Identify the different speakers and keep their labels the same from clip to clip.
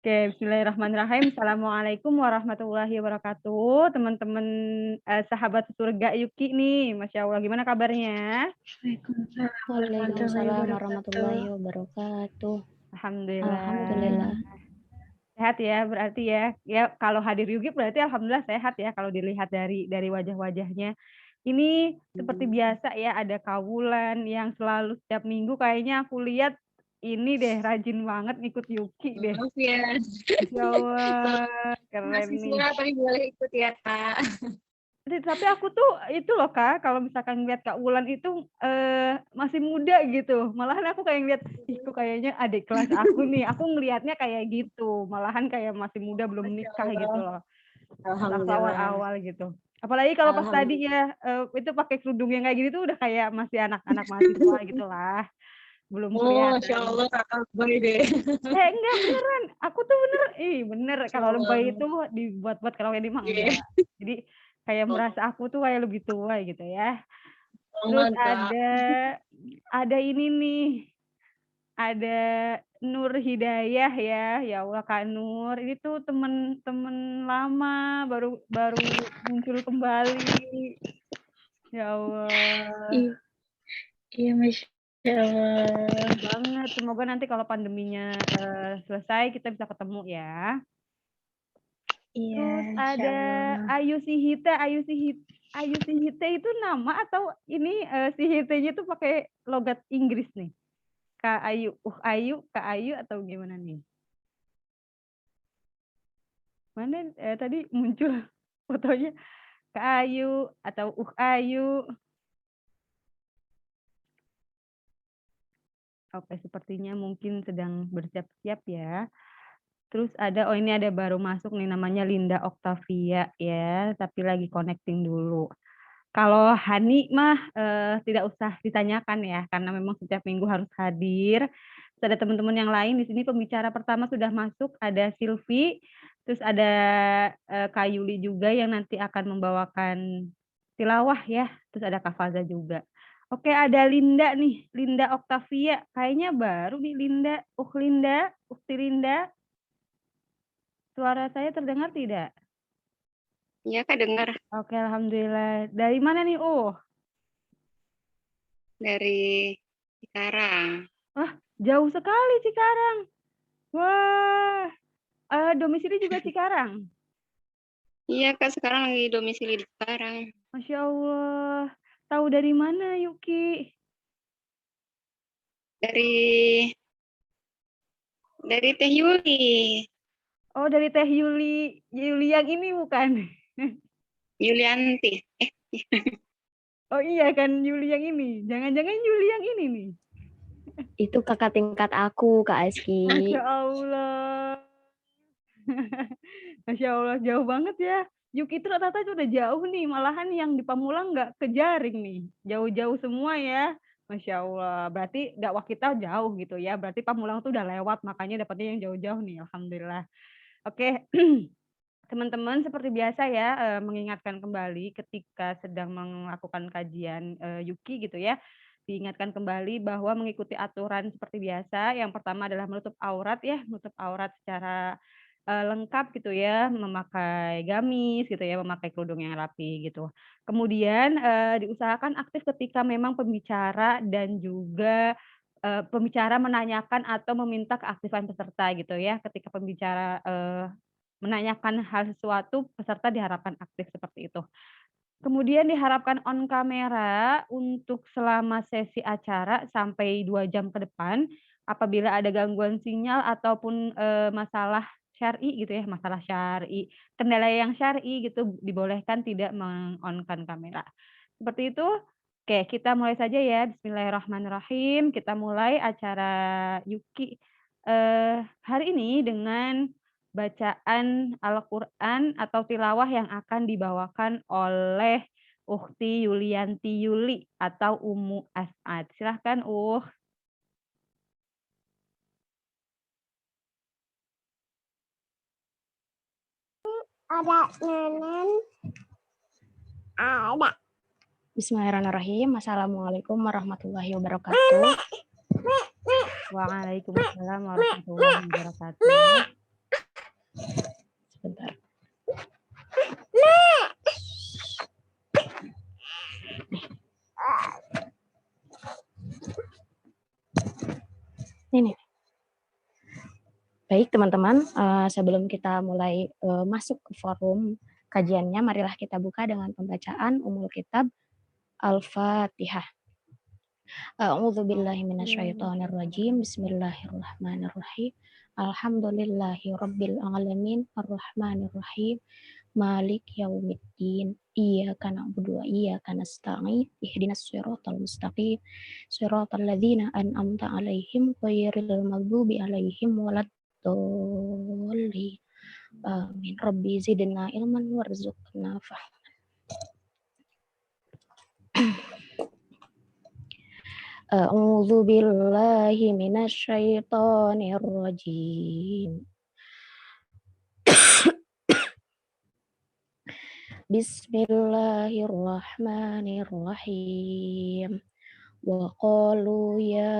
Speaker 1: Oke, bismillahirrahmanirrahim. Assalamualaikum warahmatullahi wabarakatuh. Teman-teman sahabat surga Yuki nih, Masya Allah. Gimana kabarnya?
Speaker 2: Waalaikumsalam warahmatullahi wabarakatuh.
Speaker 1: Alhamdulillah.
Speaker 2: Alhamdulillah.
Speaker 1: Sehat ya, berarti ya. Ya, kalau hadir Yuki berarti alhamdulillah sehat ya kalau dilihat dari wajah-wajahnya. Ini seperti biasa ya, ada Kawulan yang selalu setiap minggu kayaknya aku lihat ini deh, rajin banget ngikut Yuki deh.
Speaker 3: Maaf ya,
Speaker 1: Masya Allah, keren nih.
Speaker 3: mahasiswa tapi boleh ikut ya Kak.
Speaker 1: Tapi aku tuh itu loh Kak, kalau misalkan ngeliat Kak Wulan itu masih muda gitu. Malahan aku kayak ngeliat, ih kok kayaknya adik kelas aku nih. Aku ngelihatnya kayak gitu. Malahan kayak masih muda belum
Speaker 3: Masya
Speaker 1: nikah gitu
Speaker 3: Allah.
Speaker 1: loh. Waktu
Speaker 3: Alhamdulillah.
Speaker 1: awal-awal gitu. Apalagi kalau pas tadi
Speaker 3: Alhamdulillah.
Speaker 1: ya itu pakai kerudung yang kayak gini tuh udah kayak masih anak-anak mahasiswa gitu lah. Belum
Speaker 3: Oh, Masya
Speaker 1: kelihatan.
Speaker 3: Allah kakak boy deh.
Speaker 1: Enggak beneran. Aku tuh bener.
Speaker 3: Masya
Speaker 1: Kalau
Speaker 3: Allah.
Speaker 1: lebay itu dibuat-buat, kalau ini mah
Speaker 3: Iya.
Speaker 1: enggak. Jadi kayak merasa aku tuh kayak lebih tua gitu ya.
Speaker 3: Oh,
Speaker 1: Terus
Speaker 3: mantap.
Speaker 1: ada ini nih, ada Nur Hidayah ya. Ya Allah Kak Nur, ini tuh temen lama baru muncul kembali. Ya Allah.
Speaker 2: Iya, Masya Allah.
Speaker 1: Banget. Semoga nanti kalau pandeminya selesai kita bisa ketemu ya.
Speaker 2: Iya,
Speaker 1: Terus
Speaker 2: Insya
Speaker 1: ada
Speaker 2: Allah.
Speaker 1: Ayu Sihite. Ayu Sihite itu nama atau ini si Hite-nya tuh pakai logat Inggris nih? Kak Ayu, Ayu, Kak Ayu atau gimana nih? Mana tadi muncul fotonya Kak Ayu atau Ayu. Oke, sepertinya mungkin sedang bersiap-siap ya. Terus ini ada baru masuk nih namanya Linda Octavia ya, tapi lagi connecting dulu. Kalau Hani mah tidak usah ditanyakan ya, karena memang setiap minggu harus hadir. Terus ada teman-teman yang lain di sini, pembicara pertama sudah masuk, ada Silvi, terus ada Kak Yuli juga yang nanti akan membawakan tilawah ya, terus ada Kak Faza juga. Oke, ada Linda nih, Linda Octavia. Kayaknya baru nih Linda. Linda, Ukti Linda. Suara saya terdengar tidak?
Speaker 3: Iya Kak dengar
Speaker 1: Oke, alhamdulillah. Dari mana nih?
Speaker 3: dari Cikarang.
Speaker 1: Wah, jauh sekali Cikarang. Wah, domisili juga Cikarang.
Speaker 3: Iya Kak sekarang lagi domisili di Cikarang.
Speaker 1: Masya Allah. Tahu dari mana Yuki?
Speaker 3: Dari Teh Yuli.
Speaker 1: Oh, dari Teh Yuli. Yuli yang ini bukan?
Speaker 3: Yulianti.
Speaker 1: Oh iya kan, Yuli yang ini. Jangan-jangan Yuli yang ini nih.
Speaker 2: Itu kakak tingkat aku, Kak Aski.
Speaker 1: Masya Allah. Masya Allah, jauh banget ya. Yuki itu rata-rata itu udah jauh nih. Malahan yang di Pamulang nggak kejaring nih. Jauh-jauh semua ya. Masya Allah. Berarti dakwah kita jauh gitu ya. Berarti Pamulang tuh udah lewat. Makanya dapetnya yang jauh-jauh nih. Alhamdulillah. Oke. Teman-teman seperti biasa ya, mengingatkan kembali ketika sedang melakukan kajian Yuki gitu ya, diingatkan kembali bahwa mengikuti aturan seperti biasa. Yang pertama adalah menutup aurat ya, menutup aurat secara lengkap gitu ya, memakai gamis gitu ya, memakai kerudung yang rapi gitu. Kemudian diusahakan aktif ketika memang pembicara dan juga pembicara menanyakan atau meminta keaktifan peserta gitu ya. Ketika pembicara menanyakan hal sesuatu, peserta diharapkan aktif seperti itu. Kemudian diharapkan on kamera untuk selama sesi acara sampai 2 jam ke depan. Apabila ada gangguan sinyal ataupun masalah syar'i gitu ya, masalah syar'i, kendala yang syar'i gitu, dibolehkan tidak meng-on-kan kamera. Seperti itu. Oke, kita mulai saja ya. Bismillahirrahmanirrahim. Kita mulai acara Yuki hari ini dengan bacaan Al-Quran atau tilawah yang akan dibawakan oleh Ukhti Yulianti Yuli atau Ummu As'ad. Silahkan
Speaker 4: Ada nenen. Ada.
Speaker 2: Bismillahirrahmanirrahim. Assalamualaikum warahmatullahi wabarakatuh.
Speaker 1: Waalaikumsalam warahmatullahi wabarakatuh.
Speaker 2: Baik teman-teman, sebelum kita mulai masuk ke forum kajiannya, marilah kita buka dengan pembacaan Ummul Kitab Al-Fatihah. A'udzu billahi minasyaitonir rajim. Bismillahirrahmanirrahim. Alhamdulillahi rabbil alamin arrahmanir rahim malik yaumiddin iyyaka na'budu wa iyyaka nasta'in ihdinas siratal mustaqim siratal ladzina an'amta 'alaihim ghairil maghdubi 'alaihim waladdallin. Amin. Rabbi zidna ilman warzuqna fahman. A'udzu billahi minasyaitonir rajim. Bismillahirrahmanirrahim. Wa qalu ya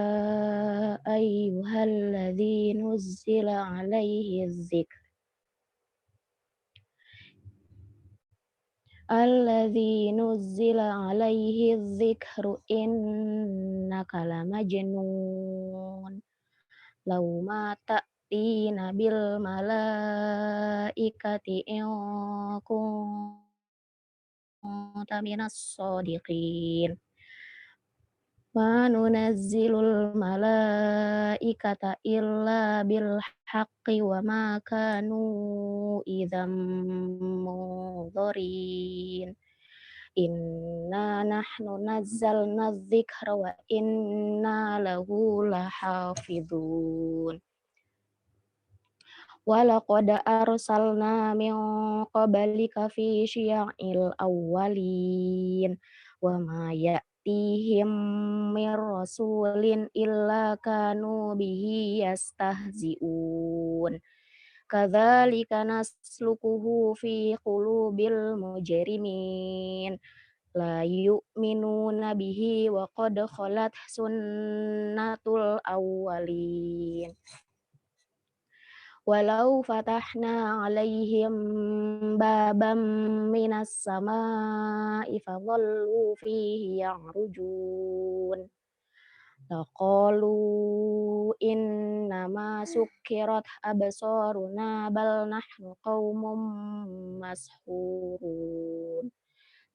Speaker 2: ayyuhalladzi nuzzila 'alaihi dzikr alladzi nuzzila 'alaihi dzikru innaka lamajnun law ma ta'tina bil malaikati in kunta minas shodiqin ma nunazzilul malaikata illa bil haqqi wa ma kanu idzam munzirin. Inna nahnu nazzalna dzikra wa inna lahu lahafizun. Walaqad arsalna min qablika fi syi'il awwalin wa ma ya'tihim min rasulin illa kanu bihi yastahzi'un. Kadzalika naslukuhu fi qulubil mujrimin la yu'minuna bihi wa qad khalat sunnatul awwalin. Walau fatahna 'alaihim baban minas sama'i fadhallu fihi ya'rujun laqalu innama sukkirat absaruna bal nahnu qaumun mashhurun.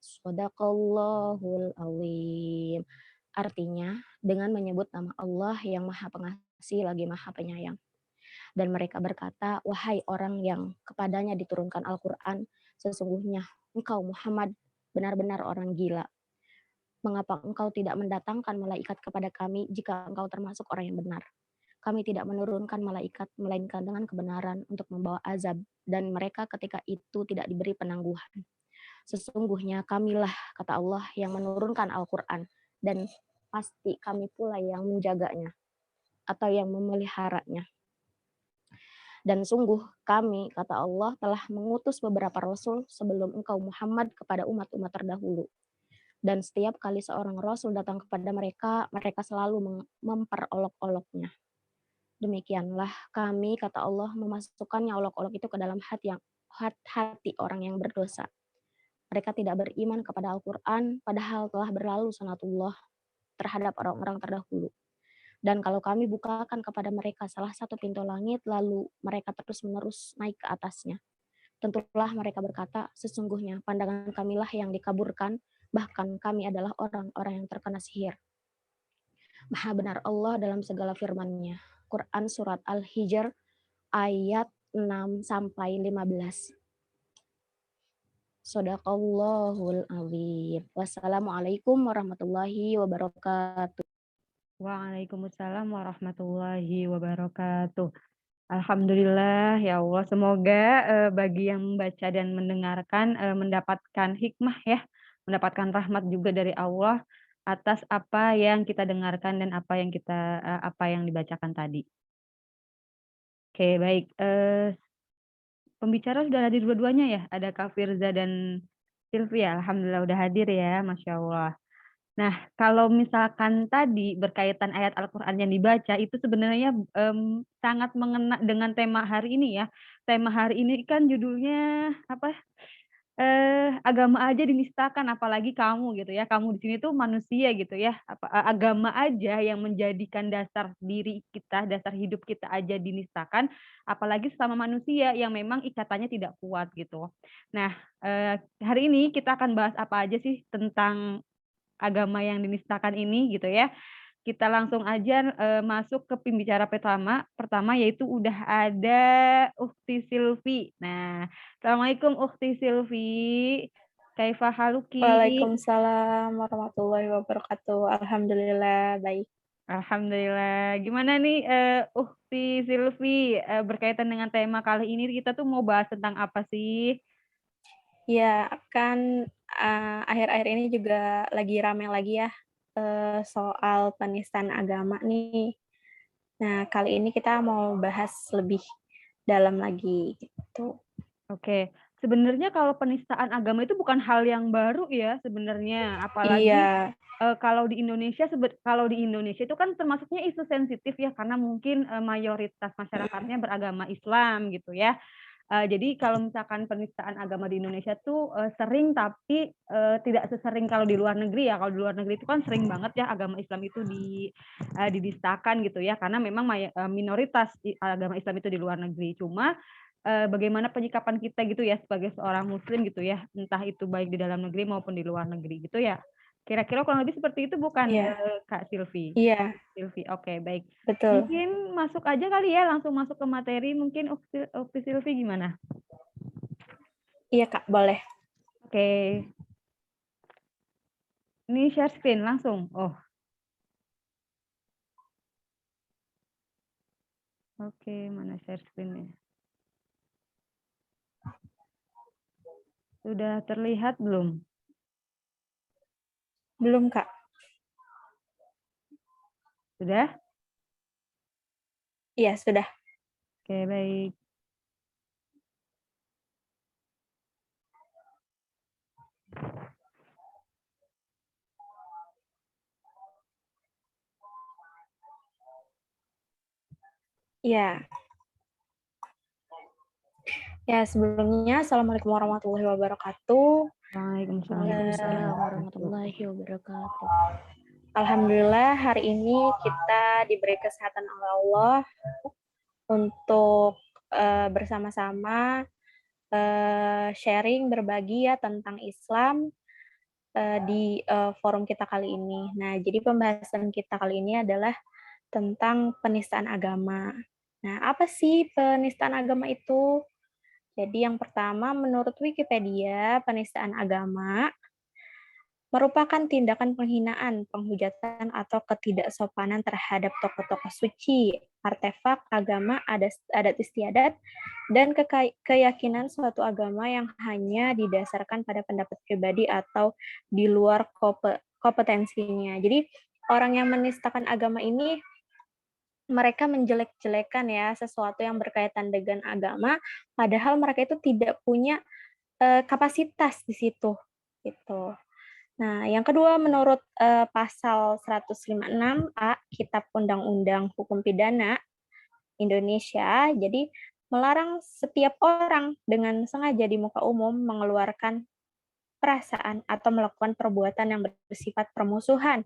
Speaker 2: Shadaqallahul azim. Artinya, dengan menyebut nama Allah yang Maha Pengasih lagi Maha Penyayang. Dan mereka berkata, wahai orang yang kepadanya diturunkan Al-Quran, sesungguhnya engkau Muhammad benar-benar orang gila. Mengapa engkau tidak mendatangkan malaikat kepada kami jika engkau termasuk orang yang benar? Kami tidak menurunkan malaikat, melainkan dengan kebenaran untuk membawa azab, dan mereka ketika itu tidak diberi penangguhan. Sesungguhnya kamilah, kata Allah, yang menurunkan Al-Quran, dan pasti kami pula yang menjaganya, atau yang memeliharanya. Dan sungguh kami, kata Allah, telah mengutus beberapa rasul sebelum engkau Muhammad kepada umat-umat terdahulu. Dan setiap kali seorang rasul datang kepada mereka, mereka selalu memperolok-oloknya. Demikianlah kami, kata Allah, memasukkannya olok-olok itu ke dalam hati orang yang berdosa. Mereka tidak beriman kepada Al-Quran, padahal telah berlalu sunatullah terhadap orang-orang terdahulu. Dan kalau kami bukakan kepada mereka salah satu pintu langit, lalu mereka terus-menerus naik ke atasnya. Tentulah mereka berkata, sesungguhnya pandangan kamilah yang dikaburkan, bahkan kami adalah orang-orang yang terkena sihir. Maha benar Allah dalam segala firman-Nya. Quran Surat Al-Hijr ayat 6-15. Shadaqallahul azim. Wassalamualaikum warahmatullahi wabarakatuh.
Speaker 1: Waalaikumsalam warahmatullahi wabarakatuh. Alhamdulillah ya Allah, semoga bagi yang membaca dan mendengarkan mendapatkan hikmah ya, mendapatkan rahmat juga dari Allah atas apa yang kita dengarkan dan apa yang dibacakan tadi. Oke, baik. Pembicara sudah hadir dua-duanya ya, ada Kak Firza dan Sylvia. Alhamdulillah udah hadir ya, Masya Allah. Nah, kalau misalkan tadi berkaitan ayat Al-Quran yang dibaca, itu sebenarnya sangat mengena dengan tema hari ini ya. Tema hari ini kan judulnya apa? agama aja dinistakan apalagi kamu gitu ya, kamu di sini tuh manusia gitu ya, agama aja yang menjadikan dasar diri kita, dasar hidup kita aja dinistakan, apalagi sesama manusia yang memang ikatannya tidak kuat gitu. Nah, hari ini kita akan bahas apa aja sih tentang agama yang dinistakan ini gitu ya. Kita langsung aja, masuk ke pembicara pertama yaitu udah ada Ukhti Silvi. Nah, assalamualaikum Ukhti Silvi, kaifa haluki?
Speaker 5: Waalaikumsalam warahmatullahi wabarakatuh. Alhamdulillah baik.
Speaker 1: Alhamdulillah. Gimana nih, Ukhti Silvi, berkaitan dengan tema kali ini kita tuh mau bahas tentang apa sih?
Speaker 5: Ya, kan akhir-akhir ini juga lagi rame lagi ya soal penistaan agama nih. Nah, kali ini kita mau bahas lebih dalam lagi gitu.
Speaker 1: Oke, sebenarnya kalau penistaan agama itu bukan hal yang baru ya sebenarnya, apalagi
Speaker 5: Iya,
Speaker 1: kalau di Indonesia itu kan termasuknya isu sensitif ya, karena mungkin, mayoritas masyarakatnya beragama Islam gitu ya. Jadi kalau misalkan penistaan agama di Indonesia tuh, sering tapi, tidak sesering kalau di luar negeri ya. Kalau di luar negeri itu kan sering banget ya agama Islam itu dinistakan gitu ya, karena memang minoritas agama Islam itu di luar negeri. Cuma, bagaimana penyikapan kita gitu ya sebagai seorang muslim gitu ya, entah itu baik di dalam negeri maupun di luar negeri gitu ya. Kira-kira kurang lebih seperti itu bukan,
Speaker 5: iya,
Speaker 1: Kak Silvi?
Speaker 5: iya,
Speaker 1: Silvi, oke baik.
Speaker 5: betul.
Speaker 1: Mungkin masuk aja kali ya, langsung masuk ke materi mungkin Ukti Silvi gimana?
Speaker 5: Iya, Kak, boleh.
Speaker 1: Oke, ini share screen langsung. Oh, oke, mana share screen-nya? Sudah terlihat belum?
Speaker 5: Belum, Kak.
Speaker 1: Sudah?
Speaker 5: Iya, sudah.
Speaker 1: Oke, baik.
Speaker 5: Iya. Ya, sebelumnya Assalamualaikum warahmatullahi wabarakatuh.
Speaker 1: Waalaikumsalam.
Speaker 2: Waalaikumsalam warahmatullahi wabarakatuh.
Speaker 5: Alhamdulillah hari ini kita diberi kesehatan oleh Allah untuk bersama-sama sharing berbagi ya tentang Islam di forum kita kali ini. Nah, jadi pembahasan kita kali ini adalah tentang penistaan agama. Nah, apa sih penistaan agama itu? Jadi yang pertama, menurut Wikipedia, penistaan agama merupakan tindakan penghinaan, penghujatan, atau ketidaksopanan terhadap tokoh-tokoh suci, artefak agama, adat istiadat, dan keyakinan suatu agama yang hanya didasarkan pada pendapat pribadi atau di luar kompetensinya. Jadi orang yang menistakan agama ini mereka menjelek-jelekan ya sesuatu yang berkaitan dengan agama, padahal mereka itu tidak punya kapasitas di situ gitu. Nah, yang kedua menurut, pasal 156A Kitab Undang-Undang Hukum Pidana Indonesia, jadi melarang setiap orang dengan sengaja di muka umum mengeluarkan perasaan atau melakukan perbuatan yang bersifat permusuhan,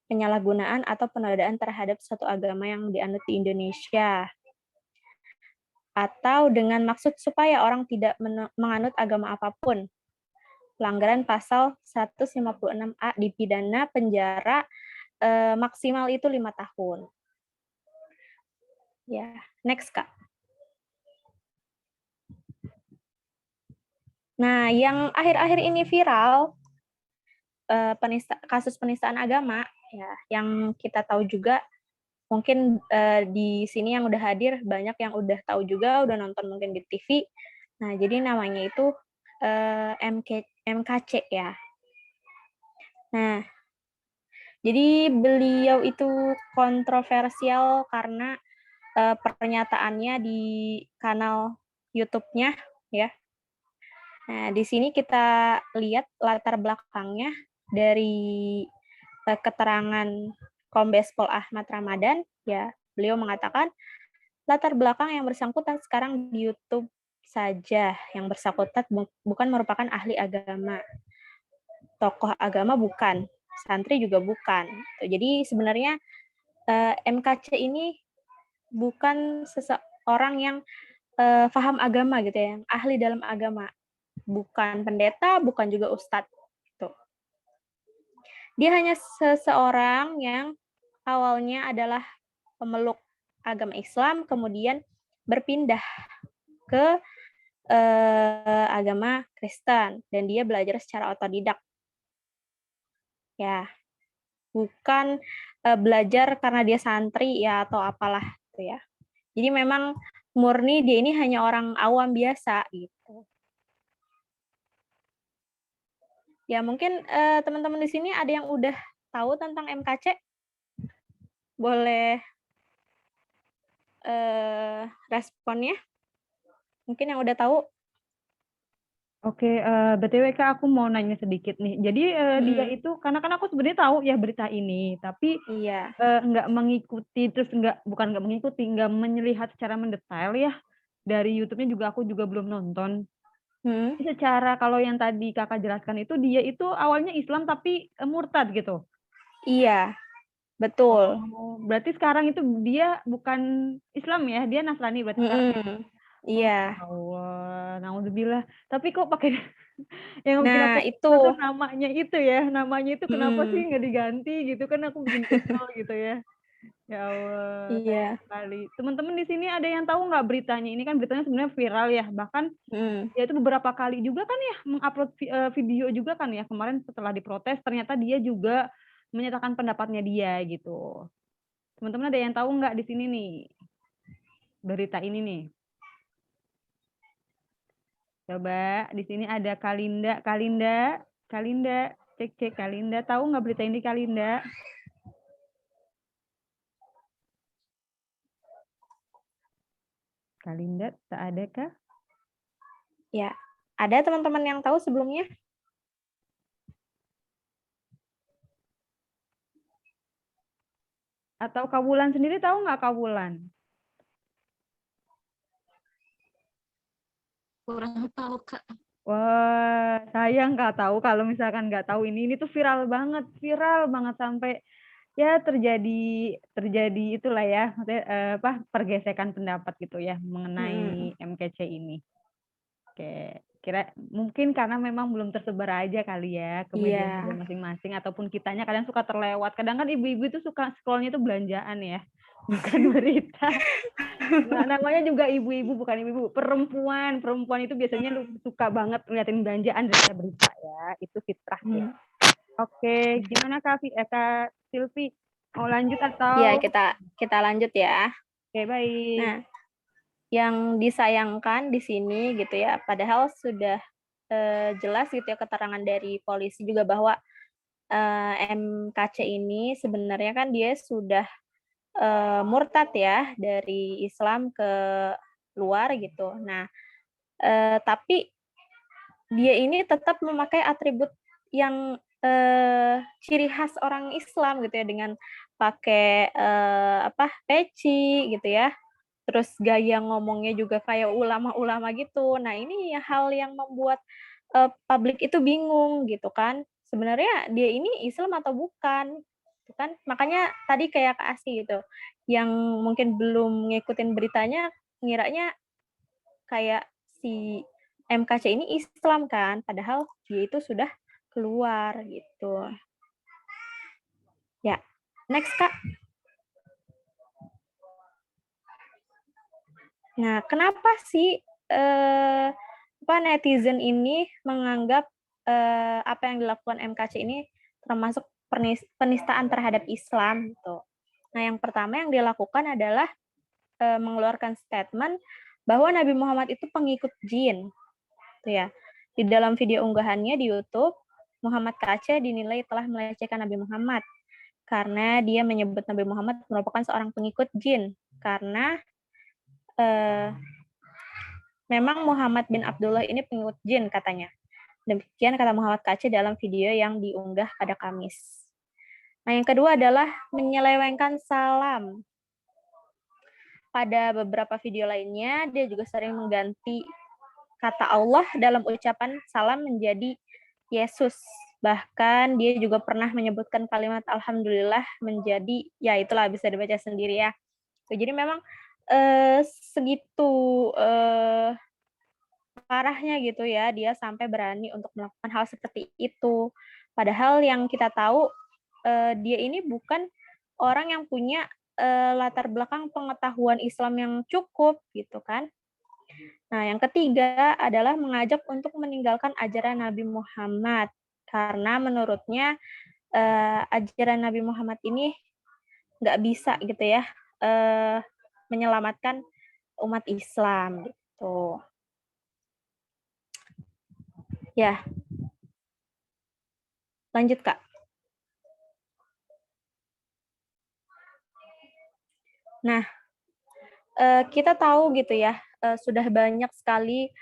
Speaker 5: penyalahgunaan, atau penodaan terhadap suatu agama yang dianut di Indonesia, atau dengan maksud supaya orang tidak menganut agama apapun. Pelanggaran pasal 156A dipidana penjara maksimal itu 5 tahun. Ya, next Kak. Nah, yang akhir-akhir ini viral kasus penistaan agama, ya, yang kita tahu juga mungkin di sini yang udah hadir banyak yang udah tahu juga, udah nonton mungkin di TV. Nah, jadi namanya itu MKC ya. Nah, jadi beliau itu kontroversial karena pernyataannya di kanal YouTube-nya ya. Nah, di sini kita lihat latar belakangnya dari keterangan Kombes Pol Ahmad Ramadan ya. Beliau mengatakan latar belakang yang bersangkutan sekarang di YouTube saja yang bersangkutan bukan merupakan ahli agama, tokoh agama bukan, santri juga bukan. Jadi sebenarnya MKC ini bukan seseorang yang paham agama gitu ya, yang ahli dalam agama, bukan pendeta, bukan juga ustadz. Gitu. Dia hanya seseorang yang awalnya adalah pemeluk agama Islam, kemudian berpindah ke agama Kristen, dan dia belajar secara otodidak. Ya, bukan belajar karena dia santri ya atau apalah gitu ya. Jadi memang murni dia ini hanya orang awam biasa gitu. Ya mungkin teman-teman di sini ada yang udah tahu tentang MKC? Boleh responnya? Mungkin yang udah tahu?
Speaker 1: Oke, BTW Kak, aku mau nanya sedikit nih. Jadi dia itu, karena kan aku sebenarnya tahu ya berita ini, tapi
Speaker 5: Iya.
Speaker 1: nggak mengikuti, terus bukan nggak mengikuti, nggak melihat secara mendetail ya. Dari YouTube-nya juga aku juga belum nonton. Secara kalau yang tadi Kakak jelaskan itu, dia itu awalnya Islam tapi murtad gitu.
Speaker 5: Iya, betul.
Speaker 1: Oh, berarti sekarang itu dia bukan Islam ya, dia Nasrani berarti sekarang ya?
Speaker 5: Iya.
Speaker 1: Allah, naudzubillah. Tapi kok pakai yang bikin
Speaker 5: Nah,
Speaker 1: aku
Speaker 5: itu.
Speaker 1: kesel tuh namanya itu ya, namanya itu kenapa sih nggak diganti gitu kan, aku bikin kesel gitu ya. Ya Allah,
Speaker 5: Iya.
Speaker 1: sayang sekali. Teman-teman di sini ada yang tahu nggak beritanya? Ini kan beritanya sebenarnya viral ya, bahkan ya itu beberapa kali juga kan ya mengupload video juga kan ya, kemarin setelah diprotes ternyata dia juga menyatakan pendapatnya dia gitu. Teman-teman ada yang tahu nggak di sini nih berita ini nih? Coba di sini ada Kalinda, cek Kalinda, tahu nggak berita ini Kalinda? Kalinda, tak ada kah?
Speaker 5: Ya, ada teman-teman yang tahu sebelumnya?
Speaker 1: Atau Kawulan sendiri tahu nggak Kawulan?
Speaker 3: Kurang tahu, Kak.
Speaker 1: Wah, sayang nggak tahu kalau misalkan nggak tahu ini tuh viral banget sampai ya terjadi itulah ya, maksudnya pergesekan pendapat gitu ya mengenai MKC ini. Oke, kira mungkin karena memang belum tersebar aja kali ya ke media masing-masing, ataupun kitanya kadang suka terlewat. Kadang kan ibu-ibu itu suka scrollnya itu belanjaan ya, bukan berita. Nah, namanya juga ibu-ibu, bukan ibu-ibu, perempuan itu biasanya suka banget ngeliatin belanjaan daripada berita ya, itu fitrah ya. Oke, gimana Kak Silvi, mau lanjut atau?
Speaker 5: Iya, kita lanjut ya.
Speaker 1: Oke, baik.
Speaker 5: Nah, yang disayangkan di sini gitu ya, padahal sudah jelas gitu ya keterangan dari polisi juga bahwa MKC ini sebenarnya kan dia sudah murtad ya dari Islam ke luar gitu. Nah, tapi dia ini tetap memakai atribut yang ciri khas orang Islam gitu ya, dengan pakai peci gitu ya. Terus gaya ngomongnya juga kayak ulama-ulama gitu. Nah, ini hal yang membuat publik itu bingung gitu kan. Sebenarnya dia ini Islam atau bukan? Gitu kan. Makanya tadi kayak Kak Asih gitu, yang mungkin belum ngikutin beritanya ngiranya kayak si MKC ini Islam kan, padahal dia itu sudah keluar gitu. Ya, next Kak. Nah, kenapa sih netizen ini menganggap apa yang dilakukan MKC ini termasuk penistaan terhadap Islam gitu? Nah, yang pertama yang dilakukan adalah mengeluarkan statement bahwa Nabi Muhammad itu pengikut jin. Gitu ya. Di dalam video unggahannya di YouTube, Muhammad KC dinilai telah melecehkan Nabi Muhammad karena dia menyebut Nabi Muhammad merupakan seorang pengikut jin, karena memang Muhammad bin Abdullah ini pengikut jin katanya. Demikian kata Muhammad KC dalam video yang diunggah pada Kamis. Nah, yang kedua adalah menyelewengkan salam. Pada beberapa video lainnya, dia juga sering mengganti kata Allah dalam ucapan salam menjadi Yesus. Bahkan dia juga pernah menyebutkan kalimat alhamdulillah menjadi, ya itulah bisa dibaca sendiri ya. Jadi memang segitu parahnya gitu ya, dia sampai berani untuk melakukan hal seperti itu. Padahal yang kita tahu dia ini bukan orang yang punya latar belakang pengetahuan Islam yang cukup gitu kan. Nah, yang ketiga adalah mengajak untuk meninggalkan ajaran Nabi Muhammad. Karena menurutnya ajaran Nabi Muhammad ini nggak bisa gitu ya menyelamatkan umat Islam gitu. Ya, lanjut Kak. Nah, kita tahu gitu ya, sudah banyak sekali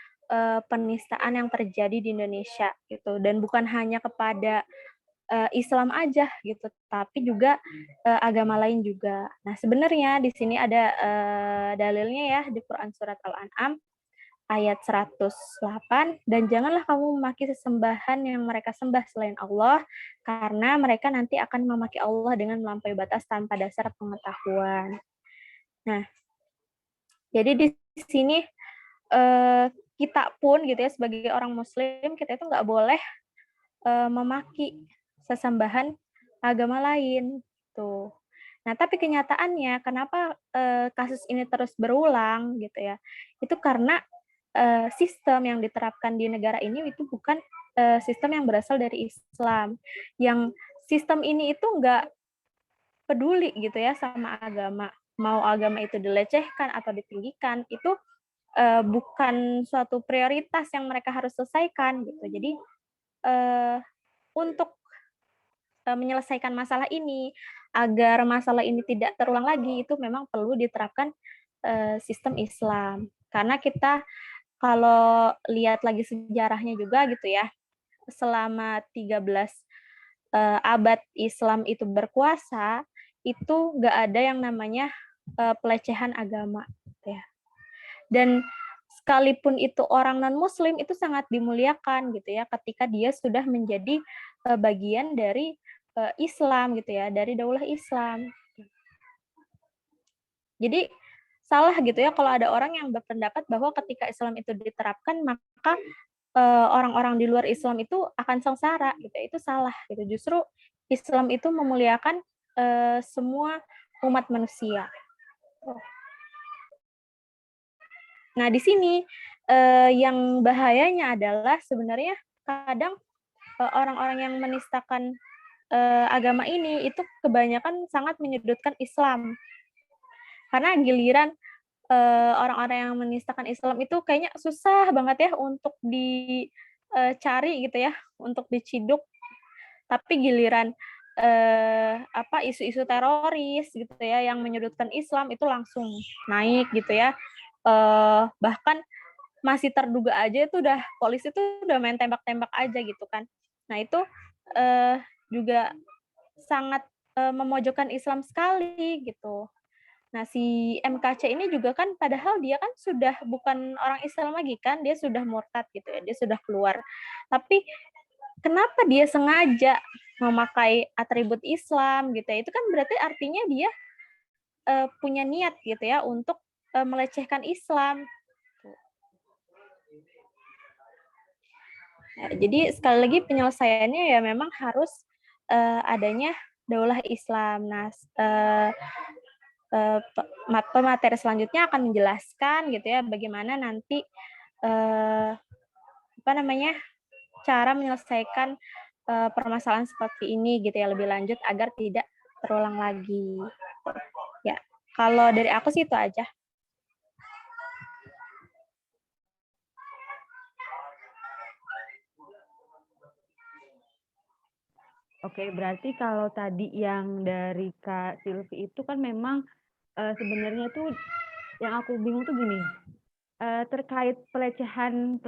Speaker 5: penistaan yang terjadi di Indonesia gitu, dan bukan hanya kepada Islam aja gitu, tapi juga agama lain juga. Nah, sebenarnya di sini ada dalilnya ya di Quran surat Al-An'am ayat 108, dan janganlah kamu memaki sesembahan yang mereka sembah selain Allah, karena mereka nanti akan memaki Allah dengan melampaui batas tanpa dasar pengetahuan. Nah, jadi di sini kita pun gitu ya sebagai orang Muslim, kita itu nggak boleh memaki sesembahan agama lain tuh. Nah, tapi kenyataannya kenapa kasus ini terus berulang gitu ya? Itu karena sistem yang diterapkan di negara ini itu bukan sistem yang berasal dari Islam. Yang sistem ini itu nggak peduli gitu ya sama agama. Mau agama itu dilecehkan atau ditinggikan, itu bukan suatu prioritas yang mereka harus selesaikan gitu. Jadi untuk menyelesaikan masalah ini, agar masalah ini tidak terulang lagi, itu memang perlu diterapkan sistem Islam. Karena kita kalau lihat lagi sejarahnya juga gitu ya, selama 13 abad Islam itu berkuasa, itu nggak ada yang namanya pelecehan agama gitu ya. Dan sekalipun itu orang non-muslim itu sangat dimuliakan gitu ya ketika dia sudah menjadi bagian dari Islam gitu ya, dari daulah Islam. Jadi salah gitu ya kalau ada orang yang berpendapat bahwa ketika Islam itu diterapkan maka orang-orang di luar Islam itu akan sengsara gitu. Itu salah gitu. Justru Islam itu memuliakan semua umat manusia. Nah, di sini yang bahayanya adalah sebenarnya kadang orang-orang yang menistakan agama ini itu kebanyakan sangat menyudutkan Islam. Karena giliran orang-orang yang menistakan Islam itu kayaknya susah banget ya untuk dicari gitu ya, untuk diciduk. Tapi giliran isu-isu teroris gitu ya yang menyudutkan Islam itu langsung naik gitu ya. Bahkan masih terduga aja itu udah polisi tuh udah main tembak-tembak aja gitu kan. Nah, itu juga sangat memojokkan Islam sekali gitu. Nah, si MKC ini juga kan padahal dia kan sudah bukan orang Islam lagi kan, dia sudah murtad gitu ya, dia sudah keluar. Tapi kenapa dia sengaja memakai atribut Islam gitu ya, itu kan berarti artinya dia punya niat gitu ya untuk melecehkan Islam. Nah, jadi sekali lagi penyelesaiannya ya memang harus adanya daulah Islam. Nah, pemateri selanjutnya akan menjelaskan gitu ya bagaimana nanti cara menyelesaikan permasalahan seperti ini gitu ya lebih lanjut agar tidak terulang lagi. Ya, kalau dari aku sih itu aja.
Speaker 1: Oke, berarti kalau tadi yang dari Kak Silvi itu kan memang sebenarnya tuh yang aku bingung tuh gini, terkait pelecehan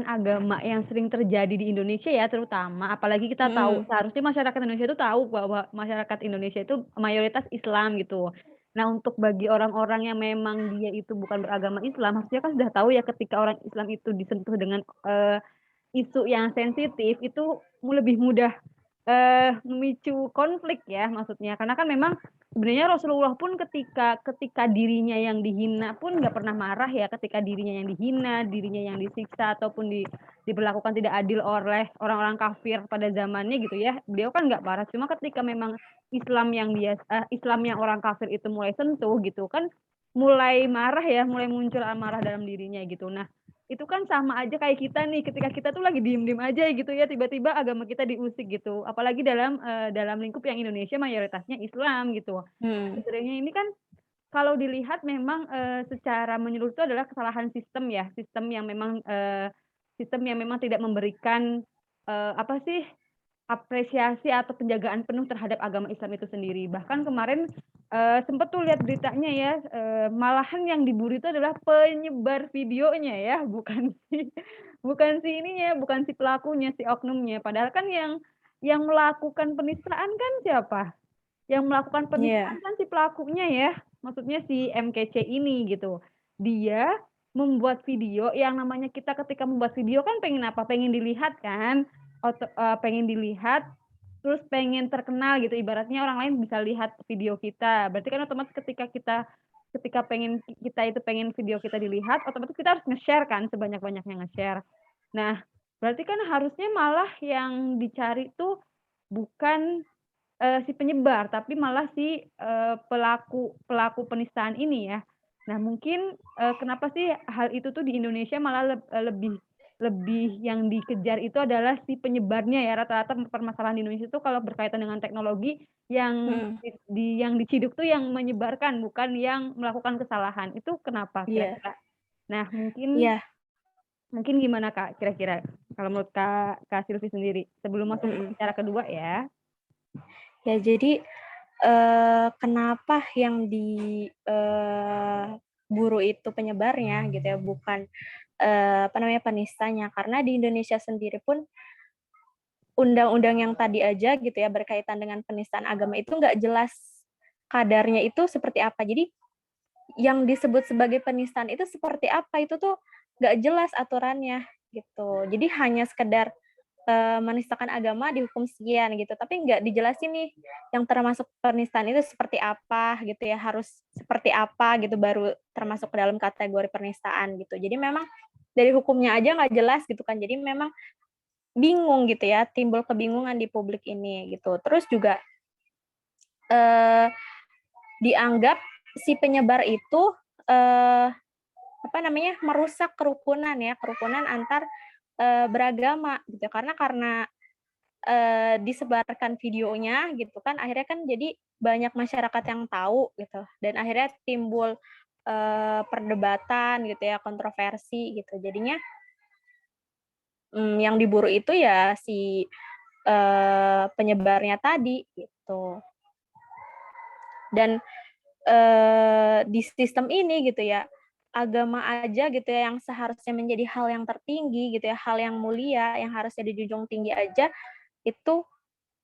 Speaker 1: agama yang sering terjadi di Indonesia ya terutama, apalagi kita tahu seharusnya masyarakat Indonesia itu tahu bahwa masyarakat Indonesia itu mayoritas Islam gitu. Nah, untuk bagi orang-orang yang memang dia itu bukan beragama Islam, harusnya kan sudah tahu ya ketika orang Islam itu disentuh dengan isu yang sensitif itu lebih mudah memicu konflik ya maksudnya. Karena kan memang sebenarnya Rasulullah pun ketika dirinya yang dihina pun nggak pernah marah ya, ketika dirinya yang dihina, dirinya yang disiksa ataupun diperlakukan tidak adil oleh orang-orang kafir pada zamannya gitu ya. Beliau kan nggak marah, cuma ketika memang Islam yang orang kafir itu mulai sentuh gitu kan mulai marah ya, mulai muncul amarah dalam dirinya gitu. Nah, itu kan sama aja kayak kita nih, ketika kita tuh lagi diem-diem aja gitu ya, tiba-tiba agama kita diusik gitu. Apalagi dalam lingkup yang Indonesia mayoritasnya Islam gitu. Sebenarnya ini kan kalau dilihat memang secara menyeluruh itu adalah kesalahan sistem ya, sistem yang memang tidak memberikan apa sih apresiasi atau penjagaan penuh terhadap agama Islam itu sendiri. Bahkan kemarin sempat tuh lihat beritanya ya, malahan yang diburu itu adalah penyebar videonya ya, bukan si pelakunya, si oknumnya. Padahal kan yang melakukan penistaan kan siapa? Yang melakukan penistaan kan si pelakunya ya, maksudnya si MKC ini gitu. Dia membuat video, yang namanya kita ketika membuat video kan pengen apa? Pengen dilihat kan, pengen dilihat, terus pengen terkenal gitu. Ibaratnya orang lain bisa lihat video kita. Berarti kan otomatis ketika kita itu pengen video kita dilihat, otomatis kita harus nge-share kan, sebanyak-banyaknya nge-share. Nah, berarti kan harusnya malah yang dicari tuh bukan si penyebar, tapi malah si pelaku penistaan ini ya. Nah, mungkin kenapa sih hal itu tuh di Indonesia malah lebih yang dikejar itu adalah si penyebarnya ya. Rata-rata permasalahan di Indonesia itu kalau berkaitan dengan teknologi yang yang diciduk tuh yang menyebarkan, bukan yang melakukan kesalahan. Itu kenapa kira-kira? Nah, mungkin gimana Kak kira-kira kalau menurut Kak Silvi sendiri sebelum masuk ke bicara kedua ya?
Speaker 5: Ya, jadi kenapa yang diburu itu penyebarnya gitu ya, bukan penistanya. Karena di Indonesia sendiri pun undang-undang yang tadi aja gitu ya berkaitan dengan penistaan agama itu nggak jelas kadarnya itu seperti apa. Jadi yang disebut sebagai penistaan itu seperti apa itu tuh nggak jelas aturannya gitu. Jadi hanya sekedar menistakan agama dihukum sekian gitu, tapi nggak dijelasin nih yang termasuk penistaan itu seperti apa gitu ya, harus seperti apa gitu baru termasuk ke dalam kategori penistaan gitu. Jadi memang dari hukumnya aja nggak jelas gitu kan, jadi memang bingung gitu ya, timbul kebingungan di publik ini gitu. Terus juga dianggap si penyebar itu merusak kerukunan antar beragama gitu, karena disebarkan videonya gitu kan, akhirnya kan jadi banyak masyarakat yang tahu gitu, dan akhirnya timbul perdebatan gitu ya, kontroversi gitu. Jadinya yang diburu itu ya si penyebarnya tadi gitu. Dan di sistem ini gitu ya, agama aja gitu ya yang seharusnya menjadi hal yang tertinggi gitu ya, hal yang mulia yang harusnya dijunjung tinggi aja itu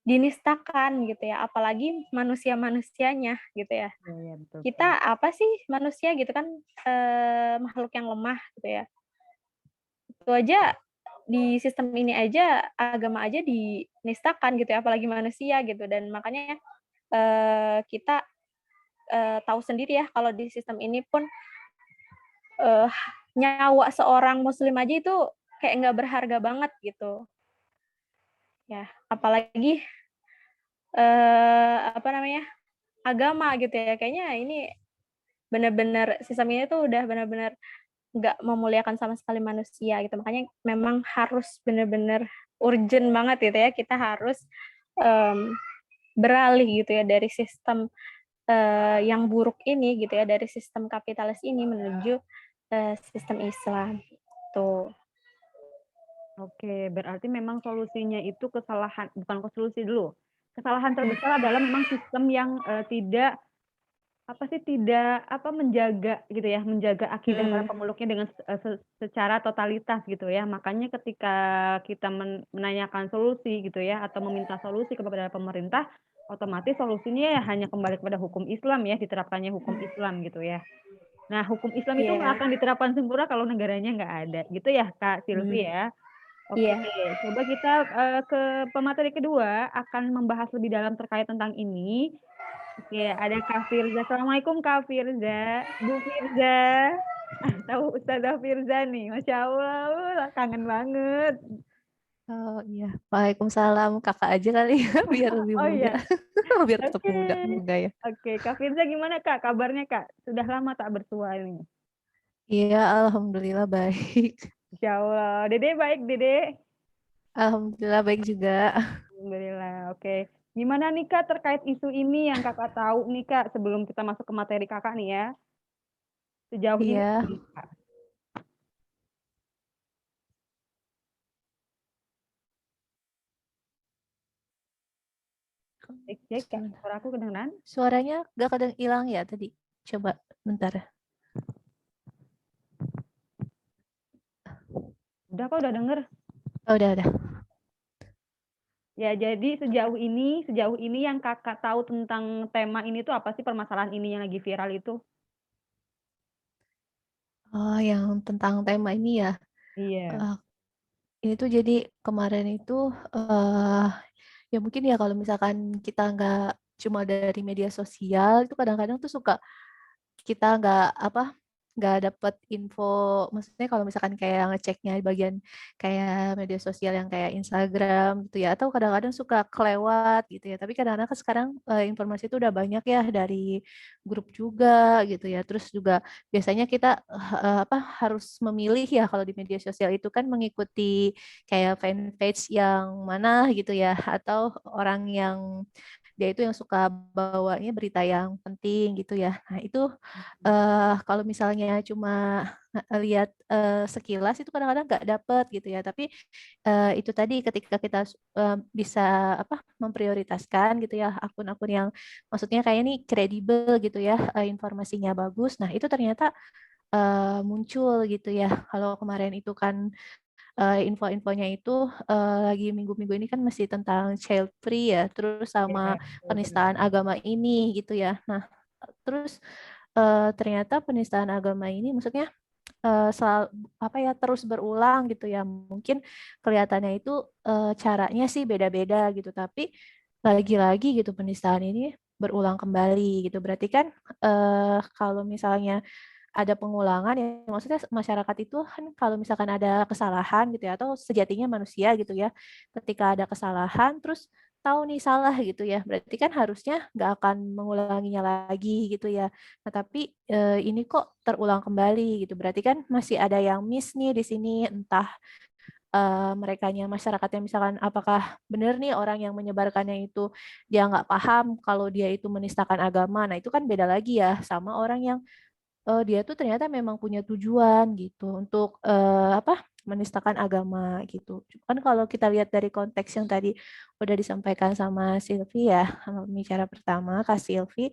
Speaker 5: dinistakan gitu ya, apalagi manusia-manusianya gitu ya.
Speaker 1: Iya, betul.
Speaker 5: Kita apa sih manusia gitu kan, makhluk yang lemah gitu ya. Itu aja di sistem ini aja, agama aja dinistakan gitu ya, apalagi manusia gitu. Dan makanya kita tahu sendiri ya kalau di sistem ini pun nyawa seorang muslim aja itu kayak nggak berharga banget gitu. Ya, apalagi agama gitu ya. Kayaknya ini benar-benar sistem ini tuh udah benar-benar nggak memuliakan sama sekali manusia gitu. Makanya memang harus benar-benar urgent banget gitu ya, kita harus beralih gitu ya dari sistem yang buruk ini gitu ya, dari sistem kapitalis ini menuju sistem Islam. Tuh.
Speaker 1: Oke, berarti memang solusinya itu bukan solusi dulu. Kesalahan terbesar adalah memang sistem yang tidak apa sih, tidak apa, menjaga gitu ya, menjaga akidah para
Speaker 5: Mhm.
Speaker 1: pemeluknya dengan secara totalitas gitu ya. Makanya ketika kita menanyakan solusi gitu ya, atau meminta solusi kepada pemerintah, otomatis solusinya ya hanya kembali kepada hukum Islam ya, diterapkannya hukum Islam gitu ya. Nah, hukum Islam itu nggak
Speaker 5: Iya.
Speaker 1: akan diterapkan sempurna kalau negaranya nggak ada, gitu ya, Kak Silvi
Speaker 5: Mhm.
Speaker 1: ya? Oke,
Speaker 5: Iya.
Speaker 1: coba kita, ke pemateri kedua akan membahas lebih dalam terkait tentang ini. Oke, ada Kak Firza. Assalamualaikum Kak Firza. Bu Firza. Ah, tahu Ustazah Firza nih, Masya Allah, kangen banget.
Speaker 6: Oh iya, waalaikumsalam Kakak aja kali ya biar lebih
Speaker 1: Oh
Speaker 6: muda,
Speaker 1: iya,
Speaker 6: biar tetap
Speaker 1: oke.
Speaker 6: muda enggak ya.
Speaker 1: Oke, Kak Firza gimana Kak, kabarnya Kak? Sudah lama tak bersua ini.
Speaker 6: Iya, alhamdulillah baik.
Speaker 1: Masya Allah. Dede baik, Dede?
Speaker 6: Alhamdulillah baik juga.
Speaker 1: Alhamdulillah, oke. Gimana nih Kak terkait isu ini yang Kakak tahu nih Kak, sebelum kita masuk ke materi Kakak nih ya, sejauh ini
Speaker 6: Iya,
Speaker 1: gimana, Kak? Cek cek Kak, suara aku kedengeran?
Speaker 6: suaranya gak kadang hilang ya tadi. Coba bentar.
Speaker 1: Udah kok, udah denger.
Speaker 6: Oh, udah.
Speaker 1: Ya, jadi sejauh ini yang Kakak tahu tentang tema ini tuh apa sih, permasalahan ini yang lagi viral itu?
Speaker 6: Oh, yang tentang tema ini ya.
Speaker 1: Iya.
Speaker 6: eh, ini tuh jadi kemarin itu ya mungkin ya kalau misalkan kita nggak cuma dari media sosial itu kadang-kadang tuh suka kita nggak dapat info, maksudnya kalau misalkan kayak ngeceknya di bagian kayak media sosial yang kayak Instagram gitu ya, atau kadang-kadang suka kelewat gitu ya. Tapi kadang-kadang kan sekarang informasi itu udah banyak ya dari grup juga gitu ya. Terus juga biasanya kita harus memilih ya kalau di media sosial itu kan mengikuti kayak fanpage yang mana gitu ya, atau orang yang dia itu yang suka bawanya berita yang penting gitu ya. Nah, itu kalau misalnya cuma lihat sekilas itu kadang-kadang nggak dapet gitu ya. Tapi itu tadi ketika kita bisa memprioritaskan gitu ya akun-akun yang maksudnya kayak ini kredibel gitu ya, informasinya bagus. Nah, itu ternyata muncul gitu ya. Kalau kemarin itu kan info-infonya itu lagi minggu-minggu ini kan masih tentang child free ya, terus
Speaker 1: Iya,
Speaker 6: sama
Speaker 1: betul benar.
Speaker 6: penistaan agama ini gitu ya. Nah, terus ternyata penistaan agama ini maksudnya terus berulang gitu ya. Mungkin kelihatannya itu caranya sih beda-beda gitu, tapi lagi-lagi gitu penistaan ini berulang kembali gitu. Berarti kan kalau misalnya ada pengulangan ya maksudnya masyarakat itu kan kalau misalkan ada kesalahan gitu ya atau sejatinya manusia gitu ya ketika ada kesalahan terus tahu nih salah gitu ya berarti kan harusnya nggak akan mengulanginya lagi gitu ya. Nah tapi ini kok terulang kembali gitu berarti kan masih ada yang miss nih di sini entah merekanya masyarakatnya misalkan apakah benar nih orang yang menyebarkannya itu dia nggak paham kalau dia itu menistakan agama. Nah itu kan beda lagi ya sama orang yang dia tuh ternyata memang punya tujuan gitu untuk, menistakan agama gitu. Cuman kalau kita lihat dari konteks yang tadi udah disampaikan sama Silvi ya, sama pembicara pertama, Kak Silvi,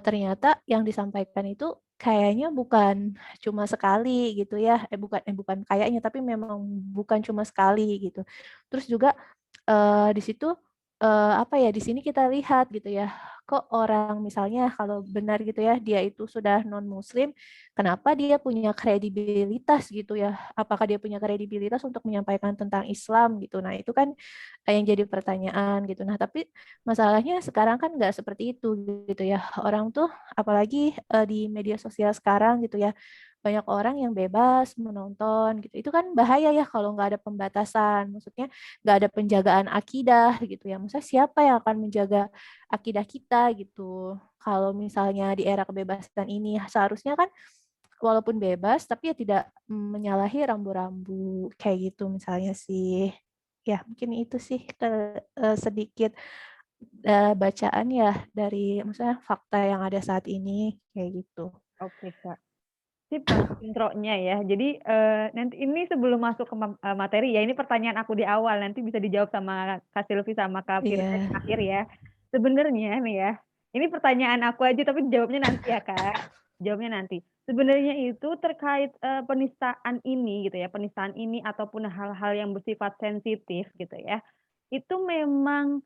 Speaker 6: ternyata yang disampaikan itu kayaknya bukan cuma sekali gitu ya, bukan kayaknya, tapi memang bukan cuma sekali gitu. Terus juga, di situ, di sini kita lihat gitu ya, kok orang misalnya kalau benar gitu ya, dia itu sudah non muslim, kenapa dia punya kredibilitas gitu ya? Apakah dia punya kredibilitas untuk menyampaikan tentang Islam gitu? Nah, itu kan yang jadi pertanyaan gitu. Nah, tapi masalahnya sekarang kan nggak seperti itu gitu ya. Orang tuh apalagi di media sosial sekarang gitu ya, banyak orang yang bebas menonton gitu. Itu kan bahaya ya kalau nggak ada pembatasan. Maksudnya nggak ada penjagaan akidah gitu ya. Maksudnya siapa yang akan menjaga akidah kita gitu. Kalau misalnya di era kebebasan ini seharusnya kan walaupun bebas tapi ya tidak menyalahi rambu-rambu kayak gitu misalnya sih. Ya mungkin itu sih sedikit bacaan ya dari maksudnya fakta yang ada saat ini kayak gitu.
Speaker 1: Oke, Kak. Sip banget intronya ya. Jadi, nanti ini sebelum masuk ke materi ya, ini pertanyaan aku di awal, nanti bisa dijawab sama Kak Silvi sama Kak Firza di
Speaker 6: Iya.
Speaker 1: akhir ya. Sebenarnya nih ya, Ini pertanyaan aku aja tapi jawabnya nanti ya, Kak. Jawabnya nanti. Sebenarnya itu terkait, penistaan ini gitu ya, penistaan ini ataupun hal-hal yang bersifat sensitif gitu ya, itu memang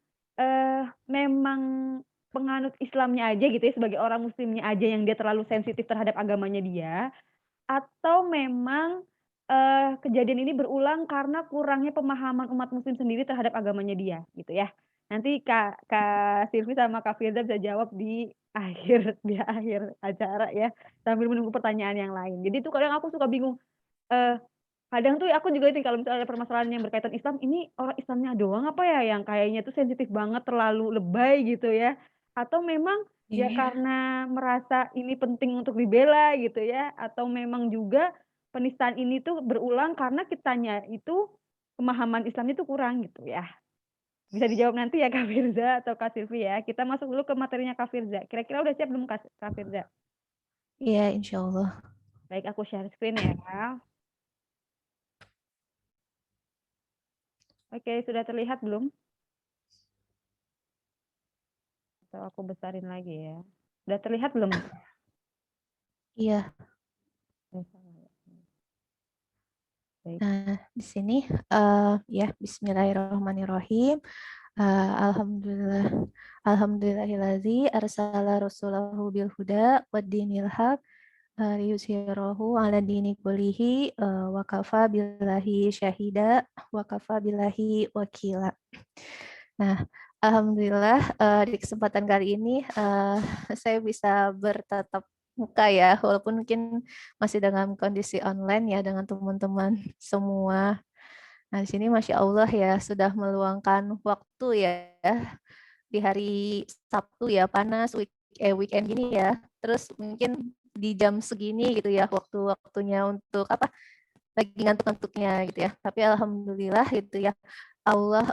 Speaker 1: penganut Islamnya aja gitu ya, sebagai orang muslimnya aja yang dia terlalu sensitif terhadap agamanya dia, atau memang, kejadian ini berulang karena kurangnya pemahaman umat muslim sendiri terhadap agamanya dia, gitu ya. Nanti Kak Silvi sama Kak Firza bisa jawab di akhir acara ya, sambil menunggu pertanyaan yang lain. Jadi tuh kadang aku suka bingung, eee, kadang tuh aku juga ini kalau misalnya ada permasalahan yang berkaitan Islam, ini orang Islamnya doang apa ya yang kayaknya tuh sensitif banget, terlalu lebay gitu ya, atau memang ya
Speaker 6: Iya.
Speaker 1: karena merasa ini penting untuk dibela gitu ya, atau memang juga penistaan ini tuh berulang karena kitanya itu pemahaman Islamnya itu kurang gitu ya. Bisa dijawab nanti ya Kak Firza atau Kak Silvi ya. Kita masuk dulu ke materinya Kak Firza. Kira-kira udah siap belum Kak Firza?
Speaker 6: Iya, insya Allah.
Speaker 1: Baik, aku share screen ya. Oke, sudah terlihat belum? Atau aku besarin lagi ya. Udah terlihat belum?
Speaker 6: Iya.
Speaker 1: Baik.
Speaker 6: Nah, di sini ya Bismillahirrahmanirrahim. Alhamdulillah, alhamdulillahillazi arsala rasulahu bil huda wad dinil haq liyuzhirahu ala dini kullihi wa kafa billahi syahida wa kafa billahi wakila. Nah, alhamdulillah di kesempatan kali ini saya bisa bertatap muka ya, walaupun mungkin masih dengan kondisi online ya dengan teman-teman semua. Nah, di sini Masya Allah ya sudah meluangkan waktu ya di hari Sabtu ya panas weekend gini ya. Terus mungkin di jam segini gitu ya waktu-waktunya untuk apa lagi ngantuk-ngantuknya gitu ya. Tapi alhamdulillah gitu ya Allah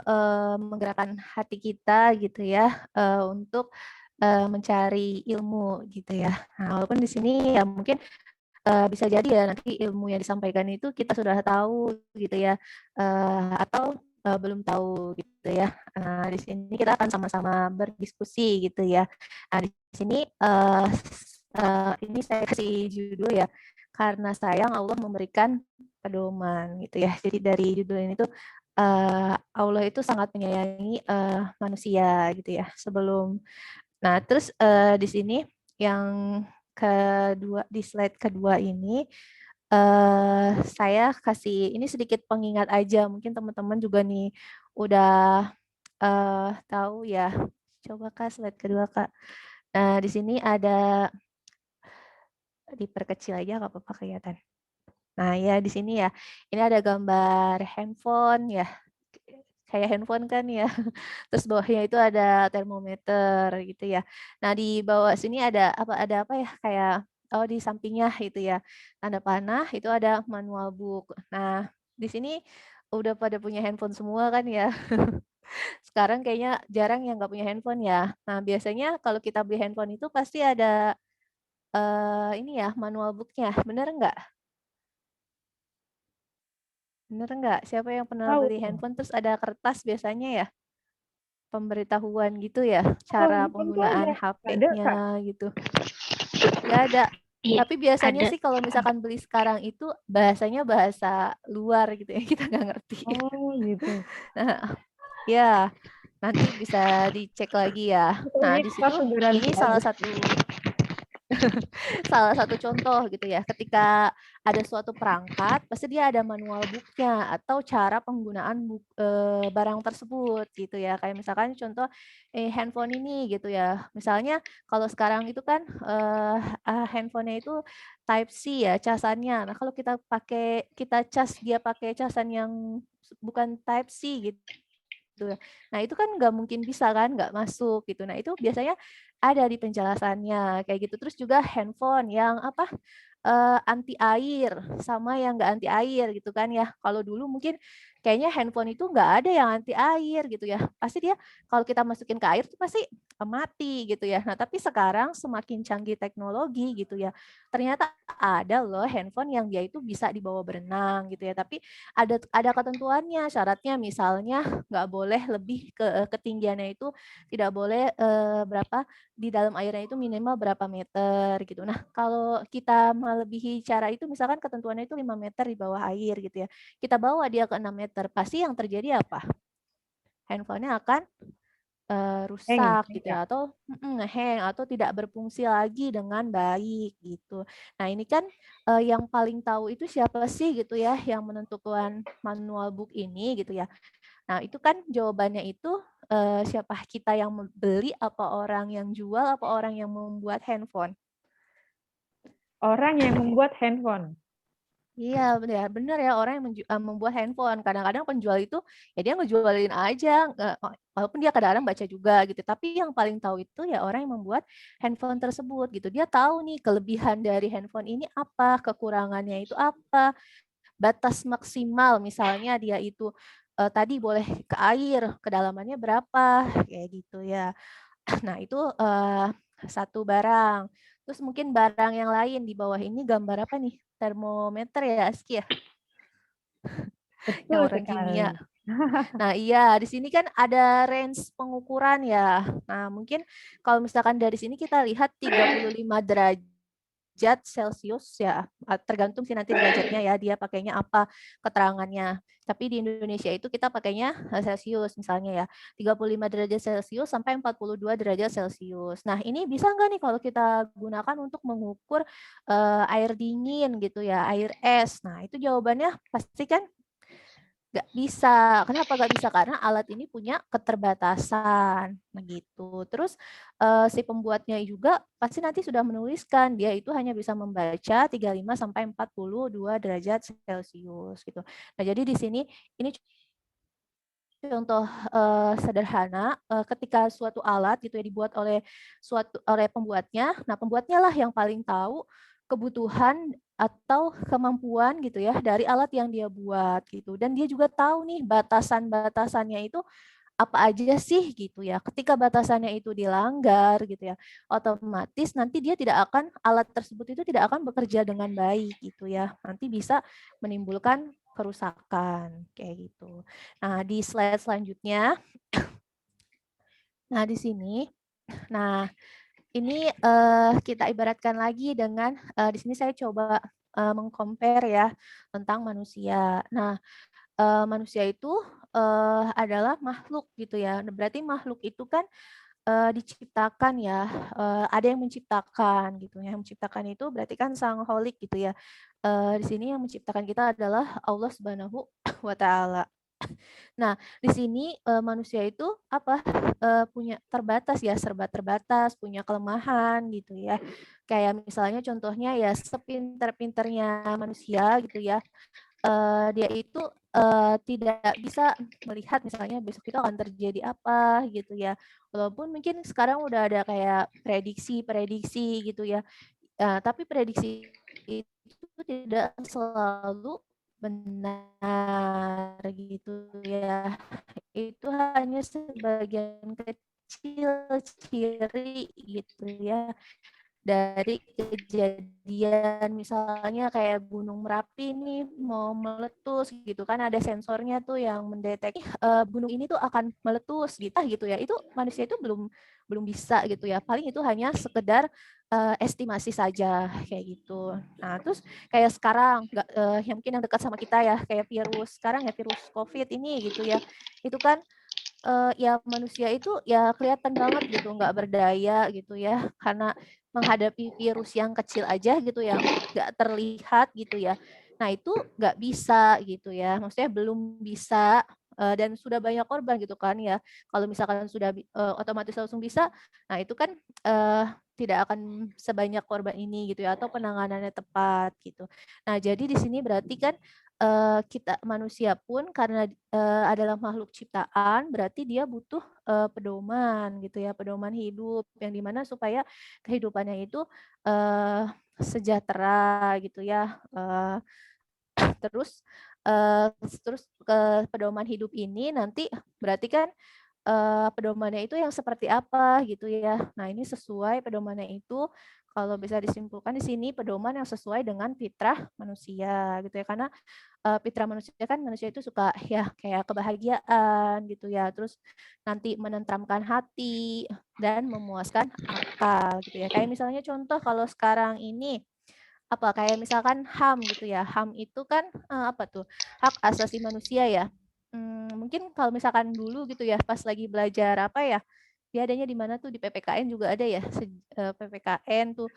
Speaker 6: menggerakkan hati kita gitu ya untuk mencari ilmu gitu ya. Nah, walaupun di sini ya mungkin bisa jadi ya nanti ilmu yang disampaikan itu kita sudah tahu gitu ya atau belum tahu gitu ya. Nah, di sini kita akan sama-sama berdiskusi gitu ya. Nah, di sini ini saya kasih judul ya karena sayang Allah memberikan pedoman gitu ya. Jadi dari judul ini tuh Allah itu sangat menyayangi manusia gitu ya. Nah, terus di sini yang kedua di slide kedua ini saya kasih ini sedikit pengingat aja. Mungkin teman-teman juga nih udah tahu ya. Coba Kak slide kedua Kak. Nah, di sini ada diperkecil aja nggak apa-apa kelihatan. Nah, ya di sini ya. Ini ada gambar handphone ya. Kayak handphone kan ya. Terus bawahnya itu ada termometer gitu ya. Nah, di bawah sini ada apa ya kayak di sampingnya itu ya. Tanda panah itu ada manual book. Nah, di sini udah pada punya handphone semua kan ya. Sekarang kayaknya jarang yang nggak punya handphone ya. Nah, biasanya kalau kita beli handphone itu pasti ada ini ya manual booknya. Bener nggak? Bener nggak? Siapa yang pernah
Speaker 1: Tahu
Speaker 6: beli
Speaker 1: tuh.
Speaker 6: handphone terus ada kertas biasanya ya? Pemberitahuan gitu ya,
Speaker 1: Kalau
Speaker 6: cara
Speaker 1: handphone tuh ada.
Speaker 6: penggunaan
Speaker 1: Ada
Speaker 6: HP-nya
Speaker 1: Kak.
Speaker 6: gitu. Ya ada.
Speaker 3: Iya,
Speaker 6: Tapi biasanya
Speaker 3: ada.
Speaker 6: sih kalau misalkan beli sekarang itu bahasanya bahasa luar gitu ya, kita nggak ngerti.
Speaker 1: Oh gitu.
Speaker 6: Nah, ya nanti bisa dicek lagi ya. Nah,
Speaker 1: Pokoknya
Speaker 6: di
Speaker 1: kita
Speaker 6: situ
Speaker 1: garansi
Speaker 6: ini
Speaker 1: aja.
Speaker 6: salah satu contoh gitu ya. Ketika ada suatu perangkat, pasti dia ada manual booknya atau cara penggunaan barang tersebut gitu ya. Kayak misalkan contoh handphone ini gitu ya. Misalnya kalau sekarang itu kan handphonenya itu Type C ya casannya. Nah kalau kita cas dia pakai casan yang bukan Type C gitu. Nah itu kan nggak mungkin bisa kan, nggak masuk gitu. Nah itu biasanya ada di penjelasannya kayak gitu. Terus juga handphone yang apa anti air sama yang nggak anti air gitu kan ya. Kalau dulu mungkin kayaknya handphone itu nggak ada yang anti air gitu ya. Pasti dia kalau kita masukin ke air tuh pasti mati gitu ya. Nah, tapi sekarang semakin canggih teknologi gitu ya. Ternyata ada loh handphone yang dia itu bisa dibawa berenang gitu ya. Tapi ada ketentuannya, syaratnya misalnya nggak boleh lebih ketinggiannya itu tidak boleh berapa di dalam airnya itu minimal berapa meter gitu. Nah, kalau kita melebihi cara itu misalkan ketentuannya itu 5 meter di bawah air gitu ya. Kita bawa dia ke 6 meter, pasti yang terjadi apa? Handphonenya akan
Speaker 1: Heng,
Speaker 6: rusak gitu ya atau nge-hang atau tidak berfungsi lagi dengan baik gitu. Nah, ini kan yang paling tahu itu siapa sih gitu ya yang menentukan manual book ini gitu ya. Nah, itu kan jawabannya itu siapa kita yang beli, apa orang yang jual, apa orang yang membuat handphone.
Speaker 7: Orang yang membuat handphone.
Speaker 6: Iya, benar ya orang yang membuat handphone. Kadang-kadang penjual itu ya dia ngejualin aja, walaupun dia kadang-kadang baca juga gitu. Tapi yang paling tahu itu ya orang yang membuat handphone tersebut gitu. Dia tahu nih kelebihan dari handphone ini apa, kekurangannya itu apa, batas maksimal misalnya dia itu tadi boleh ke air, kedalamannya berapa, kayak gitu ya. Nah, itu satu barang. Terus mungkin barang yang lain di bawah ini gambar apa nih? Termometer ya, Aski ya? Yang
Speaker 7: Betul
Speaker 6: orang
Speaker 7: sekali.
Speaker 6: kimia. Nah, iya, di sini kan ada range pengukuran ya. Nah, mungkin kalau misalkan dari sini kita lihat 35 derajat Celcius ya, tergantung sih nanti derajatnya ya, dia pakainya apa keterangannya. Tapi di Indonesia itu kita pakainya Celcius misalnya ya, 35 derajat Celcius sampai 42 derajat Celcius. Nah, ini bisa nggak nih kalau kita gunakan untuk mengukur air dingin gitu ya, air es. Nah, itu jawabannya pasti kan nggak bisa. Kenapa nggak bisa? Karena alat ini punya keterbatasan. Begitu. Terus si pembuatnya juga pasti nanti sudah menuliskan dia itu hanya bisa membaca 35 sampai 42 derajat Celcius gitu. Nah, jadi di sini ini contoh sederhana ketika suatu alat gitu ya dibuat oleh pembuatnya. Nah, pembuatnya lah yang paling tahu kebutuhan atau kemampuan gitu ya dari alat yang dia buat gitu. Dan dia juga tahu nih batasan-batasannya itu apa aja sih gitu ya. Ketika batasannya itu dilanggar gitu ya, otomatis nanti dia tidak akan alat tersebut itu tidak akan bekerja dengan baik gitu ya. Nanti bisa menimbulkan kerusakan kayak gitu. Nah, di slide selanjutnya, nah di sini, nah ini kita ibaratkan lagi dengan di sini saya coba mengcompare ya tentang manusia. Nah, manusia itu adalah makhluk gitu ya. Nah, berarti makhluk itu kan diciptakan ya, ada yang menciptakan gitu ya. Yang menciptakan itu berarti kan sang holik gitu ya. Di sini yang menciptakan kita adalah Allah Subhanahu wa taala. Nah, di sini manusia itu apa? Punya terbatas ya, serba terbatas, punya kelemahan gitu ya. Kayak misalnya contohnya ya sepinter-pinternya manusia gitu ya. Dia itu tidak bisa melihat misalnya besok itu akan terjadi apa gitu ya. Walaupun mungkin sekarang udah ada kayak prediksi-prediksi gitu ya. Tapi prediksi itu tidak selalu benar gitu ya. Itu hanya sebagian kecil ciri gitu ya dari kejadian misalnya kayak Gunung Merapi nih mau meletus gitu kan ada sensornya tuh yang mendeteksi gunung ini tuh akan meletus gitu ya itu manusia itu belum bisa gitu ya paling itu hanya sekedar estimasi saja kayak gitu. Nah terus kayak sekarang yang mungkin yang dekat sama kita ya kayak virus sekarang ya virus COVID ini gitu ya itu kan ya manusia itu ya kelihatan banget gitu nggak berdaya gitu ya karena menghadapi virus yang kecil aja gitu yang nggak terlihat gitu ya. Nah itu nggak bisa gitu ya, maksudnya belum bisa dan sudah banyak korban gitu kan ya. Kalau misalkan sudah otomatis langsung bisa, nah itu kan tidak akan sebanyak korban ini gitu ya atau penanganannya tepat gitu. Nah jadi di sini berarti kan kita manusia pun karena adalah makhluk ciptaan berarti dia butuh pedoman gitu ya pedoman hidup yang dimana supaya kehidupannya itu sejahtera gitu ya terus terus ke pedoman hidup ini nanti berarti kan pedomannya itu yang seperti apa gitu ya. Nah, ini sesuai pedomannya itu kalau bisa disimpulkan di sini pedoman yang sesuai dengan fitrah manusia gitu ya. Karena fitrah manusia kan manusia itu suka ya kayak kebahagiaan gitu ya, terus nanti menenteramkan hati dan memuaskan akal gitu ya. Kayak misalnya contoh kalau sekarang ini apa kayak misalkan HAM gitu ya. HAM itu kan apa tuh? Hak asasi manusia ya. Mungkin kalau misalkan dulu gitu ya pas lagi belajar apa ya? Dia adanya di mana tuh di PPKN juga ada ya PPKN tuh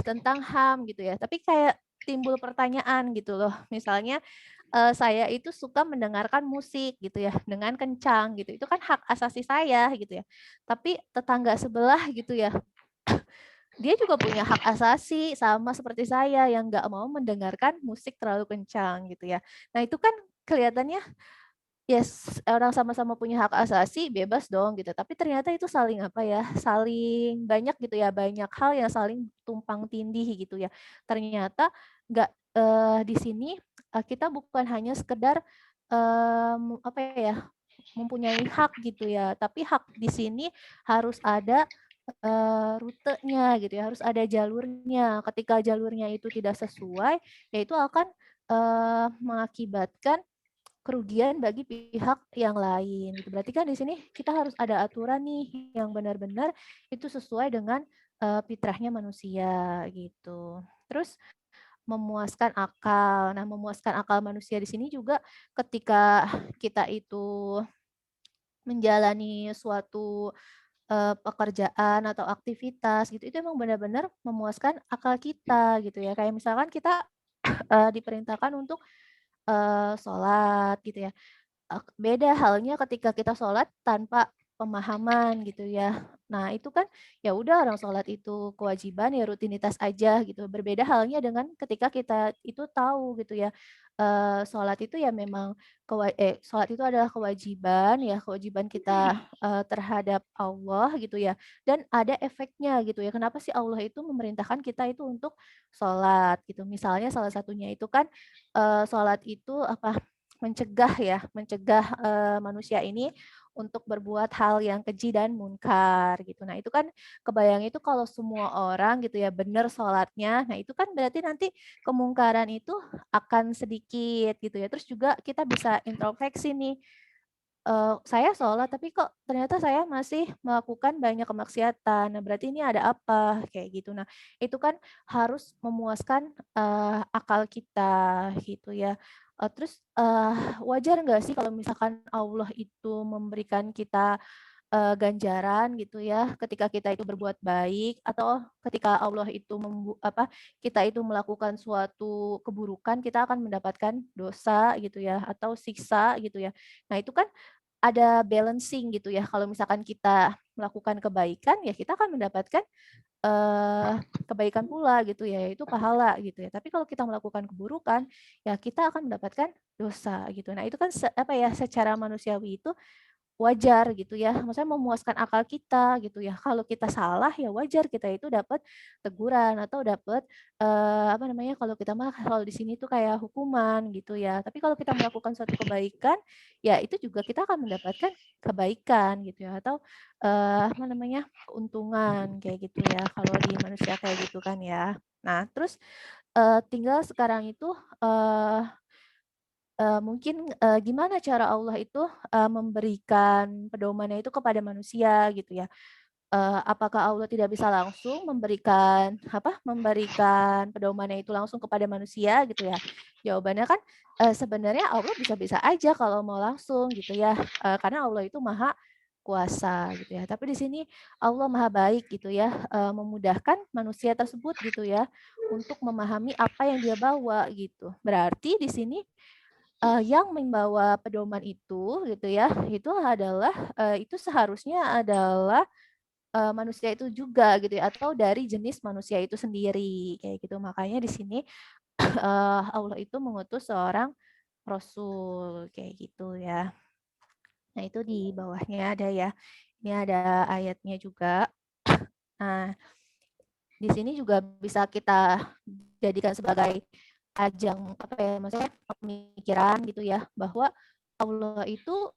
Speaker 6: tentang HAM gitu ya. Tapi kayak timbul pertanyaan gitu loh. Misalnya saya itu suka mendengarkan musik gitu ya dengan kencang gitu. Itu kan hak asasi saya gitu ya. Tapi tetangga sebelah gitu ya, dia juga punya hak asasi sama seperti saya yang nggak mau mendengarkan musik terlalu kencang gitu ya. Nah itu kan kelihatannya yes, orang sama-sama punya hak asasi, bebas dong gitu. Tapi ternyata itu saling apa ya, saling banyak gitu ya, banyak hal yang saling tumpang tindih gitu ya. Ternyata nggak di sini kita bukan hanya sekedar apa ya, mempunyai hak gitu ya, tapi hak di sini harus ada rutenya gitu ya, harus ada jalurnya. Ketika jalurnya itu tidak sesuai, ya itu akan mengakibatkan kerugian bagi pihak yang lain gitu. Berarti kan di sini kita harus ada aturan nih yang benar-benar itu sesuai dengan fitrahnya manusia gitu. Terus memuaskan akal. Nah, memuaskan akal manusia di sini juga ketika kita itu menjalani suatu pekerjaan atau aktivitas gitu, itu emang benar-benar memuaskan akal kita gitu ya. Kayak misalkan kita diperintahkan untuk sholat gitu ya. Beda halnya ketika kita sholat tanpa pemahaman gitu ya. Nah itu kan ya udah orang sholat itu kewajiban ya rutinitas aja gitu. Berbeda halnya dengan ketika kita itu tahu gitu ya. Sholat itu ya memang sholat itu adalah kewajiban ya kewajiban kita terhadap Allah gitu ya. Dan ada efeknya gitu ya. Kenapa sih Allah itu memerintahkan kita itu untuk sholat gitu. Misalnya salah satunya itu kan sholat itu apa mencegah manusia ini untuk berbuat hal yang keji dan munkar gitu. Nah, itu kan kebayang itu kalau semua orang gitu ya benar sholatnya, nah itu kan berarti nanti kemungkaran itu akan sedikit gitu ya. Terus juga kita bisa introspeksi nih, saya sholat tapi kok ternyata saya masih melakukan banyak kemaksiatan. Nah, berarti ini ada apa? Kayak gitu. Nah, itu kan harus memuaskan, akal kita gitu ya. Terus, wajar nggak sih kalau misalkan Allah itu memberikan kita ganjaran gitu ya, ketika kita itu berbuat baik atau ketika Allah itu kita itu melakukan suatu keburukan, kita akan mendapatkan dosa gitu ya, atau siksa gitu ya. Nah itu kan ada balancing gitu ya, kalau misalkan kita melakukan kebaikan, ya kita akan mendapatkan kebaikan pula gitu ya, yaitu pahala gitu ya. Tapi kalau kita melakukan keburukan, ya kita akan mendapatkan dosa gitu. Nah itu kan apa ya, secara manusiawi itu wajar gitu ya, maksudnya memuaskan akal kita gitu ya. Kalau kita salah ya wajar kita itu dapat teguran atau dapat apa namanya kalau kita mah kalau di sini tuh kayak hukuman gitu ya. Tapi kalau kita melakukan suatu kebaikan ya itu juga kita akan mendapatkan kebaikan gitu ya atau apa namanya keuntungan kayak gitu ya kalau di manusia kayak gitu kan ya. Nah, terus tinggal sekarang itu mungkin, gimana cara Allah itu, memberikan pedomannya itu kepada manusia gitu ya. Apakah Allah tidak bisa langsung memberikan pedomannya itu langsung kepada manusia gitu ya? Jawabannya kan, sebenarnya Allah bisa-bisa aja kalau mau langsung gitu ya, karena Allah itu maha kuasa gitu ya. Tapi di sini Allah maha baik gitu ya, memudahkan manusia tersebut gitu ya, untuk memahami apa yang dia bawa gitu. Berarti di sini yang membawa pedoman itu gitu ya, itu adalah, itu seharusnya adalah, manusia itu juga gitu ya, atau dari jenis manusia itu sendiri, kayak gitu. Makanya di sini, Allah itu mengutus seorang rasul, kayak gitu ya. Nah itu di bawahnya ada ya, ini ada ayatnya juga. Nah, di sini juga bisa kita jadikan sebagai ajang, apa ya, maksudnya pemikiran gitu ya, bahwa Allah itu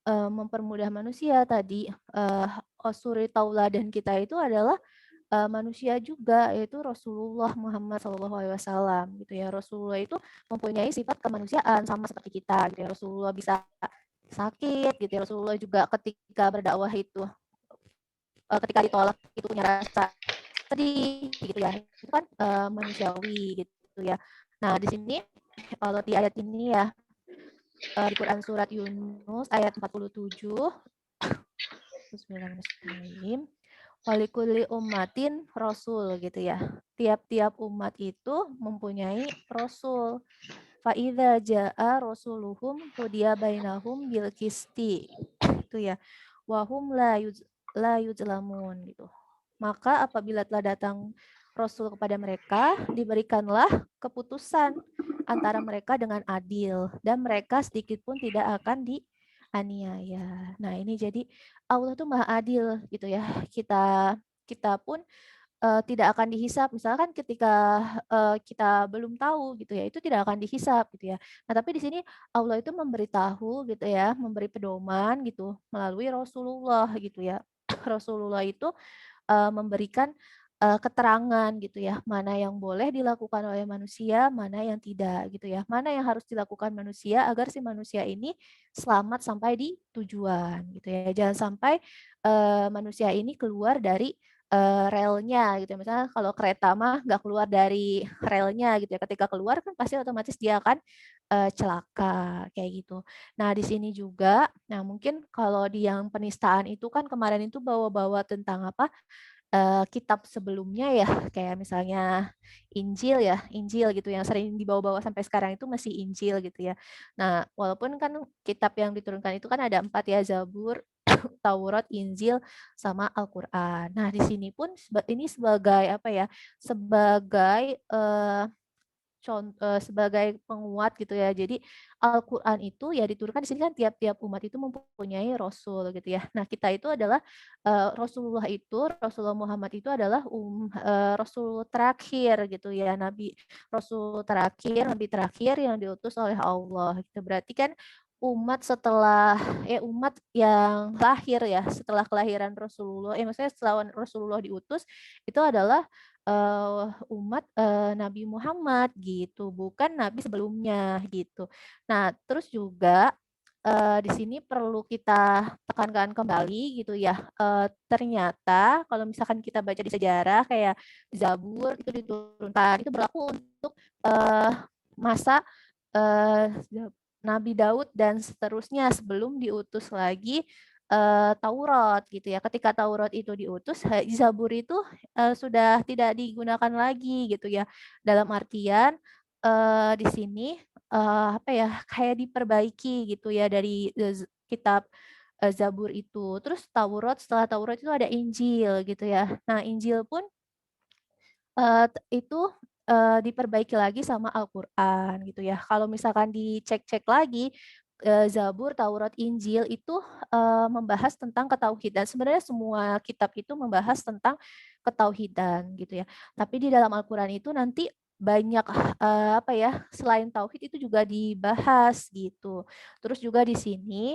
Speaker 6: mempermudah manusia tadi, suri tauladan kita itu adalah manusia juga, yaitu Rasulullah Muhammad SAW gitu ya. Rasulullah itu mempunyai sifat kemanusiaan sama seperti kita gitu ya. Rasulullah bisa sakit gitu ya. Rasulullah juga ketika berdakwah itu ketika ditolak itu punya rasa sedih gitu ya. Itu kan manusiawi gitu ya. Nah, di sini kalau di ayat ini ya di Quran surat Yunus ayat 47 Bismillahirrahmanirrahim. Walikulli ummatin rasul gitu ya. Tiap-tiap umat itu mempunyai rasul. Fa'idza jaa rasuluhum qudiya bainahum bil qisti. Itu ya. Wahum la yuzlamun gitu. Maka apabila telah datang rasul kepada mereka, diberikanlah keputusan antara mereka dengan adil dan mereka sedikit pun tidak akan dianiaya. Nah, ini jadi Allah tuh maha adil gitu ya. Kita pun tidak akan dihisap. Misalkan ketika kita belum tahu gitu ya, itu tidak akan dihisap gitu ya. Nah, tapi di sini Allah itu memberitahu gitu ya, memberi pedoman gitu melalui Rasulullah gitu ya. Rasulullah itu memberikan keterangan gitu ya, mana yang boleh dilakukan oleh manusia, mana yang tidak gitu ya. Mana yang harus dilakukan manusia agar si manusia ini selamat sampai di tujuan gitu ya. Jangan sampai manusia ini keluar dari relnya gitu ya. Misalnya kalau kereta mah nggak keluar dari relnya gitu ya. Ketika keluar kan pasti otomatis dia akan celaka kayak gitu. Nah, di sini juga, nah mungkin kalau di yang penistaan itu kan kemarin itu bawa-bawa tentang apa? Kitab sebelumnya ya, kayak misalnya Injil ya, Injil gitu yang sering dibawa-bawa sampai sekarang itu masih Injil gitu ya. Nah, walaupun kan kitab yang diturunkan itu kan ada 4 ya, Zabur, Taurat, Injil, sama Al-Qur'an. Nah, di sini pun ini sebagai apa ya, sebagai sebagai penguat gitu ya. Jadi Al-Qur'an itu ya diturunkan di sini kan tiap-tiap umat itu mempunyai rasul gitu ya. Nah, kita itu adalah Rasulullah Muhammad itu adalah rasul terakhir gitu ya, rasul terakhir, nabi terakhir yang diutus oleh Allah gitu. Berarti kan umat yang lahir ya setelah kelahiran Rasulullah, maksudnya setelah Rasulullah diutus itu adalah umat Nabi Muhammad gitu, bukan nabi sebelumnya gitu. Nah, terus juga di sini perlu kita tekankan kembali gitu ya. Ternyata kalau misalkan kita baca di sejarah kayak Zabur itu diturunkan, itu berlaku untuk masa Nabi Daud dan seterusnya sebelum diutus lagi Taurat gitu ya. Ketika Taurat itu diutus, Zabur itu sudah tidak digunakan lagi gitu ya. Dalam artian di sini apa ya, kayak diperbaiki gitu ya dari kitab Zabur itu. Terus setelah Taurat itu ada Injil gitu ya. Nah, Injil pun itu diperbaiki lagi sama Al-Qur'an gitu ya. Kalau misalkan dicek-cek lagi, Zabur, Taurat, Injil itu membahas tentang ketauhidan. Sebenarnya semua kitab itu membahas tentang ketauhidan gitu ya. Tapi di dalam Al-Qur'an itu nanti banyak apa ya, selain tauhid itu juga dibahas gitu. Terus juga di sini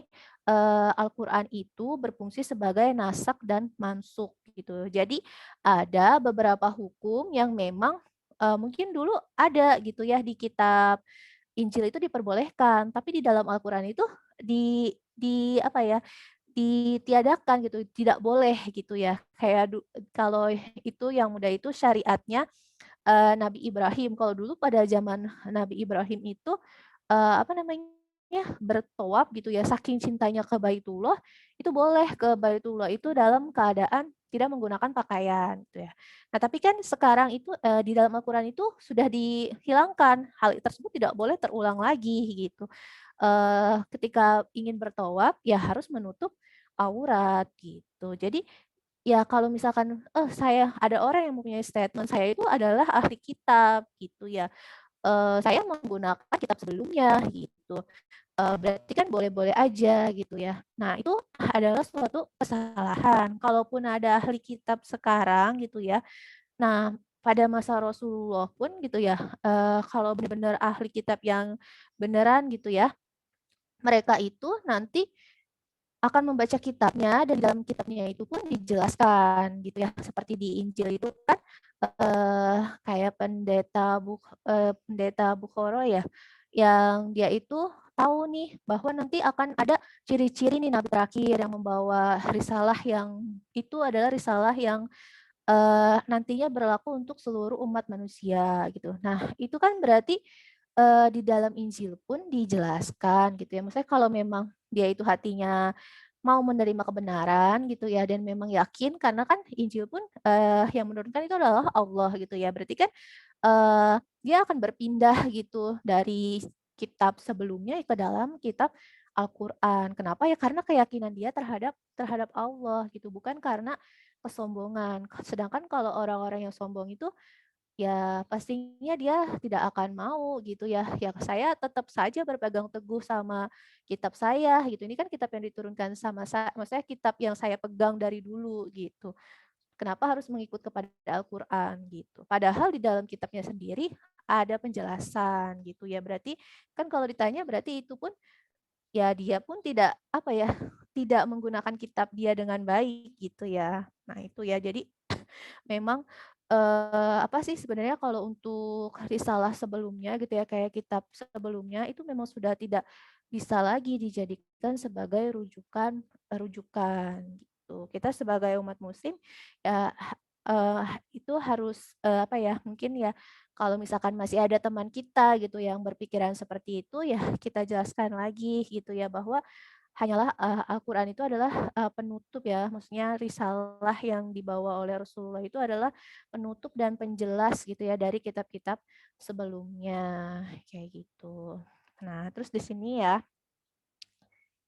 Speaker 6: Al-Qur'an itu berfungsi sebagai nasak dan mansukh gitu. Jadi ada beberapa hukum yang memang mungkin dulu ada gitu ya di kitab Injil itu diperbolehkan, tapi di dalam Al-Qur'an itu di apa ya, ditiadakan gitu, tidak boleh gitu ya. Kayak kalau itu yang mudah itu syariatnya Nabi Ibrahim. Kalau dulu pada zaman Nabi Ibrahim itu apa namanya, bertawaf gitu ya, saking cintanya ke Baitullah, itu boleh ke Baitullah itu dalam keadaan tidak menggunakan pakaian gitu ya. Nah, tapi kan sekarang itu di dalam Al-Qur'an itu sudah dihilangkan, hal tersebut tidak boleh terulang lagi gitu. Ketika ingin bertawaf ya harus menutup aurat gitu. Jadi ya kalau misalkan, saya ada orang yang mempunyai statement, "Saya itu adalah ahli kitab," gitu ya, "saya menggunakan kitab sebelumnya," gitu. Berarti kan boleh-boleh aja gitu ya. Nah, itu adalah suatu kesalahan. Kalaupun ada ahli kitab sekarang gitu ya, nah pada masa Rasulullah pun gitu ya, kalau benar-benar ahli kitab yang beneran gitu ya, mereka itu nanti akan membaca kitabnya, dan dalam kitabnya itu pun dijelaskan gitu ya. Seperti di Injil itu kan kayak pendeta Bukhoro ya, yang dia itu tahu nih bahwa nanti akan ada ciri-ciri nih nabi terakhir yang membawa risalah yang itu adalah risalah yang nantinya berlaku untuk seluruh umat manusia gitu. Nah, itu kan berarti di dalam Injil pun dijelaskan gitu ya. Maksudnya kalau memang dia itu hatinya mau menerima kebenaran gitu ya, dan memang yakin, karena kan Injil pun yang menurunkan itu adalah Allah gitu ya. Berarti kan dia akan berpindah gitu dari kitab sebelumnya ke dalam kitab Al-Quran. Kenapa ya? Karena keyakinan dia terhadap Allah gitu, bukan karena kesombongan. Sedangkan kalau orang-orang yang sombong itu ya pastinya dia tidak akan mau gitu ya. Ya saya tetap saja berpegang teguh sama kitab saya gitu. Ini kan kitab yang diturunkan sama saya, maksudnya kitab yang saya pegang dari dulu gitu. Kenapa harus mengikut kepada Al-Quran gitu. Padahal di dalam kitabnya sendiri ada penjelasan gitu ya. Berarti kan kalau ditanya berarti itu pun ya dia pun tidak apa ya, tidak menggunakan kitab dia dengan baik gitu ya. Nah itu ya, jadi memang apa sih sebenarnya kalau untuk risalah sebelumnya gitu ya, kayak kitab sebelumnya itu memang sudah tidak bisa lagi dijadikan sebagai rujukan gitu. Kita sebagai umat muslim ya itu harus apa ya, mungkin ya kalau misalkan masih ada teman kita gitu yang berpikiran seperti itu, ya kita jelaskan lagi gitu ya, bahwa hanyalah Al-Quran itu adalah penutup ya, maksudnya risalah yang dibawa oleh Rasulullah itu adalah penutup dan penjelas gitu ya dari kitab-kitab sebelumnya, kayak gitu. Nah, terus di sini ya,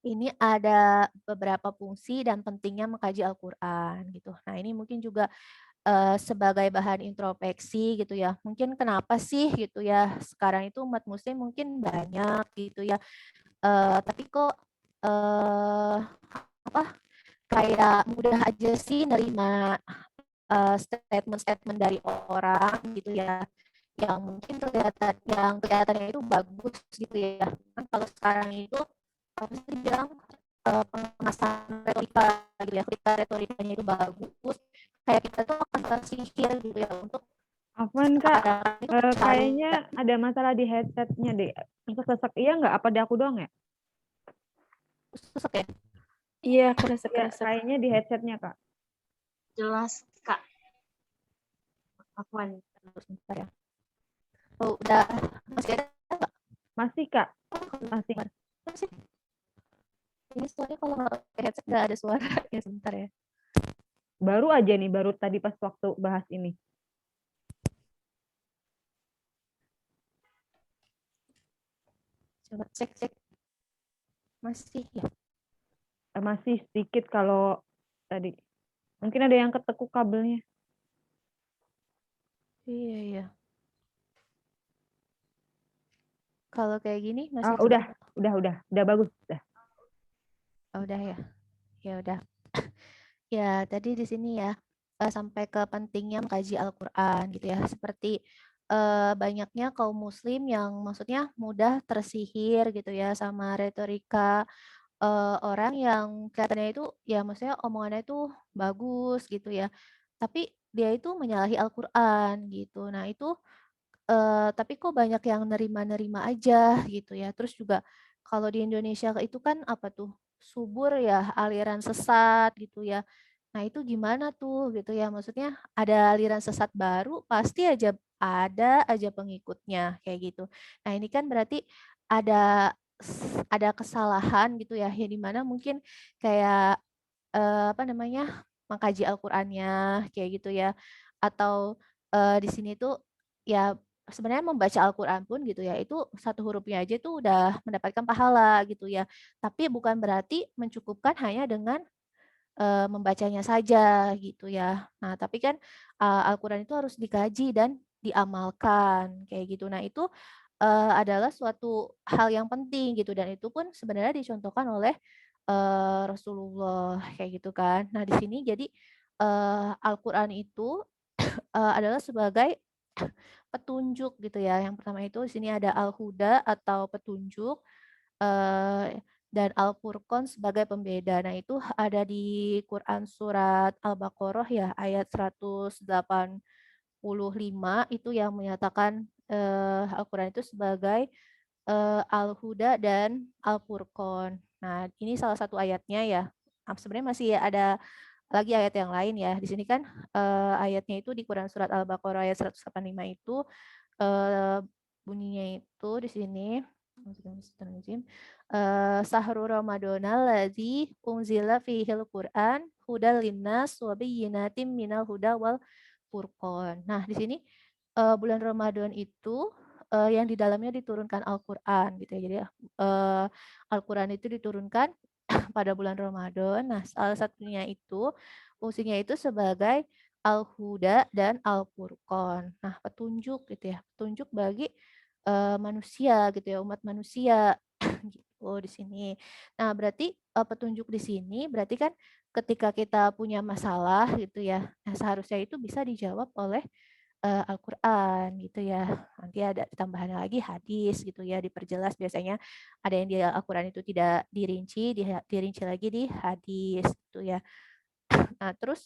Speaker 6: ini ada beberapa fungsi dan pentingnya mengkaji Al-Quran gitu. Nah, ini mungkin juga sebagai bahan introspeksi gitu ya. Mungkin kenapa sih gitu ya sekarang itu umat muslim mungkin banyak gitu ya. Tapi kok eh apa kayak mudah aja sih nerima statement-statement dari orang gitu ya, yang mungkin kelihatannya itu bagus gitu ya. Kan kalau sekarang itu apa sih dibilang pengemasan retorika gitu ya, ketika retorikanya itu bagus, kayak kita tuh akan tersihir gitu ya untuk
Speaker 1: Afwan Kak,
Speaker 6: sekarang itu mencari
Speaker 1: kayaknya ada masalah di headsetnya deh. Sesek iya nggak? Apa di aku doang ya?
Speaker 6: susah ya.
Speaker 5: Iya,
Speaker 1: Ya,
Speaker 5: keresek-keresek.
Speaker 1: kayaknya di headsetnya Kak.
Speaker 7: Jelas, Kak. Afwan.
Speaker 6: Sebentar ya. Oh, udah masih ada nggak?
Speaker 1: Masih Kak, masih.
Speaker 6: Masih. Ini soalnya kalau nggak pakai headset nggak ada suara ya, sebentar ya.
Speaker 1: Baru aja nih, baru tadi pas waktu bahas ini.
Speaker 6: Coba cek. Masih ya.
Speaker 1: Masih sedikit kalau tadi. Mungkin ada yang ketekuk kabelnya.
Speaker 6: Iya. Kalau kayak gini masih
Speaker 1: Ah, udah bagus, udah.
Speaker 6: Oh, udah ya. Ya udah. Ya, tadi di sini ya sampai ke pentingnya mengkaji Al-Qur'an gitu ya. Seperti banyaknya kaum muslim yang maksudnya mudah tersihir gitu ya sama retorika orang yang kelihatannya itu ya maksudnya omongannya itu bagus gitu ya. Tapi dia itu menyalahi Al-Qur'an gitu. Nah, itu tapi kok banyak yang nerima-nerima aja gitu ya. Terus juga kalau di Indonesia itu kan apa tuh, subur ya aliran sesat gitu ya. Nah itu gimana tuh gitu ya, maksudnya ada aliran sesat baru pasti ada aja pengikutnya kayak gitu. Nah ini kan berarti ada ada kesalahan gitu ya, yang dimana mungkin kayak apa namanya, mengkaji Al-Qur'annya kayak gitu ya, atau di sini tuh ya sebenarnya membaca Al-Quran pun gitu ya, itu satu hurufnya aja tuh udah mendapatkan pahala gitu ya. Tapi bukan berarti mencukupkan hanya dengan membacanya saja gitu ya. Nah, tapi kan Al-Quran itu harus dikaji dan diamalkan kayak gitu. Nah, itu adalah suatu hal yang penting gitu, dan itu pun sebenarnya dicontohkan oleh Rasulullah kayak gitu kan. Nah, di sini jadi Al-Quran itu adalah sebagai petunjuk gitu ya. Yang pertama itu di sini ada al-huda atau petunjuk. dan Al-Furqan sebagai pembeda. Nah, itu ada di Quran surat Al-Baqarah ya, ayat 185 itu yang menyatakan Al-Quran itu sebagai Al-Huda dan Al-Furqan. Nah, ini salah satu ayatnya ya. Sebenarnya masih ada lagi ayat yang lain ya. Di sini kan ayatnya itu di Quran surat Al-Baqarah ayat 185 itu eh, bunyinya itu di sini Sahru Ramadhanal ladzi unzila fihil Qur'an hudal linnas wa bayyinatin minal huda wal furqan. Nah, di sini bulan Ramadan itu yang di dalamnya diturunkan Al-Qur'an gitu ya. Jadi Al-Qur'an itu diturunkan pada bulan Ramadan. Nah, salah satunya itu fungsinya itu sebagai Al-Huda dan Al-Furqan. Nah, petunjuk gitu ya, petunjuk bagi manusia gitu ya, umat manusia gitu di sini. Nah, berarti petunjuk di sini berarti kan ketika kita punya masalah gitu ya, nah seharusnya itu bisa dijawab oleh Al-Qur'an gitu ya. Nanti ada tambahan lagi hadis gitu ya, diperjelas biasanya ada yang di Al-Qur'an itu tidak dirinci, dirinci lagi di hadis gitu ya. Nah, terus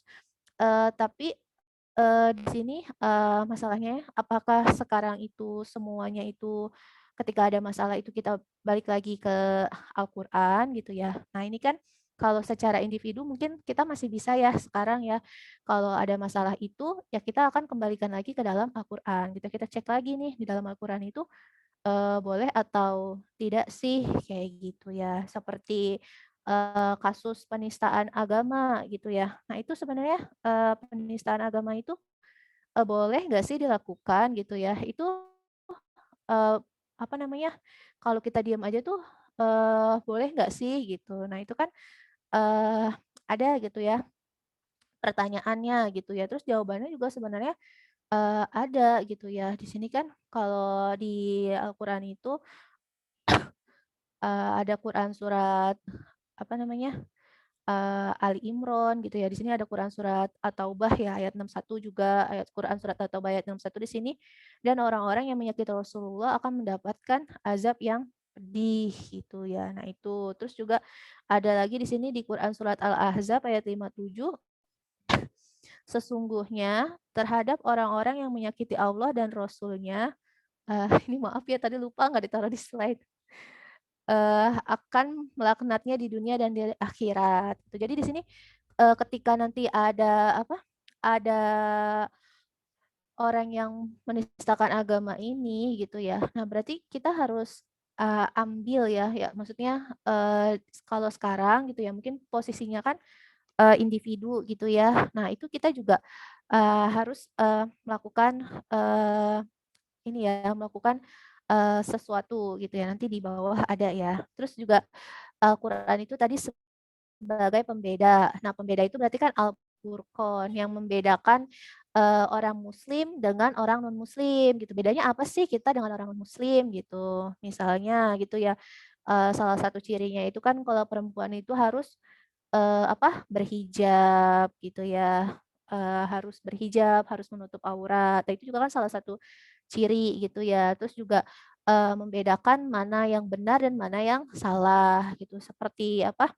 Speaker 6: tapi di sini masalahnya apakah sekarang itu semuanya itu ketika ada masalah itu kita balik lagi ke Al-Qur'an gitu ya. Nah, ini kan kalau secara individu mungkin kita masih bisa ya sekarang ya, kalau ada masalah itu ya kita akan kembalikan lagi ke dalam Al-Qur'an gitu. Kita cek lagi nih di dalam Al-Qur'an itu boleh atau tidak sih kayak gitu ya. Seperti kasus penistaan agama gitu ya. Nah, itu sebenarnya penistaan agama itu boleh nggak sih dilakukan gitu ya? Itu eee, apa namanya, kalau kita diam aja tuh boleh nggak sih gitu. Nah, itu kan eee, ada gitu ya pertanyaannya gitu ya. Terus jawabannya juga sebenarnya ada gitu ya. Di sini kan kalau di Al-Qur'an itu ada Quran surat apa namanya, Ali Imran gitu ya. Di sini ada Quran surat At-Taubah ya ayat 61 juga, ayat Quran surat At-Taubah ayat 61 di sini, dan orang-orang yang menyakiti Rasulullah akan mendapatkan azab yang pedih gitu ya. Nah itu, terus juga ada lagi di sini di Quran surat Al-Ahzab ayat 57, sesungguhnya terhadap orang-orang yang menyakiti Allah dan Rasulnya, ini maaf ya tadi lupa nggak ditaruh di slide. Akan melaknatnya di dunia dan di akhirat gitu. Jadi di sini, ketika nanti ada apa, ada orang yang menistakan agama ini gitu ya, nah berarti kita harus, ambil ya, ya maksudnya, kalau sekarang gitu ya mungkin posisinya kan, individu gitu ya. Nah itu kita juga, harus, melakukan, ini ya, melakukan, sesuatu gitu ya, nanti di bawah ada ya. Terus juga Al-Quran itu tadi sebagai pembeda. Nah, pembeda itu berarti kan Al-Furqan yang membedakan orang muslim dengan orang non-muslim gitu. Bedanya apa sih kita dengan orang non-muslim gitu. Misalnya gitu ya, salah satu cirinya itu kan kalau perempuan itu harus apa, berhijab gitu ya, harus berhijab, harus menutup aurat. Nah, itu juga kan salah satu ciri gitu ya. Terus juga membedakan mana yang benar dan mana yang salah gitu. Seperti apa,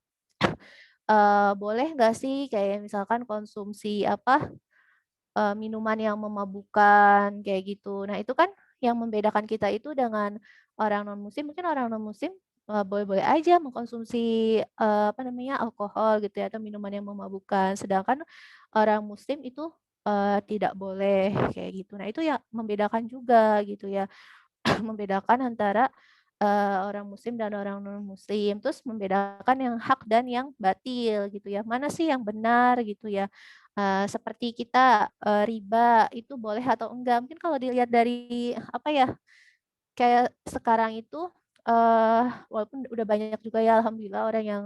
Speaker 6: boleh nggak sih kayak misalkan konsumsi apa, minuman yang memabukkan kayak gitu. Nah, itu kan yang membedakan kita itu dengan orang non-muslim, mungkin orang non-muslim, boleh-boleh aja mengkonsumsi, apa namanya, alkohol gitu ya atau minuman yang memabukkan, sedangkan orang muslim itu, tidak boleh kayak gitu. Nah, itu yang membedakan juga gitu ya. Membedakan antara, orang muslim dan orang non-muslim, terus membedakan yang hak dan yang batil gitu ya, mana sih yang benar gitu ya. Seperti kita, riba itu boleh atau enggak, mungkin kalau dilihat dari apa ya, kayak sekarang itu, walaupun udah banyak juga ya alhamdulillah orang yang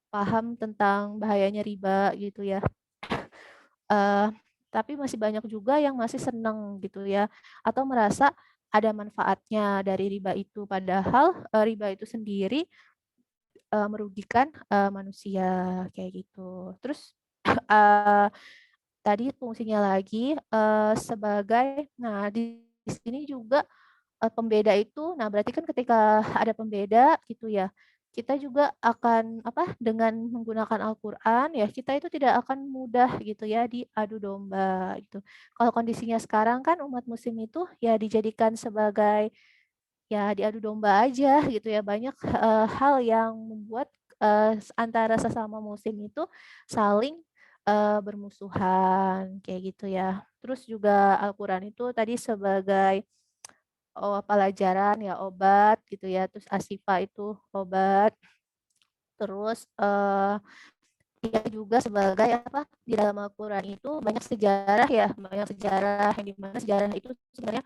Speaker 6: paham tentang bahayanya riba gitu ya. Eee, tapi masih banyak juga yang masih senang gitu ya, atau merasa ada manfaatnya dari riba itu, padahal, riba itu sendiri, merugikan, manusia, kayak gitu. Terus, eee, tadi fungsinya lagi, sebagai nah di sini juga, pembeda itu nah berarti kan ketika ada pembeda gitu ya, kita juga akan dengan menggunakan Al-Qur'an ya kita itu tidak akan mudah gitu ya diadu domba gitu. Kalau kondisinya sekarang kan umat muslim itu ya dijadikan sebagai ya diadu domba aja gitu ya. Banyak, hal yang membuat, antara sesama muslim itu saling, bermusuhan kayak gitu ya. Terus juga Al-Qur'an itu tadi sebagai, pelajaran ya obat gitu ya, terus Ashifa itu obat, terus, iya juga sebagai di dalam Al-Qur'an itu banyak sejarah ya, banyak sejarah yang di mana sejarah itu sebenarnya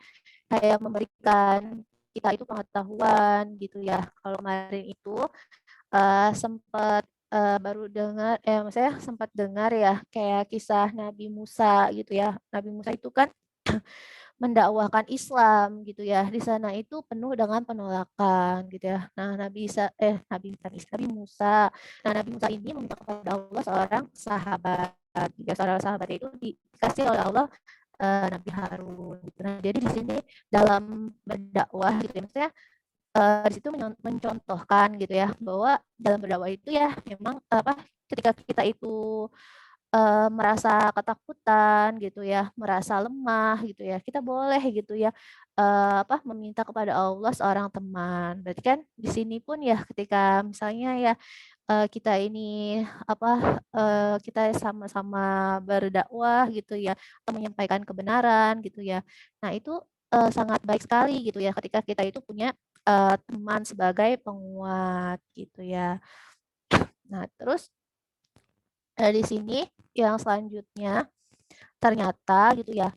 Speaker 6: kayak memberikan kita itu pengetahuan gitu ya. Kalau kemarin itu, sempat, baru dengar maksudnya sempat dengar ya kayak kisah Nabi Musa gitu ya. Nabi Musa itu kan mendakwahkan Islam gitu ya. Di sana itu penuh dengan penolakan gitu ya. Nah, Nabi Musa. Nah, Nabi Musa ini meminta kepada Allah seorang sahabat. Gitu ya. Seorang sahabat itu dikasih oleh Allah Nabi Harun. Gitu. Nah, jadi di sini dalam berdakwah gitu ya, maksudnya di situ mencontohkan gitu ya bahwa dalam berdakwah itu ya memang ketika kita itu merasa ketakutan gitu ya, merasa lemah gitu ya, kita boleh gitu ya, meminta kepada Allah seorang teman. Berarti kan di sini pun ya ketika misalnya ya, kita ini kita sama-sama berdakwah gitu ya, menyampaikan kebenaran gitu ya. Nah itu, sangat baik sekali gitu ya ketika kita itu punya, teman sebagai penguat gitu ya. Nah terus, di sini yang selanjutnya ternyata gitu ya,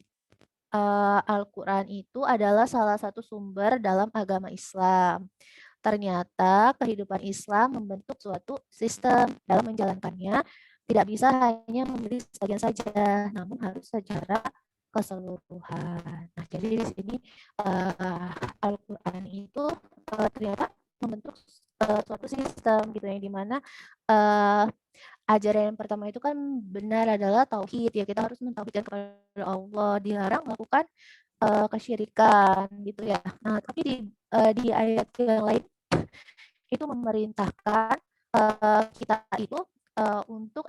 Speaker 6: Al-Quran itu adalah salah satu sumber dalam agama Islam. Ternyata kehidupan Islam membentuk suatu sistem dalam menjalankannya, tidak bisa hanya memilih sebagian saja, namun harus secara keseluruhan. Nah, jadi di sini Al-Quran itu ternyata membentuk suatu sistem gitu yang dimana ajaran yang pertama itu kan benar adalah tauhid ya, kita harus mentauhidkan kepada Allah, dilarang melakukan, kesyirikan gitu ya. Nah, tapi di ayat yang lain itu memerintahkan, kita itu, untuk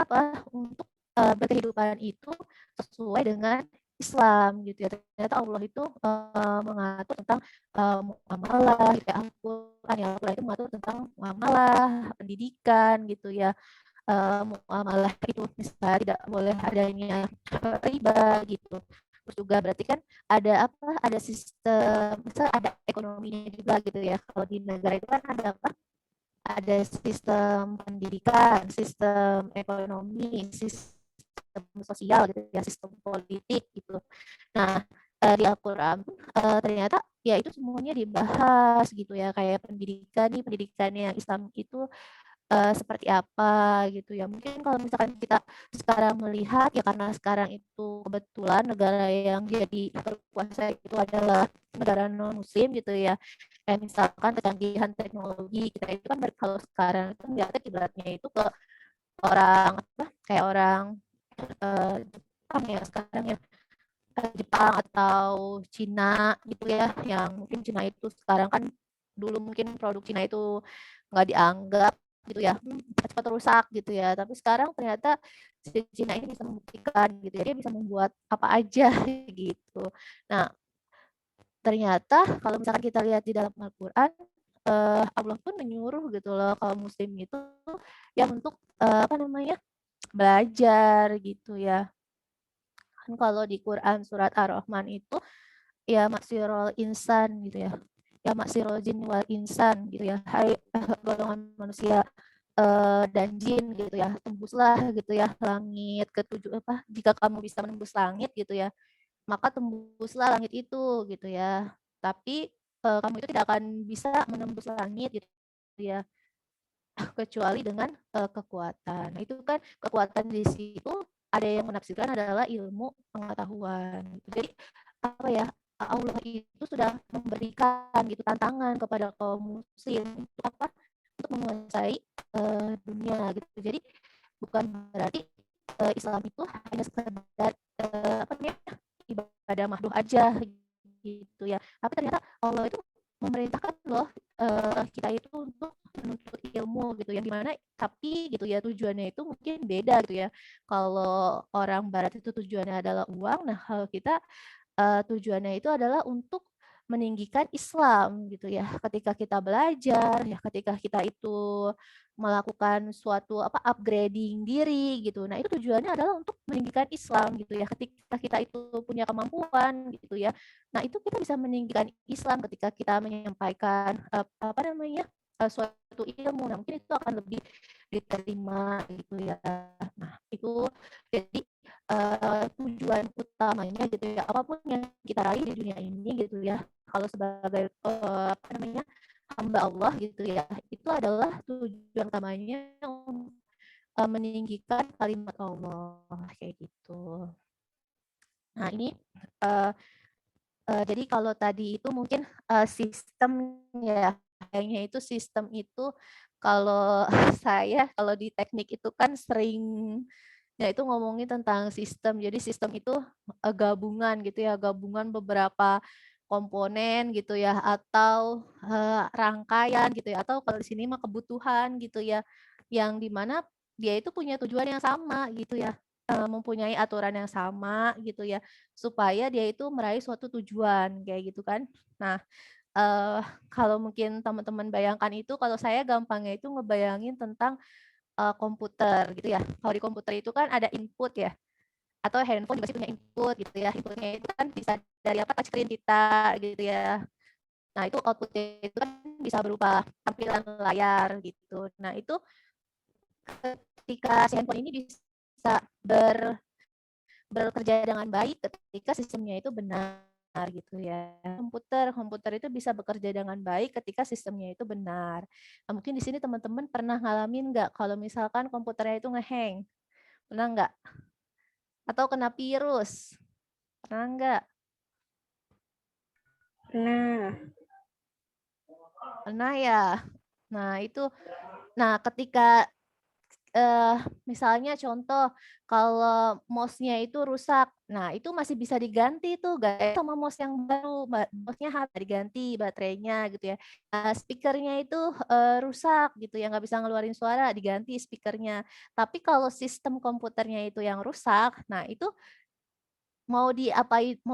Speaker 6: berkehidupan itu sesuai dengan Islam gitu ya. Ternyata Allah itu, mengatur tentang, muamalah gitu ya, Al-Quran itu mengatur tentang muamalah, pendidikan gitu ya. Muamalah itu misalnya tidak boleh adanya riba gitu. Terus juga berarti kan ada sistem, misalnya ada ekonominya juga gitu ya. Kalau di negara itu kan ada sistem pendidikan, sistem ekonomi, sistem sosial gitu ya, sistem politik gitu. Nah, di Al-Quran ternyata ya itu semuanya dibahas gitu ya, kayak pendidikan yang Islam itu seperti apa gitu ya. Mungkin kalau misalkan kita sekarang melihat ya karena sekarang itu kebetulan negara yang jadi berkuasa itu adalah negara non muslim gitu ya. Kayak misalkan kecanggihan teknologi kita itu kan kalau sekarang itu melihatnya kiblatnya itu ke orang kayak orang Jepang ya sekarang ya, Jepang atau Cina gitu ya, yang mungkin Cina itu sekarang kan dulu mungkin produk Cina itu nggak dianggap gitu ya, cepat rusak gitu ya. Tapi sekarang ternyata si Cina ini bisa membuktikan gitu ya, dia bisa membuat apa aja gitu. Nah, ternyata kalau misalkan kita lihat di dalam Al-Quran, Allah pun menyuruh gitu loh kaum muslim itu ya untuk belajar gitu ya. Kan kalau di Quran surat Ar-Rahman itu ya maksirul insan gitu ya. Ya maksirul jin wal insan gitu ya. Hai golongan manusia dan jin gitu ya. Tembuslah gitu ya langit ketujuh jika kamu bisa menembus langit gitu ya. Maka tembuslah langit itu gitu ya. Tapi kamu itu tidak akan bisa menembus langit gitu ya kecuali dengan kekuatan. Nah, itu kan kekuatan di situ ada yang menafsirkan adalah ilmu pengetahuan. Jadi Allah itu sudah memberikan gitu tantangan kepada kaum muslim untuk menguasai dunia gitu. Jadi bukan berarti Islam itu hanya sekedar ibadah mahdoh aja gitu ya. Tapi ternyata Allah itu memerintahkan loh kita itu untuk menuntut ilmu gitu, yang dimana tapi gitu ya tujuannya itu mungkin beda gitu ya. Kalau orang barat itu tujuannya adalah uang, nah kalau kita tujuannya itu adalah untuk meninggikan Islam gitu ya. Ketika kita belajar, ya ketika kita itu melakukan suatu upgrading diri gitu. Nah, itu tujuannya adalah untuk meninggikan Islam gitu ya. Ketika kita itu punya kemampuan gitu ya. Nah, itu kita bisa meninggikan Islam ketika kita menyampaikan suatu ilmu. Nah, mungkin itu akan lebih diterima gitu ya. Nah, itu jadi tujuan utamanya gitu ya, apapun yang kita raih di dunia ini gitu ya, kalau sebagai hamba Allah gitu ya, itu adalah tujuan utamanya meninggikan kalimat Allah kayak gitu. Nah ini jadi kalau tadi itu mungkin sistem ya, kayaknya itu sistem itu kalau saya kalau di teknik itu kan sering ya itu ngomongin tentang sistem. Jadi sistem itu gabungan gitu ya, gabungan beberapa komponen gitu ya, atau rangkaian gitu ya, atau kalau di sini mah kebutuhan gitu ya, yang dimana dia itu punya tujuan yang sama gitu ya, mempunyai aturan yang sama gitu ya, supaya dia itu meraih suatu tujuan kayak gitu kan. Nah, kalau mungkin teman-teman bayangkan itu, kalau saya gampangnya itu ngebayangin tentang komputer gitu ya. Kalau di komputer itu kan ada input ya, atau handphone juga sih punya input gitu ya. Inputnya itu kan bisa dari touchscreen kita gitu ya. Nah itu outputnya itu kan bisa berupa tampilan layar gitu. Nah itu ketika si handphone ini bisa bekerja dengan baik ketika sistemnya itu benar gitu ya. Komputer itu bisa bekerja dengan baik ketika sistemnya itu benar. Nah, mungkin di sini teman-teman pernah ngalamin nggak kalau misalkan komputernya itu ngehang? Pernah nggak? Atau kena virus? Pernah nggak?
Speaker 5: Nah,
Speaker 6: Pernah ya? Nah, itu. Nah, ketika misalnya contoh kalau mouse-nya itu rusak, nah itu masih bisa diganti tuh guys sama mouse yang baru, mouse-nya harus diganti baterainya gitu ya. Speakernya itu rusak gitu ya, nggak bisa ngeluarin suara, diganti speakernya. Tapi kalau sistem komputernya itu yang rusak, nah itu mau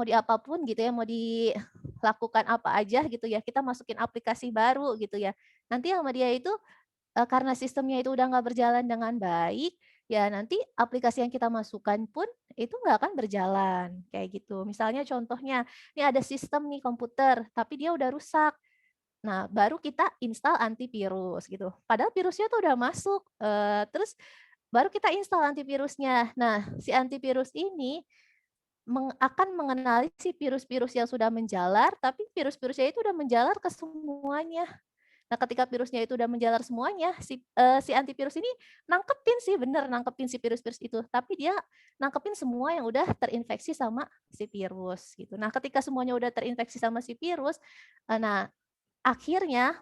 Speaker 6: diapapun gitu ya, mau dilakukan apa aja gitu ya, kita masukin aplikasi baru gitu ya. Nanti sama dia itu karena sistemnya itu udah nggak berjalan dengan baik, ya nanti aplikasi yang kita masukkan pun itu nggak akan berjalan, kayak gitu. Misalnya contohnya, ini ada sistem nih komputer, tapi dia udah rusak. Nah, baru kita install antivirus gitu. Padahal virusnya tuh udah masuk, terus baru kita install antivirusnya. Nah, si antivirus ini akan mengenali si virus-virus yang sudah menjalar, tapi virus-virusnya itu udah menjalar ke semuanya. Nah, ketika virusnya itu udah menjalar semuanya, si antivirus ini nangkepin sih, bener nangkepin si virus-virus itu, tapi dia nangkepin semua yang udah terinfeksi sama si virus gitu. Nah, ketika semuanya udah terinfeksi sama si virus, nah akhirnya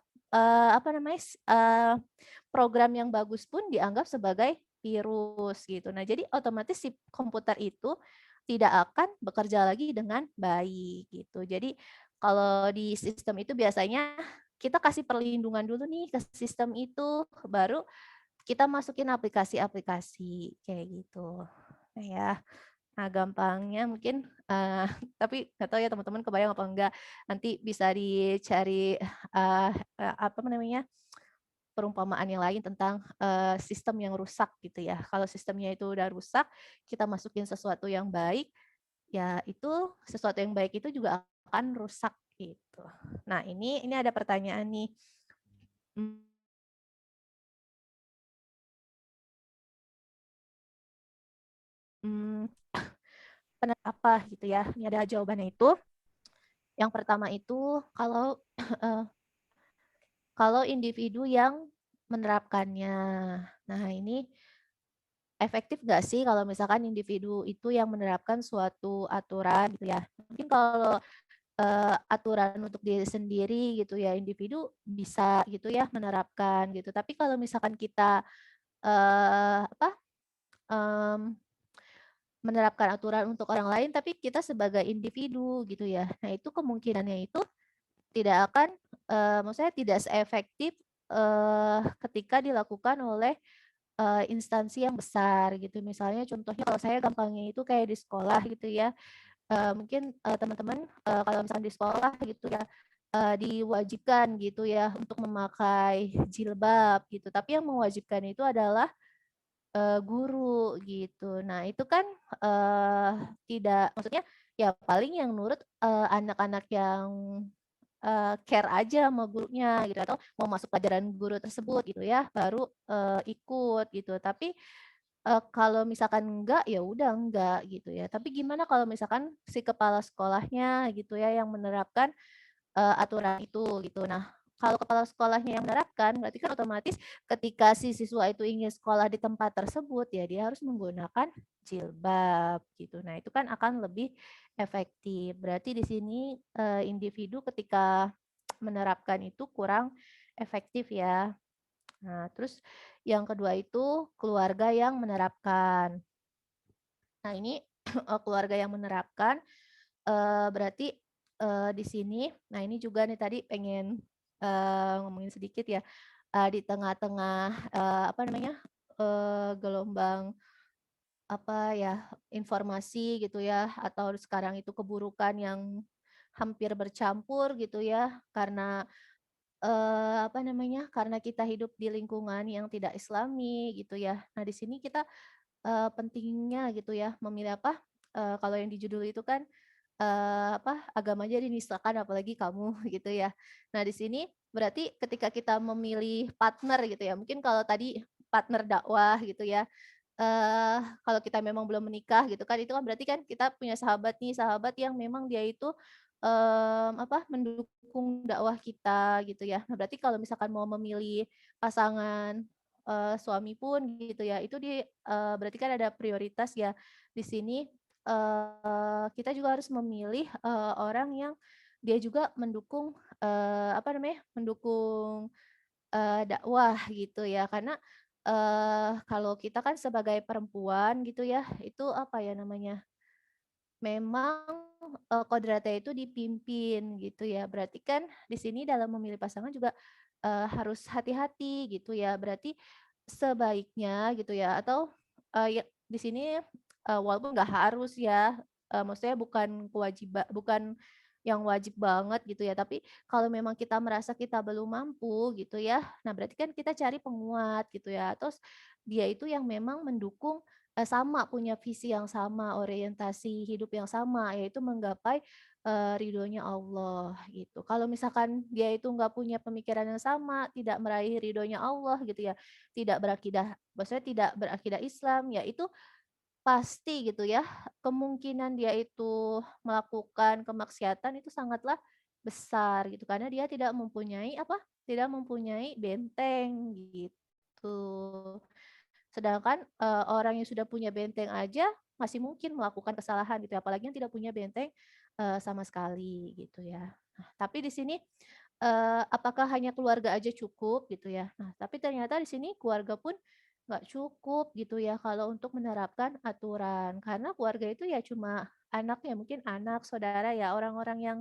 Speaker 6: program yang bagus pun dianggap sebagai virus gitu. Nah, jadi otomatis si komputer itu tidak akan bekerja lagi dengan baik gitu. Jadi kalau di sistem itu biasanya kita kasih perlindungan dulu nih ke sistem itu, baru kita masukin aplikasi-aplikasi kayak gitu. Nah ya, nah gampangnya mungkin, tapi nggak tahu ya teman-teman kebayang apa enggak. Nanti bisa dicari perumpamaan yang lain tentang sistem yang rusak gitu ya. Kalau sistemnya itu udah rusak, kita masukin sesuatu yang baik, ya itu sesuatu yang baik itu juga akan rusak gitu. Nah ini ada pertanyaan nih. Apa gitu ya? Ini ada jawabannya itu. Yang pertama itu kalau individu yang menerapkannya. Nah ini efektif nggak sih kalau misalkan individu itu yang menerapkan suatu aturan gitu ya? Mungkin kalau aturan untuk diri sendiri gitu ya, individu bisa gitu ya menerapkan gitu. Tapi kalau misalkan kita menerapkan aturan untuk orang lain, tapi kita sebagai individu gitu ya. Nah itu kemungkinannya itu tidak akan maksudnya tidak seefektif ketika dilakukan oleh instansi yang besar gitu. Misalnya contohnya kalau saya gampangnya itu kayak di sekolah gitu ya. Mungkin teman-teman kalau misalnya di sekolah gitu ya diwajibkan gitu ya untuk memakai jilbab gitu. Tapi yang mewajibkan itu adalah guru gitu. Nah, itu kan tidak maksudnya ya paling yang nurut anak-anak yang care aja sama gurunya gitu atau mau masuk pelajaran guru tersebut gitu ya, baru ikut gitu. Tapi kalau misalkan enggak, ya udah enggak gitu ya. Tapi gimana kalau misalkan si kepala sekolahnya gitu ya yang menerapkan aturan itu gitu. Nah, kalau kepala sekolahnya yang menerapkan, berarti kan otomatis ketika si siswa itu ingin sekolah di tempat tersebut, ya dia harus menggunakan jilbab gitu. Nah, itu kan akan lebih efektif. Berarti di sini individu ketika menerapkan itu kurang efektif ya. Nah, terus yang kedua itu keluarga yang menerapkan. Nah, ini keluarga yang menerapkan berarti di sini, nah ini juga nih tadi pengen ngomongin sedikit ya, di tengah-tengah apa namanya gelombang apa ya informasi gitu ya, atau sekarang itu keburukan yang hampir bercampur gitu ya, karena apa namanya karena kita hidup di lingkungan yang tidak Islami gitu ya. Nah di sini kita pentingnya gitu ya memilih apa kalau yang di judul itu kan apa, agamanya dinistakan apalagi kamu gitu ya. Nah, di sini berarti ketika kita memilih partner gitu ya, mungkin kalau tadi partner dakwah gitu ya, kalau kita memang belum menikah gitu kan, itu kan berarti kan kita punya sahabat nih, sahabat yang memang dia itu, apa, mendukung dakwah kita gitu ya. Nah, berarti kalau misalkan mau memilih pasangan, suami pun gitu ya, itu berarti kan ada prioritas ya di sini kita juga harus memilih, orang yang dia juga mendukung, apa namanya, mendukung, dakwah gitu ya. Karena, kalau kita kan sebagai perempuan gitu ya, itu apa ya namanya, memang, kodratnya itu dipimpin gitu ya. Berarti kan di sini dalam memilih pasangan juga, harus hati-hati gitu ya. Berarti sebaiknya gitu ya atau, ya di sini, walaupun nggak harus ya, maksudnya bukan yang wajib banget gitu ya, tapi kalau memang kita merasa kita belum mampu gitu ya, nah berarti kan kita cari penguat gitu ya. Terus dia itu yang memang mendukung sama, punya visi yang sama, orientasi hidup yang sama, yaitu menggapai, ridhonya Allah gitu. Kalau misalkan dia itu nggak punya pemikiran yang sama, tidak meraih ridhonya Allah gitu ya, tidak berakidah maksudnya tidak berakidah Islam, ya itu pasti gitu ya, kemungkinan dia itu melakukan kemaksiatan itu sangatlah besar gitu, karena dia tidak mempunyai apa, tidak mempunyai benteng gitu. Sedangkan, orang yang sudah punya benteng aja masih mungkin melakukan kesalahan gitu ya, apalagi yang tidak punya benteng, sama sekali gitu ya. Nah, tapi di sini, apakah hanya keluarga aja cukup gitu ya? Nah, tapi ternyata di sini keluarga pun nggak cukup gitu ya kalau untuk menerapkan aturan. Karena keluarga itu ya cuma anaknya, mungkin anak, saudara ya, orang-orang yang,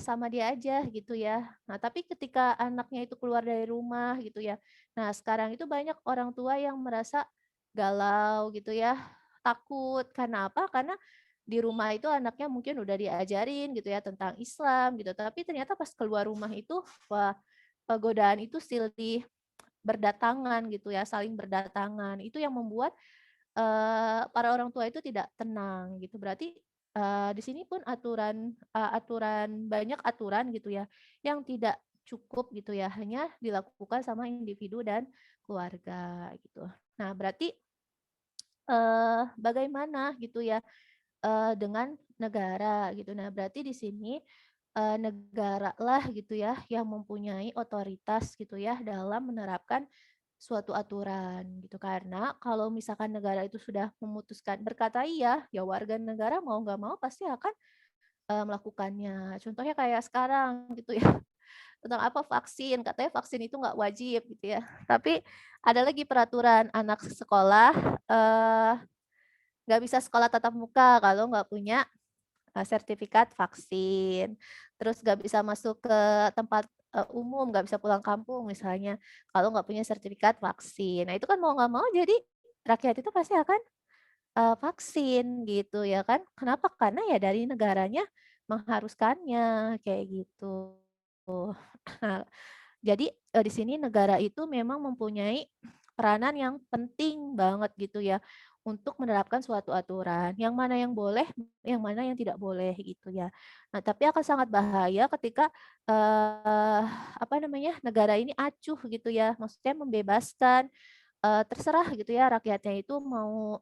Speaker 6: sama dia aja gitu ya. Nah, tapi ketika anaknya itu keluar dari rumah gitu ya, nah, sekarang itu banyak orang tua yang merasa galau gitu ya, takut. Karena apa? Karena di rumah itu anaknya mungkin udah diajarin gitu ya tentang Islam gitu, tapi ternyata pas keluar rumah itu, wah, godaan itu silih berdatangan gitu ya, saling berdatangan. Itu yang membuat, para orang tua itu tidak tenang gitu. Berarti, di sini pun banyak aturan gitu ya, yang tidak cukup gitu ya, hanya dilakukan sama individu dan keluarga gitu. Nah berarti, bagaimana gitu ya, dengan negara gitu. Nah berarti di sini, negara lah gitu ya yang mempunyai otoritas gitu ya dalam menerapkan suatu aturan gitu. Karena kalau misalkan negara itu sudah memutuskan berkata iya, ya warga negara mau nggak mau pasti akan, melakukannya. Contohnya kayak sekarang gitu ya, tentang apa, vaksin, katanya vaksin itu nggak wajib gitu ya. Tapi ada lagi peraturan anak sekolah, eee, nggak bisa sekolah tatap muka kalau nggak punya sertifikat vaksin. Terus nggak bisa masuk ke tempat umum, nggak bisa pulang kampung misalnya, kalau nggak punya sertifikat vaksin. Nah itu kan mau nggak mau jadi rakyat itu pasti akan vaksin gitu ya kan. Kenapa? Karena ya dari negaranya mengharuskannya kayak gitu. Nah, jadi di sini negara itu memang mempunyai peranan yang penting banget gitu ya untuk menerapkan suatu aturan. Yang mana yang boleh, yang mana yang tidak boleh gitu ya. Nah, tapi akan sangat bahaya ketika apa namanya negara ini acuh gitu ya, maksudnya membebaskan terserah gitu ya rakyatnya itu mau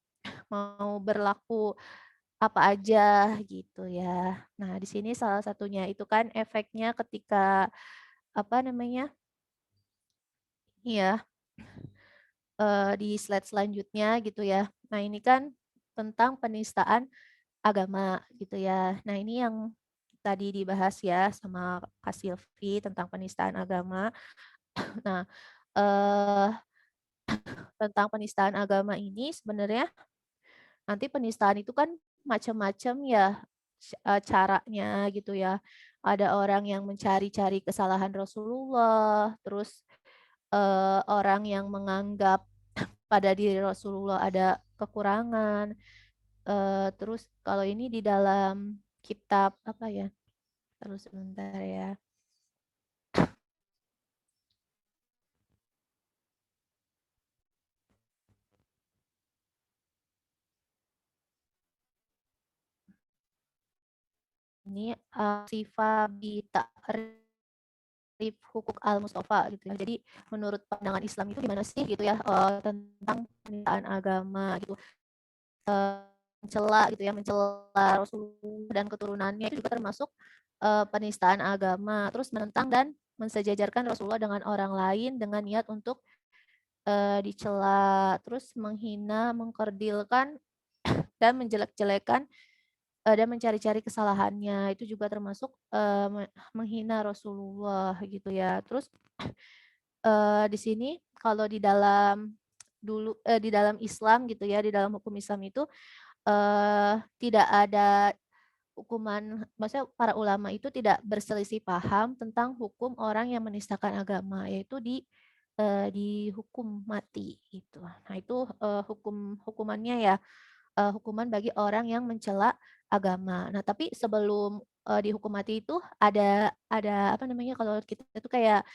Speaker 6: mau berlaku apa aja gitu ya. Nah, di sini salah satunya itu kan efeknya ketika apa namanya? Iya, di slide selanjutnya gitu ya. Nah, ini kan tentang penistaan agama gitu ya. Nah, ini yang tadi dibahas ya sama Kak Silvi tentang penistaan agama. Nah, eh, tentang penistaan agama ini sebenarnya nanti penistaan itu kan macam-macam ya caranya gitu ya. Ada orang yang mencari-cari kesalahan Rasulullah, terus orang yang menganggap pada diri Rasulullah ada kekurangan. Terus kalau ini di dalam kitab apa ya? Terus sebentar ya. Ini Sifa bi Ta'rif Hukuk Al-Mustafa gitu ya. Jadi menurut pandangan Islam itu gimana sih gitu ya tentang penistaan agama gitu. Mencela gitu ya, mencela Rasulullah dan keturunannya itu juga termasuk penistaan agama. Terus menentang dan mensejajarkan Rasulullah dengan orang lain dengan niat untuk dicela, terus menghina, mengkerdilkan dan menjelek-jelekan dan mencari-cari kesalahannya. Itu juga termasuk menghina Rasulullah gitu ya. Terus di sini kalau di dalam di dalam Islam gitu ya, di dalam hukum Islam itu tidak ada hukuman, maksudnya para ulama itu tidak berselisih paham tentang hukum orang yang menistakan agama, yaitu dihukum mati gitu. Nah itu hukumannya ya hukuman bagi orang yang mencela agama. Nah tapi sebelum dihukum mati itu ada apa namanya kalau kita itu kayak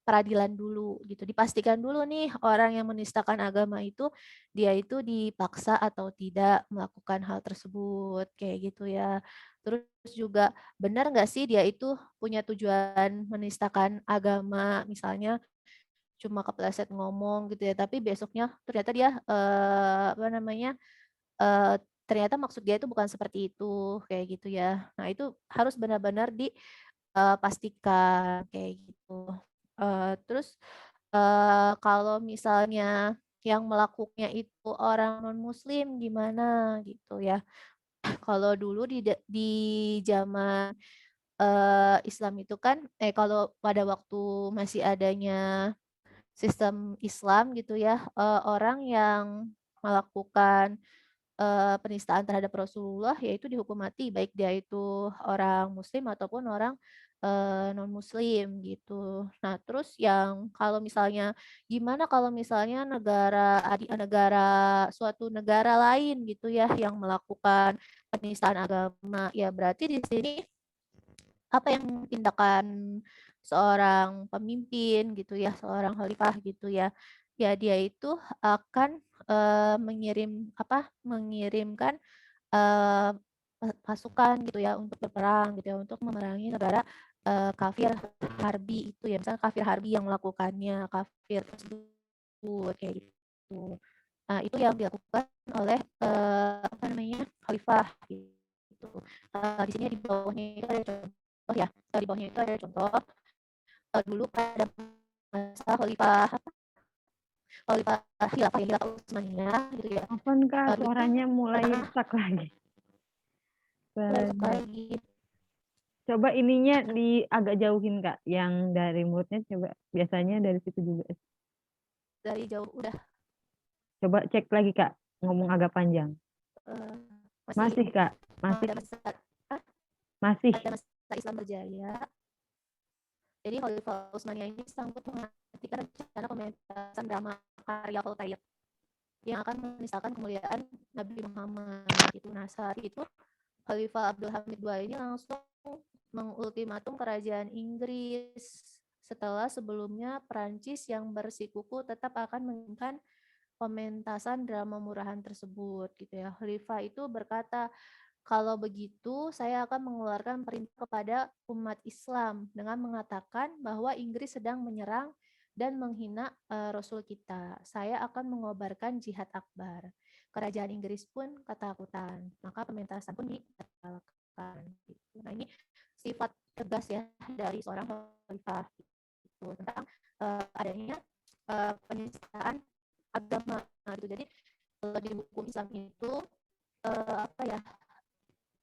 Speaker 6: peradilan dulu gitu. Dipastikan dulu nih orang yang menistakan agama itu dia itu dipaksa atau tidak melakukan hal tersebut kayak gitu ya. Terus juga benar nggak sih dia itu punya tujuan menistakan agama misalnya cuma kepleset ngomong gitu ya, tapi besoknya ternyata dia apa namanya ternyata maksud dia itu bukan seperti itu kayak gitu ya. Nah itu harus benar-benar pastikan kayak gitu. Terus kalau misalnya yang melakukannya itu orang non muslim gimana gitu ya. Kalau dulu di zaman Islam itu kan kalau pada waktu masih adanya sistem Islam gitu ya, orang yang melakukan penistaan terhadap Rasulullah yaitu dihukum mati baik dia itu orang muslim ataupun orang non muslim gitu. Nah, terus yang kalau misalnya gimana kalau misalnya negara suatu negara lain gitu ya yang melakukan penistaan agama, ya berarti di sini apa yang tindakan seorang pemimpin gitu ya, seorang khalifah gitu ya. Ya dia itu akan mengirimkan eh, pasukan gitu ya untuk berperang gitu ya untuk memerangi negara kafir harbi itu ya, misalnya kafir harbi yang melakukannya kafir tersebut kayak gitu. Nah, itu yang dilakukan oleh apa namanya khalifah gitu. Di sini di bawahnya itu ada contoh ya, di bawahnya itu ada contoh dulu pada masa khalifah khalifah khilafah Utsmaniyah gitu ya.
Speaker 1: Apaan Kak,
Speaker 6: Dulu
Speaker 1: suaranya mulai
Speaker 6: pernah
Speaker 1: stuck lagi. Suaranya.
Speaker 6: lagi
Speaker 1: Coba ininya agak jauhin Kak, yang dari mulutnya coba. Biasanya dari situ juga.
Speaker 6: dari jauh udah
Speaker 1: Coba cek lagi Kak, ngomong agak panjang.
Speaker 6: eh,
Speaker 1: Masih Kak, masih.
Speaker 6: ada masa
Speaker 1: Masih.
Speaker 6: ada masa Islam berjaya Jadi Khalifah Utsmaniyah ini sanggup menghentikan rencana pementasan drama karya Voltaire yang akan menistakan kemuliaan Nabi Muhammad gitu. Nah, saat itu Khalifah Abdul Hamid II ini langsung mengultimatum kerajaan Inggris setelah sebelumnya Perancis yang bersikuku tetap akan menginginkan pementasan drama murahan tersebut gitu ya. Khalifah itu berkata, kalau begitu, saya akan mengeluarkan perintah kepada umat Islam dengan mengatakan bahwa Inggris sedang menyerang dan menghina Rasul kita. Saya akan mengobarkan jihad akbar. Kerajaan Inggris pun ketakutan. Maka pementasan pun dibatalkan. Gitu. Nah, ini sifat tegas ya dari seorang khalifah gitu, tentang adanya penistaan agama. Gitu. Jadi di hukum Islam itu apa ya?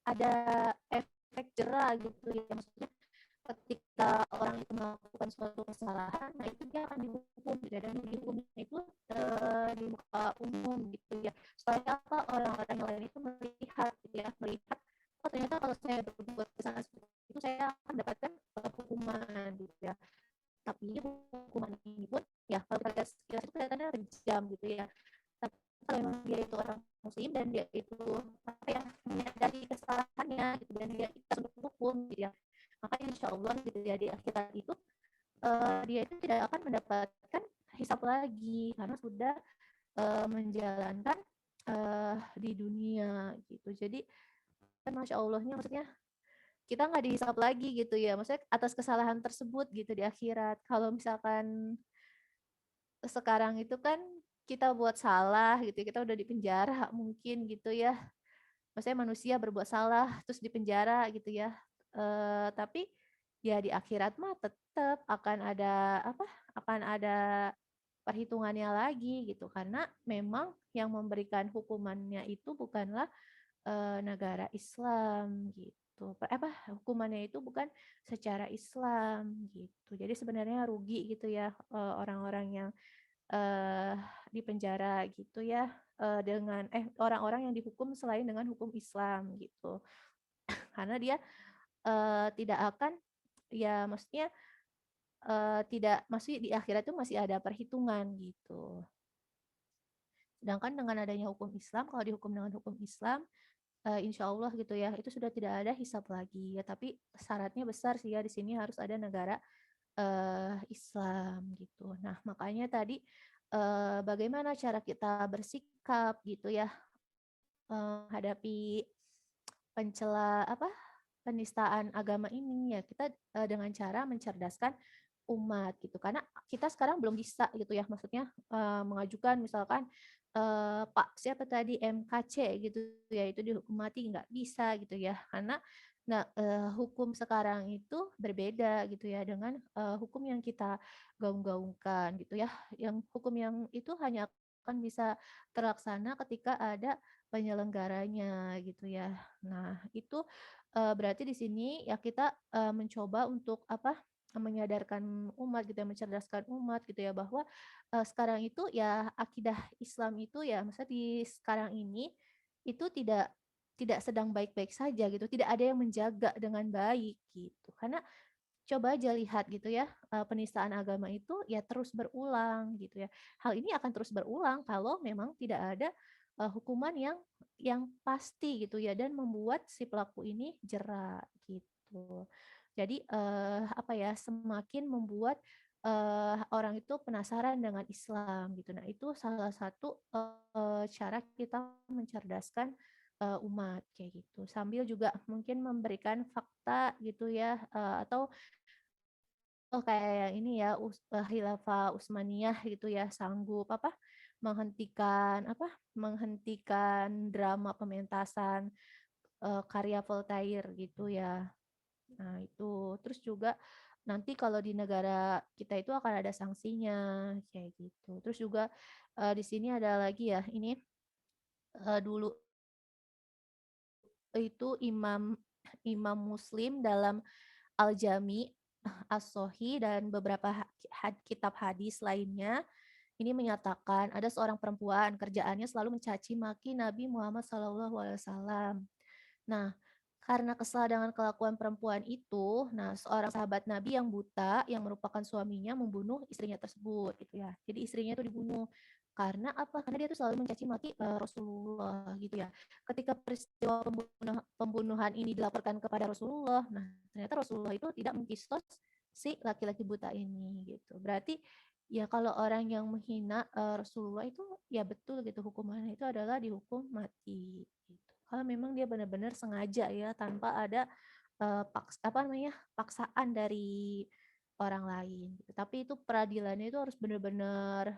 Speaker 6: Ada efek jera gitu ya, maksudnya ketika orang itu melakukan suatu kesalahan, nah itu dia akan dihukum gitu ya, dan dihukumnya itu di muka umum gitu ya, supaya apa, orang-orang yang lain itu melihat gitu ya, melihat oh ternyata kalau saya berbuat kesalahan seperti itu saya akan mendapatkan hukuman gitu ya. Tapi hukuman ini pun ya kalau kita lihat sekilas itu kelihatannya kejam gitu ya, tapi kalau memang dia itu orang muslim dan dia itu apa ya, menyadari kesalahannya gitu, dan dia ikhlas untuk hukum gitu ya, maka insya Allah gitu ya di akhirat itu dia itu tidak akan mendapatkan hisab lagi karena sudah menjalankan di dunia gitu. Jadi kan masya Allahnya, maksudnya kita nggak dihisab lagi gitu ya, maksudnya atas kesalahan tersebut gitu di akhirat. Kalau misalkan sekarang itu kan kita buat salah gitu, kita udah di penjara mungkin gitu ya. Maksudnya manusia berbuat salah terus di penjara gitu ya. Tapi ya di akhirat mah tetap akan ada apa? Akan ada perhitungannya lagi gitu, karena memang yang memberikan hukumannya itu bukanlah negara Islam gitu. Apa hukumannya itu bukan secara Islam gitu. Jadi sebenarnya rugi gitu ya orang-orang yang di penjara gitu ya, dengan orang-orang yang dihukum selain dengan hukum Islam gitu. Karena dia tidak akan ya, maksudnya tidak, maksudnya di akhirat itu masih ada perhitungan gitu. Sedangkan dengan adanya hukum Islam, kalau dihukum dengan hukum Islam, insya Allah gitu ya, itu sudah tidak ada hisab lagi ya. Tapi syaratnya besar sih ya, di sini harus ada negara Islam gitu. Nah, makanya tadi bagaimana cara kita bersikap gitu ya menghadapi pencela apa, penistaan agama ini ya, kita dengan cara mencerdaskan umat gitu, karena kita sekarang belum bisa gitu ya, maksudnya mengajukan misalkan Pak siapa tadi MKC gitu ya, itu dihukum mati, nggak bisa gitu ya, karena nah hukum sekarang itu berbeda gitu ya dengan hukum yang kita gaung-gaungkan gitu ya, yang hukum yang itu hanya akan bisa terlaksana ketika ada penyelenggaranya gitu ya. Nah itu berarti di sini ya kita mencoba untuk apa, menyadarkan umat gitu ya, mencerdaskan umat gitu ya, bahwa sekarang itu ya akidah Islam itu ya, maksudnya di sekarang ini itu tidak sedang baik-baik saja gitu, tidak ada yang menjaga dengan baik gitu. Karena coba aja lihat gitu ya, penistaan agama itu ya terus berulang gitu ya. Hal ini akan terus berulang kalau memang tidak ada hukuman yang pasti gitu ya, dan membuat si pelaku ini jera gitu. Jadi apa ya, semakin membuat orang itu penasaran dengan Islam gitu. Nah, itu salah satu cara kita mencerdaskan umat kayak gitu. Sambil juga mungkin memberikan fakta gitu ya, atau kayak yang ini ya, Khilafah Utsmaniyah gitu ya, sanggup apa, menghentikan drama pementasan karya Voltaire gitu ya. Nah, itu. Terus juga nanti kalau di negara kita itu akan ada sanksinya kayak gitu. Terus juga di sini ada lagi ya, ini dulu itu imam imam Muslim dalam Al-Jami, As-Sohi, dan beberapa kitab hadis lainnya ini menyatakan ada seorang perempuan kerjaannya selalu mencaci maki Nabi Muhammad SAW. Nah, karena kesal dengan kelakuan perempuan itu, nah seorang sahabat Nabi yang buta, yang merupakan suaminya membunuh istrinya tersebut, gitu ya. Jadi istrinya itu dibunuh. Karena apa? Karena dia tuh selalu mencaci maki Rasulullah, gitu ya. Ketika peristiwa pembunuhan ini dilaporkan kepada Rasulullah, nah ternyata Rasulullah itu tidak mengkistos si laki-laki buta ini, gitu. Berarti ya kalau orang yang menghina Rasulullah itu ya betul gitu, hukumannya itu adalah dihukum mati, gitu. Kalau memang dia benar-benar sengaja ya tanpa ada paksaan dari orang lain gitu. Tapi itu peradilannya itu harus benar-benar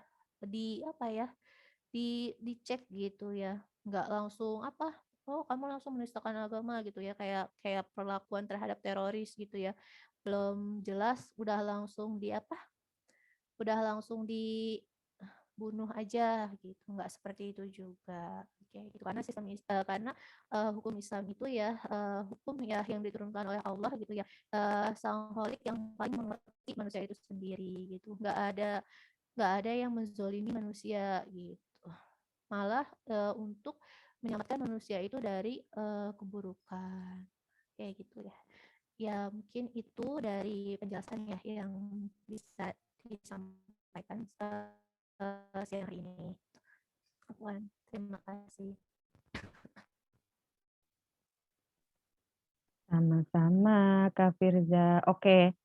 Speaker 6: dicek gitu ya, nggak langsung oh kamu langsung menistakan agama gitu ya, kayak kayak perlakuan terhadap teroris gitu ya, belum jelas udah langsung dibunuh aja gitu, nggak seperti itu juga. Kayak gitu, karena hukum Islam itu ya hukum ya yang diturunkan oleh Allah gitu ya, sang Khalik yang paling mengerti manusia itu sendiri gitu, nggak ada yang menzolimi manusia gitu, malah untuk menyelamatkan manusia itu dari keburukan kayak gitu ya. Ya mungkin itu dari penjelasan ya yang bisa disampaikan siang hari ini. Terima kasih.
Speaker 1: Sama-sama, Kak Firza. Oke,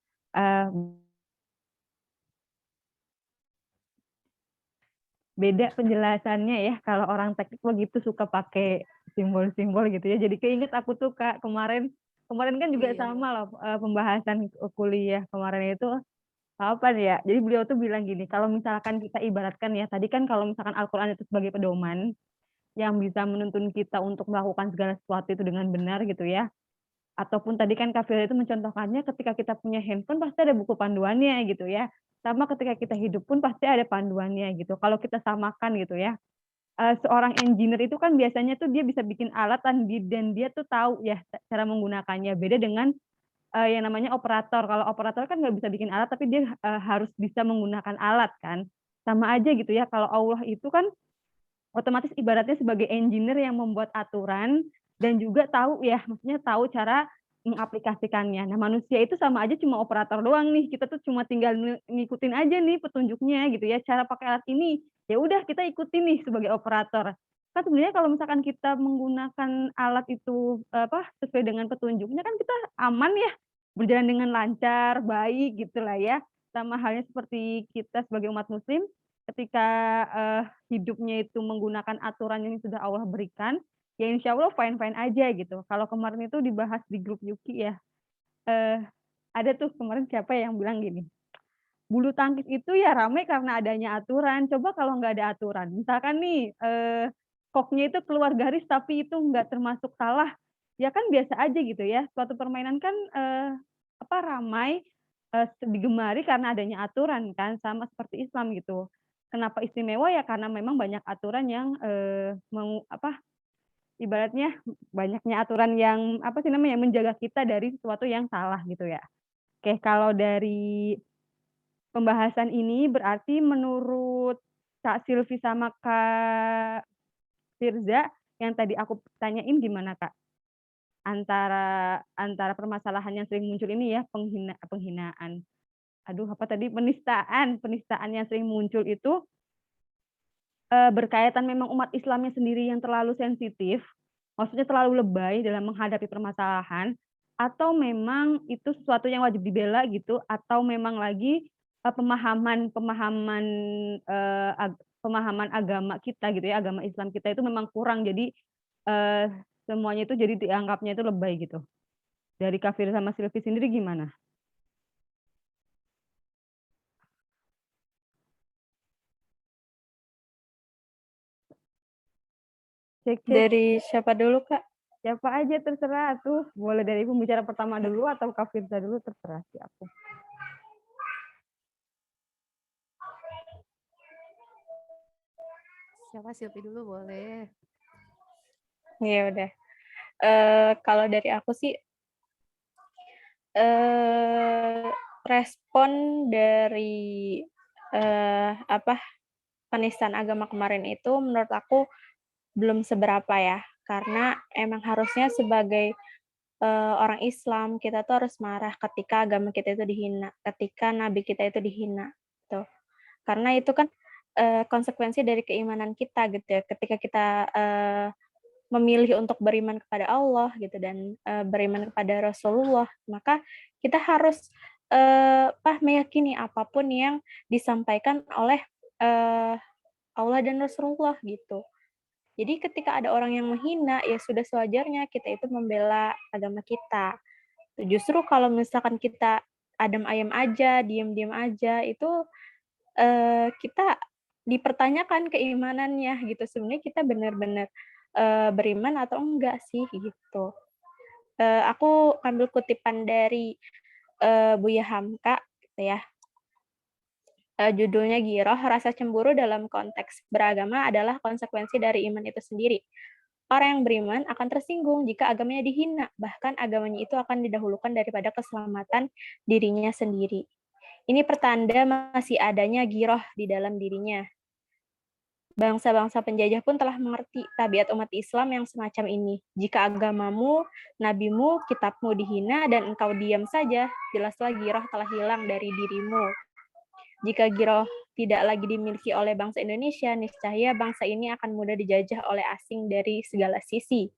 Speaker 1: beda penjelasannya ya. Kalau orang teknik begitu suka pakai simbol-simbol gitu ya. Jadi keinget aku tuh Kak, kemarin kan juga sama loh pembahasan kuliah kemarin itu apa ya. Jadi beliau tuh bilang gini, kalau misalkan kita ibaratkan ya, tadi kan kalau misalkan Al-Quran itu sebagai pedoman yang bisa menuntun kita untuk melakukan segala sesuatu itu dengan benar gitu ya. Ataupun tadi kan Kak Firda itu mencontohkannya ketika kita punya handphone pasti ada buku panduannya gitu ya. Sama ketika kita hidup pun pasti ada panduannya gitu. Kalau kita samakan gitu ya. Seorang engineer itu kan biasanya tuh dia bisa bikin alat dan dia tuh tahu ya cara menggunakannya. Beda dengan yang namanya operator. Kalau operator kan nggak bisa bikin alat tapi dia harus bisa menggunakan alat kan. Sama aja gitu ya. Kalau Allah itu kan otomatis ibaratnya sebagai engineer yang membuat aturan dan juga tahu ya, maksudnya tahu cara mengaplikasikannya. Nah, manusia itu sama aja cuma operator doang nih. Kita tuh cuma tinggal ngikutin aja nih petunjuknya gitu ya. Cara pakai alat ini, ya udah kita ikutin nih sebagai operator. Kan sebenarnya kalau misalkan kita menggunakan alat itu sesuai dengan petunjuknya kan kita aman ya, berjalan dengan lancar, baik gitulah ya. Sama halnya seperti kita sebagai umat muslim ketika hidupnya itu menggunakan aturan yang sudah Allah berikan, ya insya Allah fine-fine aja gitu. Kalau kemarin itu dibahas di grup Yuki ya, ada tuh kemarin siapa yang bilang gini, bulu tangkis itu ya rame karena adanya aturan. Coba kalau nggak ada aturan, misalkan nih koknya itu keluar garis tapi itu nggak termasuk salah, ya kan biasa aja gitu ya. Suatu permainan kan ramai digemari karena adanya aturan kan, sama seperti Islam gitu. Kenapa istimewa ya karena memang banyak aturan yang ibaratnya banyaknya aturan yang menjaga kita dari sesuatu yang salah gitu ya. Oke, kalau dari pembahasan ini berarti menurut Kak Silvi sama Kak Firza yang tadi aku tanyain gimana Kak? Antara permasalahan yang sering muncul ini ya, penghinaan. Penistaan yang sering muncul itu berkaitan memang umat Islamnya sendiri yang terlalu sensitif, maksudnya terlalu lebay dalam menghadapi permasalahan, atau memang itu sesuatu yang wajib dibela gitu, atau memang lagi pemahaman agama kita gitu ya, agama Islam kita itu memang kurang, jadi semuanya itu jadi dianggapnya itu lebay gitu. Dari Kafir sama Silvi sendiri gimana? Cek.
Speaker 5: Dari siapa dulu, Kak?
Speaker 1: Siapa aja terserah tuh. Boleh dari pembicara pertama dulu atau Kak Firza dulu, terserah sih aku.
Speaker 6: Siapa Silvi dulu boleh.
Speaker 5: Ya udah. Kalau dari aku sih respon dari penistaan agama kemarin itu menurut aku belum seberapa ya, karena emang harusnya sebagai orang Islam, kita tuh harus marah ketika agama kita itu dihina, ketika nabi kita itu dihina, gitu. Karena itu kan, konsekuensi dari keimanan kita gitu ya, ketika kita, memilih untuk beriman kepada Allah gitu dan, beriman kepada Rasulullah, maka kita harus, meyakini apapun yang disampaikan oleh, eee, Allah dan Rasulullah gitu. Jadi ketika ada orang yang menghina, ya sudah sewajarnya kita itu membela agama kita. Justru kalau misalkan kita adem ayem aja, diam-diam aja, itu, kita dipertanyakan keimanannya gitu, sebenarnya kita benar-benar, beriman atau enggak sih gitu. Aku ambil kutipan dari, Buya Hamka gitu ya, judulnya Giroh, rasa cemburu dalam konteks beragama adalah konsekuensi dari iman itu sendiri. Orang yang beriman akan tersinggung jika agamanya dihina, bahkan agamanya itu akan didahulukan daripada keselamatan dirinya sendiri. Ini pertanda masih adanya giroh di dalam dirinya. Bangsa-bangsa penjajah pun telah mengerti tabiat umat Islam yang semacam ini. Jika agamamu, nabimu, kitabmu dihina dan engkau diam saja, jelaslah giroh telah hilang dari dirimu. Jika giroh tidak lagi dimiliki oleh bangsa Indonesia, niscaya bangsa ini akan mudah dijajah oleh asing dari segala sisi.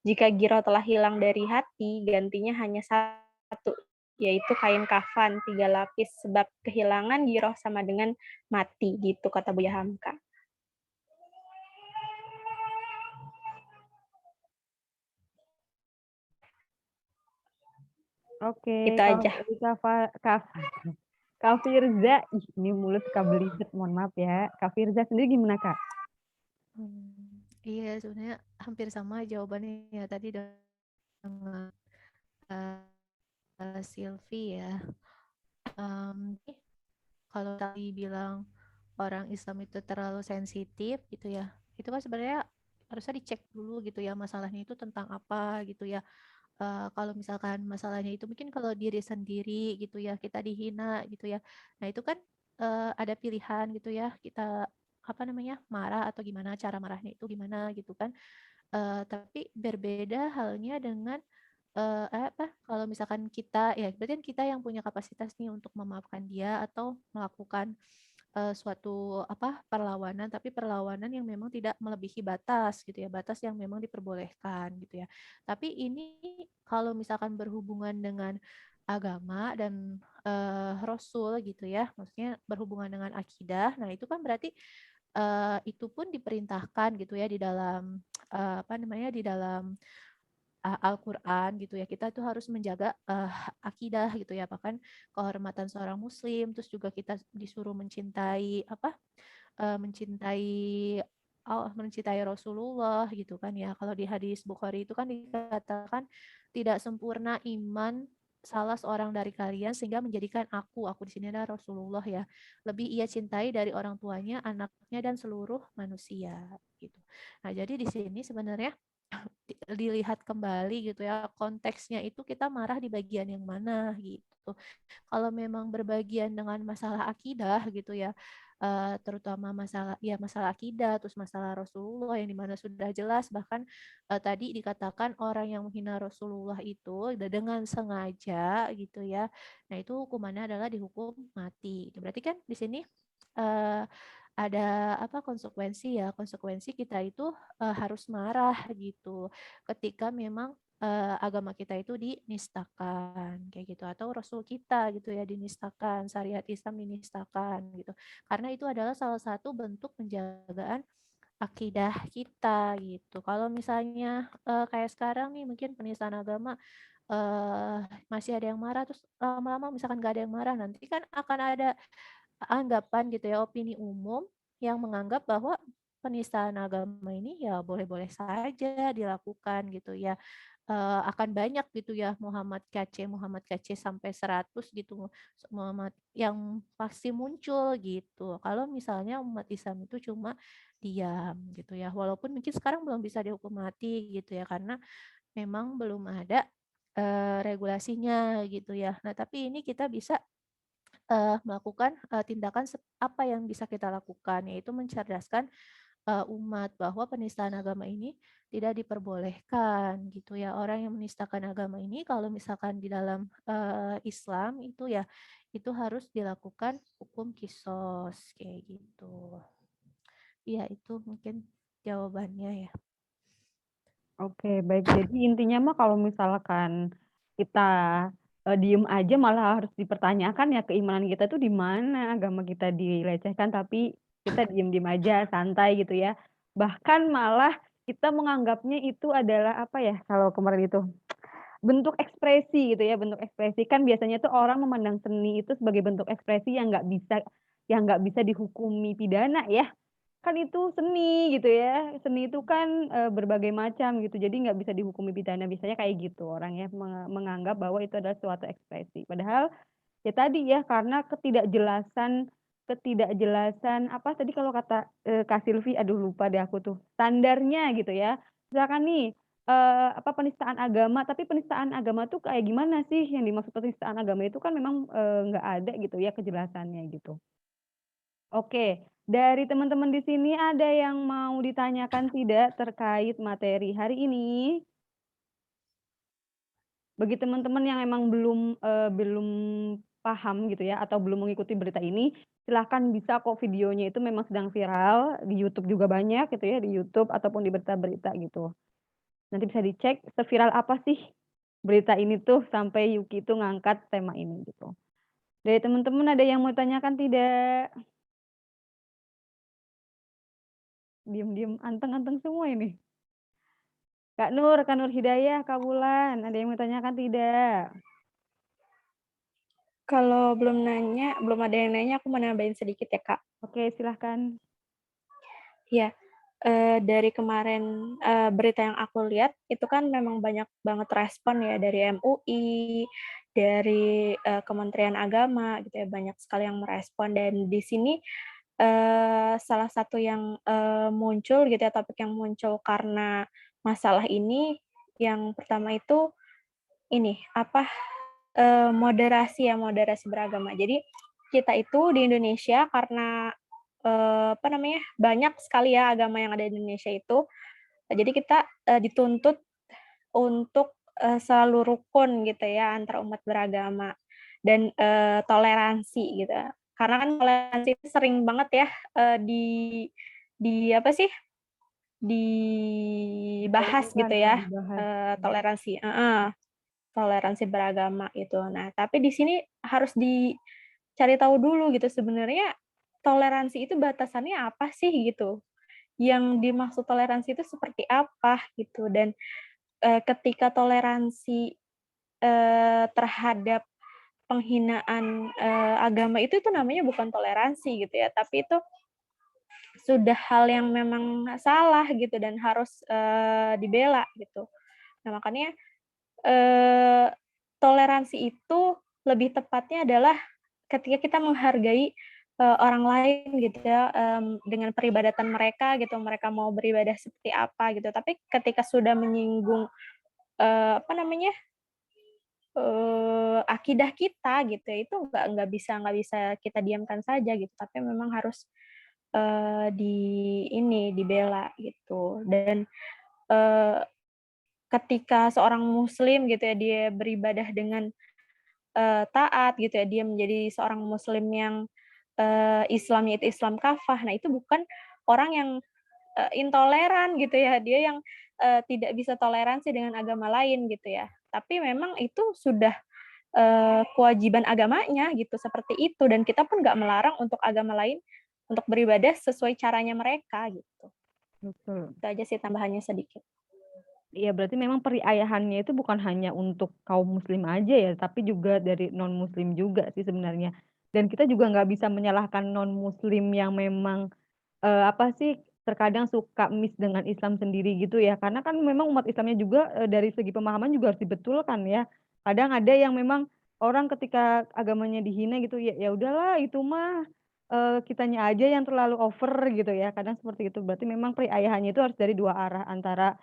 Speaker 5: Jika giroh telah hilang dari hati, gantinya hanya satu, yaitu kain kafan 3 lapis, sebab kehilangan giroh sama dengan mati, gitu kata Buya Hamka.
Speaker 1: Oke,
Speaker 5: Itu
Speaker 1: kalau
Speaker 5: aja.
Speaker 1: dari Kak Firza, ini mulut kabeliget, mohon maaf ya. Kak Firza sendiri gimana, Kak?
Speaker 6: Iya, sebenarnya hampir sama jawabannya ya tadi dengan Silvi ya. Kalau tadi bilang orang Islam itu terlalu sensitif gitu ya, itu kan sebenarnya harusnya dicek dulu gitu ya masalahnya itu tentang apa gitu ya. Kalau misalkan masalahnya itu mungkin kalau diri sendiri gitu ya, kita dihina gitu ya. Nah itu kan ada pilihan gitu ya, kita apa namanya marah atau gimana cara marahnya itu gimana gitu kan. Tapi berbeda halnya dengan kalau misalkan kita ya berarti kan kita yang punya kapasitas nih untuk memaafkan dia atau melakukan suatu perlawanan, tapi perlawanan yang memang tidak melebihi batas gitu ya, batas yang memang diperbolehkan gitu ya. Tapi ini kalau misalkan berhubungan dengan agama dan Rasul gitu ya, maksudnya berhubungan dengan akidah. Nah, itu kan berarti itu pun diperintahkan gitu ya di dalam di dalam Al-Quran gitu ya, kita tuh harus menjaga akidah gitu ya, bahkan kehormatan seorang muslim, terus juga kita disuruh mencintai mencintai mencintai Rasulullah gitu kan ya. Kalau di hadis Bukhari itu kan dikatakan tidak sempurna iman salah seorang dari kalian sehingga menjadikan aku di sini adalah Rasulullah ya, lebih ia cintai dari orang tuanya, anaknya dan seluruh manusia gitu. Nah, jadi di sini sebenarnya dilihat kembali gitu ya konteksnya itu kita marah di bagian yang mana gitu. Kalau memang berbagian dengan masalah akidah gitu ya, terutama masalah akidah terus masalah Rasulullah yang dimana sudah jelas bahkan tadi dikatakan orang yang menghina Rasulullah itu dengan sengaja gitu ya. Nah, itu hukumannya adalah dihukum mati. Berarti kan di sini eh, ada konsekuensi ya, konsekuensi kita itu harus marah gitu ketika memang agama kita itu dinistakan kayak gitu atau Rasul kita gitu ya dinistakan, syariat Islam dinistakan gitu, karena itu adalah salah satu bentuk penjagaan akidah kita gitu. Kalau misalnya kayak sekarang nih mungkin penistaan agama masih ada yang marah terus lama-lama misalkan nggak ada yang marah, nanti kan akan ada anggapan gitu ya, opini umum yang menganggap bahwa penistaan agama ini ya boleh-boleh saja dilakukan gitu ya. Akan banyak gitu ya Muhammad KC sampai 100 gitu Muhammad yang pasti muncul gitu. Kalau misalnya umat Islam itu cuma diam gitu ya. Walaupun mungkin sekarang belum bisa dihukum mati gitu ya karena memang belum ada regulasinya gitu ya. Nah, tapi ini kita bisa melakukan tindakan apa yang bisa kita lakukan, yaitu mencerdaskan umat bahwa penistaan agama ini tidak diperbolehkan gitu ya. Orang yang menistakan agama ini kalau misalkan di dalam Islam itu ya itu harus dilakukan hukum kisos kayak gitu. Iya, itu mungkin jawabannya ya.
Speaker 1: Oke, baik. Jadi intinya mah kalau misalkan kita diem aja malah harus dipertanyakan ya keimanan kita tuh di mana, agama kita dilecehkan tapi kita diem-diem aja, santai gitu ya. Bahkan malah kita menganggapnya itu adalah apa ya, kalau kemarin itu bentuk ekspresi gitu ya, bentuk ekspresi. Kan biasanya tuh orang memandang seni itu sebagai bentuk ekspresi yang nggak bisa dihukumi pidana ya. Kan itu seni gitu ya, seni itu kan, berbagai macam gitu, jadi nggak bisa dihukumi pidana, biasanya kayak gitu orang ya, menganggap bahwa itu adalah suatu ekspresi. Padahal ya tadi ya, karena ketidakjelasan ketidakjelasan apa tadi kalau kata, Kak Silvi, aduh lupa deh aku tuh, standarnya gitu ya. Misalkan nih, apa, penistaan agama, tapi penistaan agama tuh kayak gimana sih yang dimaksud penistaan agama itu kan memang, nggak ada gitu ya kejelasannya gitu. Oke, dari teman-teman di sini ada yang mau ditanyakan tidak terkait materi hari ini? Bagi teman-teman yang memang belum paham gitu ya atau belum mengikuti berita ini, silahkan bisa kok videonya itu memang sedang viral, di YouTube juga banyak gitu ya, di YouTube ataupun di berita-berita gitu. Nanti bisa dicek seviral apa sih berita ini tuh sampai Yuki itu ngangkat tema ini gitu. Dari teman-teman ada yang mau tanyakan tidak? Diem-diem, anteng-anteng semua ini. Kak Nur Hidayah, Kak Wulan, ada yang mau tanyakan tidak?
Speaker 5: Kalau belum ada yang nanya, aku mau nambahin sedikit ya, Kak.
Speaker 1: Oke, silahkan.
Speaker 5: Iya, dari kemarin, berita yang aku lihat, itu kan memang banyak banget respon ya dari MUI, dari, Kementerian Agama gitu ya, banyak sekali yang merespon dan di sini, salah satu yang, muncul gitu ya, topik yang muncul karena masalah ini, yang pertama itu ini, apa, moderasi beragama. Jadi, kita itu di Indonesia karena, apa namanya, banyak sekali ya agama yang ada di Indonesia itu, jadi kita, dituntut untuk, selalu rukun gitu ya antara umat beragama dan, toleransi gitu. Karena kan toleransi itu sering banget ya, di apa sih, dibahas gitu
Speaker 1: Diperlukan ya,
Speaker 5: ya,
Speaker 1: dibahas.
Speaker 5: toleransi heeh. Toleransi beragama itu. Nah, tapi di sini harus dicari tahu dulu gitu sebenarnya toleransi itu batasannya apa sih gitu. Yang dimaksud toleransi itu seperti apa gitu dan, ketika toleransi, terhadap penghinaan, agama itu namanya bukan toleransi gitu ya, tapi itu sudah hal yang memang salah gitu dan harus, dibela gitu. Nah, makanya Eee, toleransi itu lebih tepatnya adalah ketika kita menghargai, orang lain gitu ya, dengan peribadatan mereka gitu, mereka mau beribadah seperti apa gitu. Tapi ketika sudah menyinggung, apa namanya, akidah kita gitu ya, itu nggak bisa kita diamkan saja gitu, tapi memang harus, di ini, dibela gitu. Dan, eee, ketika seorang muslim gitu ya, dia beribadah dengan taat gitu ya, dia menjadi seorang muslim yang, Islamnya itu Islam kafah. Nah, itu bukan orang yang, intoleran gitu ya, dia yang, tidak bisa toleransi dengan agama lain gitu ya. Tapi memang itu sudah, kewajiban agamanya gitu, seperti itu dan kita pun nggak melarang untuk agama lain untuk beribadah sesuai caranya mereka gitu.
Speaker 1: Betul.
Speaker 5: Itu aja sih tambahannya sedikit.
Speaker 1: Iya, berarti memang periayahannya itu bukan hanya untuk kaum muslim aja ya, tapi juga dari non muslim juga sih sebenarnya. Dan kita juga nggak bisa menyalahkan non muslim yang memang, apa sih, terkadang suka miss dengan Islam sendiri gitu ya, karena kan memang umat Islamnya juga, dari segi pemahaman juga harus dibetulkan ya. Kadang ada yang memang orang ketika agamanya dihina gitu, ya ya udahlah itu mah, kitanya aja yang terlalu over gitu ya, kadang seperti itu. Berarti memang periayahannya itu harus dari dua arah, antara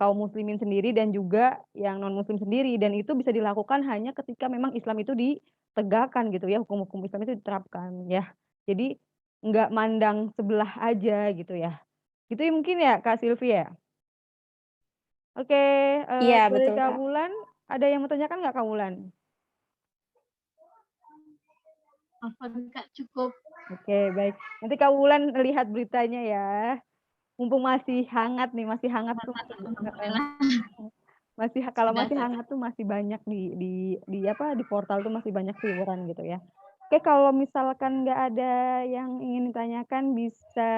Speaker 1: kaum muslimin sendiri dan juga yang non muslim sendiri, dan itu bisa dilakukan hanya ketika memang Islam itu ditegakkan gitu ya, hukum-hukum Islam itu diterapkan ya. Jadi nggak mandang sebelah aja gitu ya. Gitu ya mungkin ya Kak Silvi ya? Oke,
Speaker 5: Iya,
Speaker 1: dari
Speaker 5: betul,
Speaker 1: Kak
Speaker 5: Kak.
Speaker 1: Wulan, ada yang mau tanyakan nggak Kak Wulan?
Speaker 7: Afwan Kak, cukup.
Speaker 1: Oke, baik. Nanti Kak Wulan lihat beritanya ya. Mumpung masih hangat nih, masih hangat tuh. Masih kalau
Speaker 7: Sudah,
Speaker 1: masih
Speaker 7: Kak.
Speaker 1: hangat tuh masih banyak di portal tuh masih banyak hiburan gitu ya. Oke, kalau misalkan nggak ada yang ingin ditanyakan bisa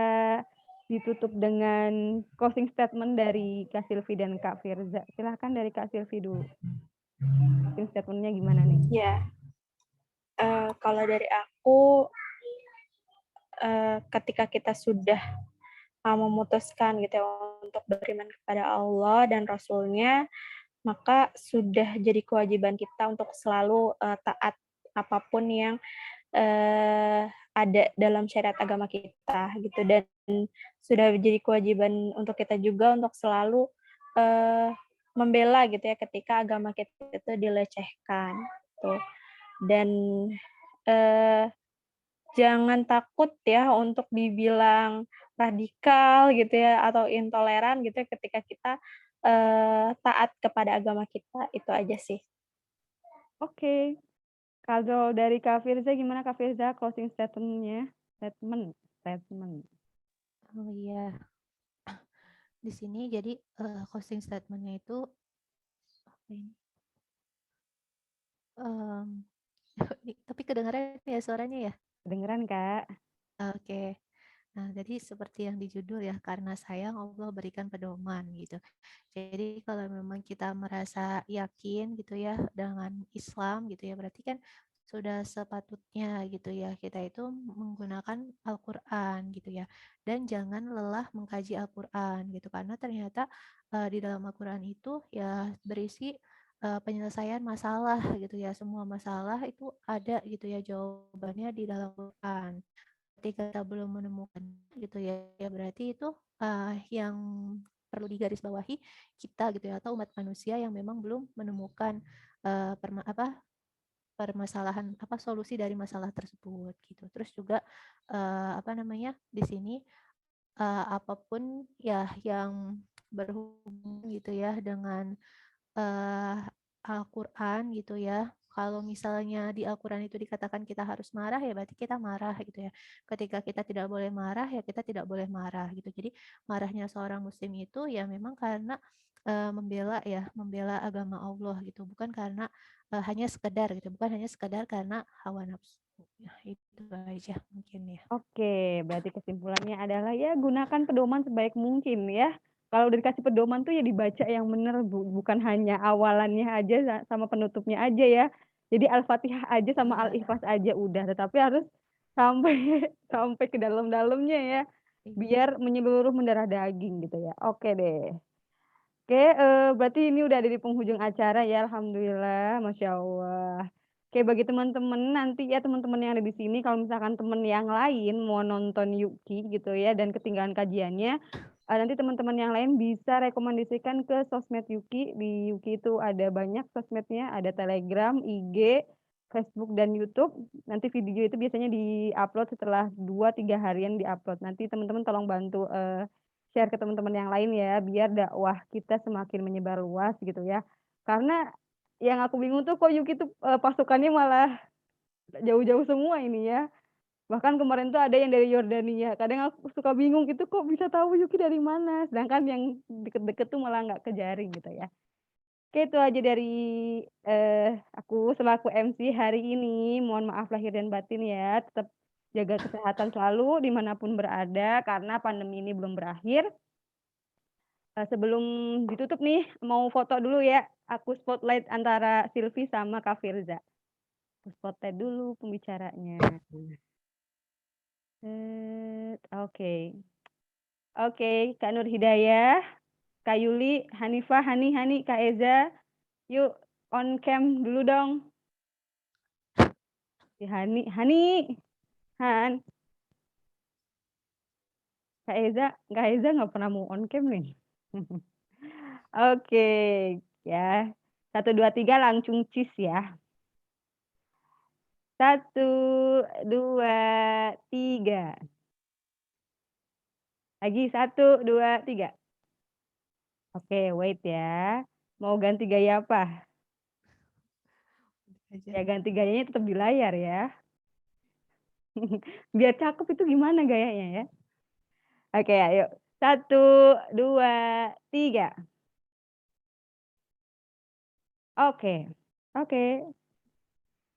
Speaker 1: ditutup dengan closing statement dari Kak Silvi dan Kak Firza. Silahkan dari Kak Silvi dulu. Closing statement-nya gimana nih?
Speaker 5: Ya, kalau dari aku, ketika kita sudah memutuskan gitu ya untuk beriman kepada Allah dan Rasul-Nya, maka sudah jadi kewajiban kita untuk selalu taat apapun yang ada dalam syariat agama kita gitu, dan sudah jadi kewajiban untuk kita juga untuk selalu membela gitu ya ketika agama kita itu dilecehkan tuh. Dan jangan takut ya untuk dibilang radikal gitu ya atau intoleran gitu ya ketika kita taat kepada agama kita, itu aja sih.
Speaker 1: Oke. Kalau dari Kak Firza gimana Kak Firza closing statement-nya? Statement.
Speaker 6: Oh iya, di sini jadi closing statement-nya itu apa ini? Tapi kedengaran ya suaranya ya?
Speaker 1: Kedengeran Kak?
Speaker 6: Oke. Nah, jadi seperti yang di judul ya, karena sayang Allah berikan pedoman gitu. Jadi kalau memang kita merasa yakin gitu ya dengan Islam gitu ya, berarti kan sudah sepatutnya gitu ya kita itu menggunakan Al-Qur'an gitu ya. Dan jangan lelah mengkaji Al-Qur'an gitu, karena ternyata di dalam Al-Qur'an itu ya berisi penyelesaian masalah gitu ya. Semua masalah itu ada gitu ya jawabannya di dalam Al-Qur'an. Ketika kita belum menemukan gitu ya, ya berarti itu yang perlu digarisbawahi kita gitu ya, atau umat manusia yang memang belum menemukan permasalahan solusi dari masalah tersebut gitu. Terus juga di sini apapun ya yang berhubungan gitu ya dengan eh, Al-Quran gitu ya. Kalau misalnya di Al-Quran itu dikatakan kita harus marah, ya berarti kita marah gitu ya. Ketika kita tidak boleh marah, ya kita tidak boleh marah gitu. Jadi marahnya seorang muslim itu ya memang karena membela agama Allah gitu, bukan karena hanya sekedar gitu, bukan hanya sekedar karena hawa nafsu. Ya, itu aja mungkin ya.
Speaker 1: Oke, berarti kesimpulannya adalah ya gunakan pedoman sebaik mungkin ya. Kalau udah dikasih pedoman tuh ya dibaca yang benar, bukan hanya awalannya aja sama penutupnya aja ya. Jadi Al-Fatihah aja sama Al-Ikhlas aja udah, tetapi harus sampai sampai ke dalam-dalamnya ya. Biar menyeluruh mendarah daging gitu ya. Oke deh. Oke, berarti ini udah ada di penghujung acara ya, alhamdulillah, masya Allah. Oke, bagi teman-teman nanti ya teman-teman yang ada di sini, kalau misalkan teman yang lain mau nonton Yuki gitu ya dan ketinggalan kajiannya, nanti teman-teman yang lain bisa rekomendasikan ke sosmed Yuki. Di Yuki itu ada banyak sosmednya, ada Telegram, IG, Facebook dan YouTube. Nanti video itu biasanya di-upload setelah 2-3 harian di-upload. Nanti teman-teman tolong bantu share ke teman-teman yang lain ya, biar dakwah kita semakin menyebar luas gitu ya. Karena yang aku bingung tuh kok Yuki tuh pasukannya malah jauh-jauh semua ini ya. Bahkan kemarin tuh ada yang dari Yordania. Kadang aku suka bingung itu kok bisa tahu Yuki dari mana. Sedangkan yang deket-deket tuh malah nggak kejaring gitu ya. Oke, itu aja dari aku selaku MC hari ini. Mohon maaf lahir dan batin ya. Tetap jaga kesehatan selalu dimanapun berada karena pandemi ini belum berakhir. Sebelum ditutup nih, mau foto dulu ya. Aku spotlight antara Silvi sama Kak Firza. Aku spotlight dulu pembicaranya. Oke. Oke, Kak Nur Hidayah, Kak Yuli, Hanifah, Hani, Kak Eza. Yuk, on cam dulu dong. Si Han. Kak Eza nggak pernah mau on cam nih. Oke, ya. 1, 2, 3 langsung cis ya. 1, 2, 3. Lagi 1, 2, 3. Oke, wait ya. Mau ganti gaya apa?
Speaker 6: Aja.
Speaker 1: Ya ganti gayanya tetap di layar ya. Biar cakep itu gimana gayanya ya? Oke, ayo. 1, 2, 3. Oke. Oke.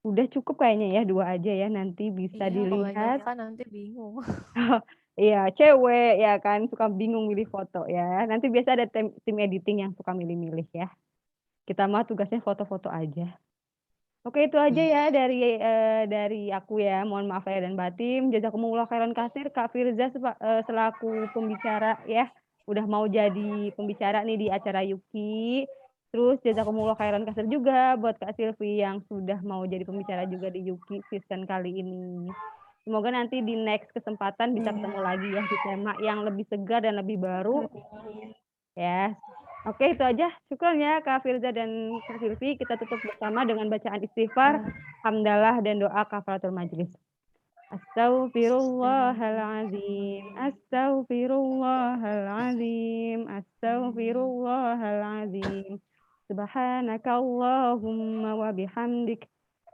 Speaker 1: Udah cukup kayaknya ya, 2 aja ya, nanti bisa
Speaker 6: Iya,
Speaker 1: dilihat.
Speaker 6: kebanyakan nanti bingung.
Speaker 1: Iya, cewek ya kan, suka bingung milih foto ya. Nanti biasa ada tim editing yang suka milih-milih ya. Kita mah tugasnya foto-foto aja. Oke, itu aja ya dari aku ya. Mohon maaf lahir dan batin. Jazakumullah khairan katsir Kak Firza selaku pembicara ya. Udah mau jadi pembicara nih di acara Yuki. Terus jazakumullah khairan katsir juga buat Kak Silvi yang sudah mau jadi pembicara juga di Yuki season kali ini. Semoga nanti di next kesempatan bisa ketemu lagi ya di tema yang lebih segar dan lebih baru. Ya. Oke, itu aja. Syukran ya Kak Firza dan Kak Silvi. Kita tutup bersama dengan bacaan istighfar, hamdalah dan doa kafaratul majlis. Astaghfirullahaladzim. Astaghfirullahaladzim. Astaghfirullahaladzim. Subhanakallahumma wa bihamdik.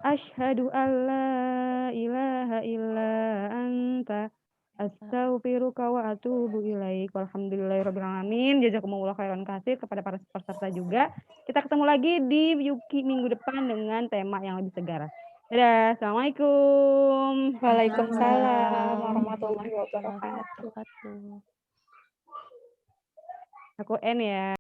Speaker 1: Asyhadu an la ilaha illa anta. Astaghfiruka wa atubu ilaik. Walhamdulillahirabbil alamin. Jazakumullah khairan katsir kepada para peserta juga. Kita ketemu lagi di Yuki minggu depan dengan tema yang lebih segar. Dadah, assalamualaikum.
Speaker 5: Waalaikumsalam warahmatullahi wabarakatuh.
Speaker 6: Wabarakatuh.
Speaker 1: Aku N ya.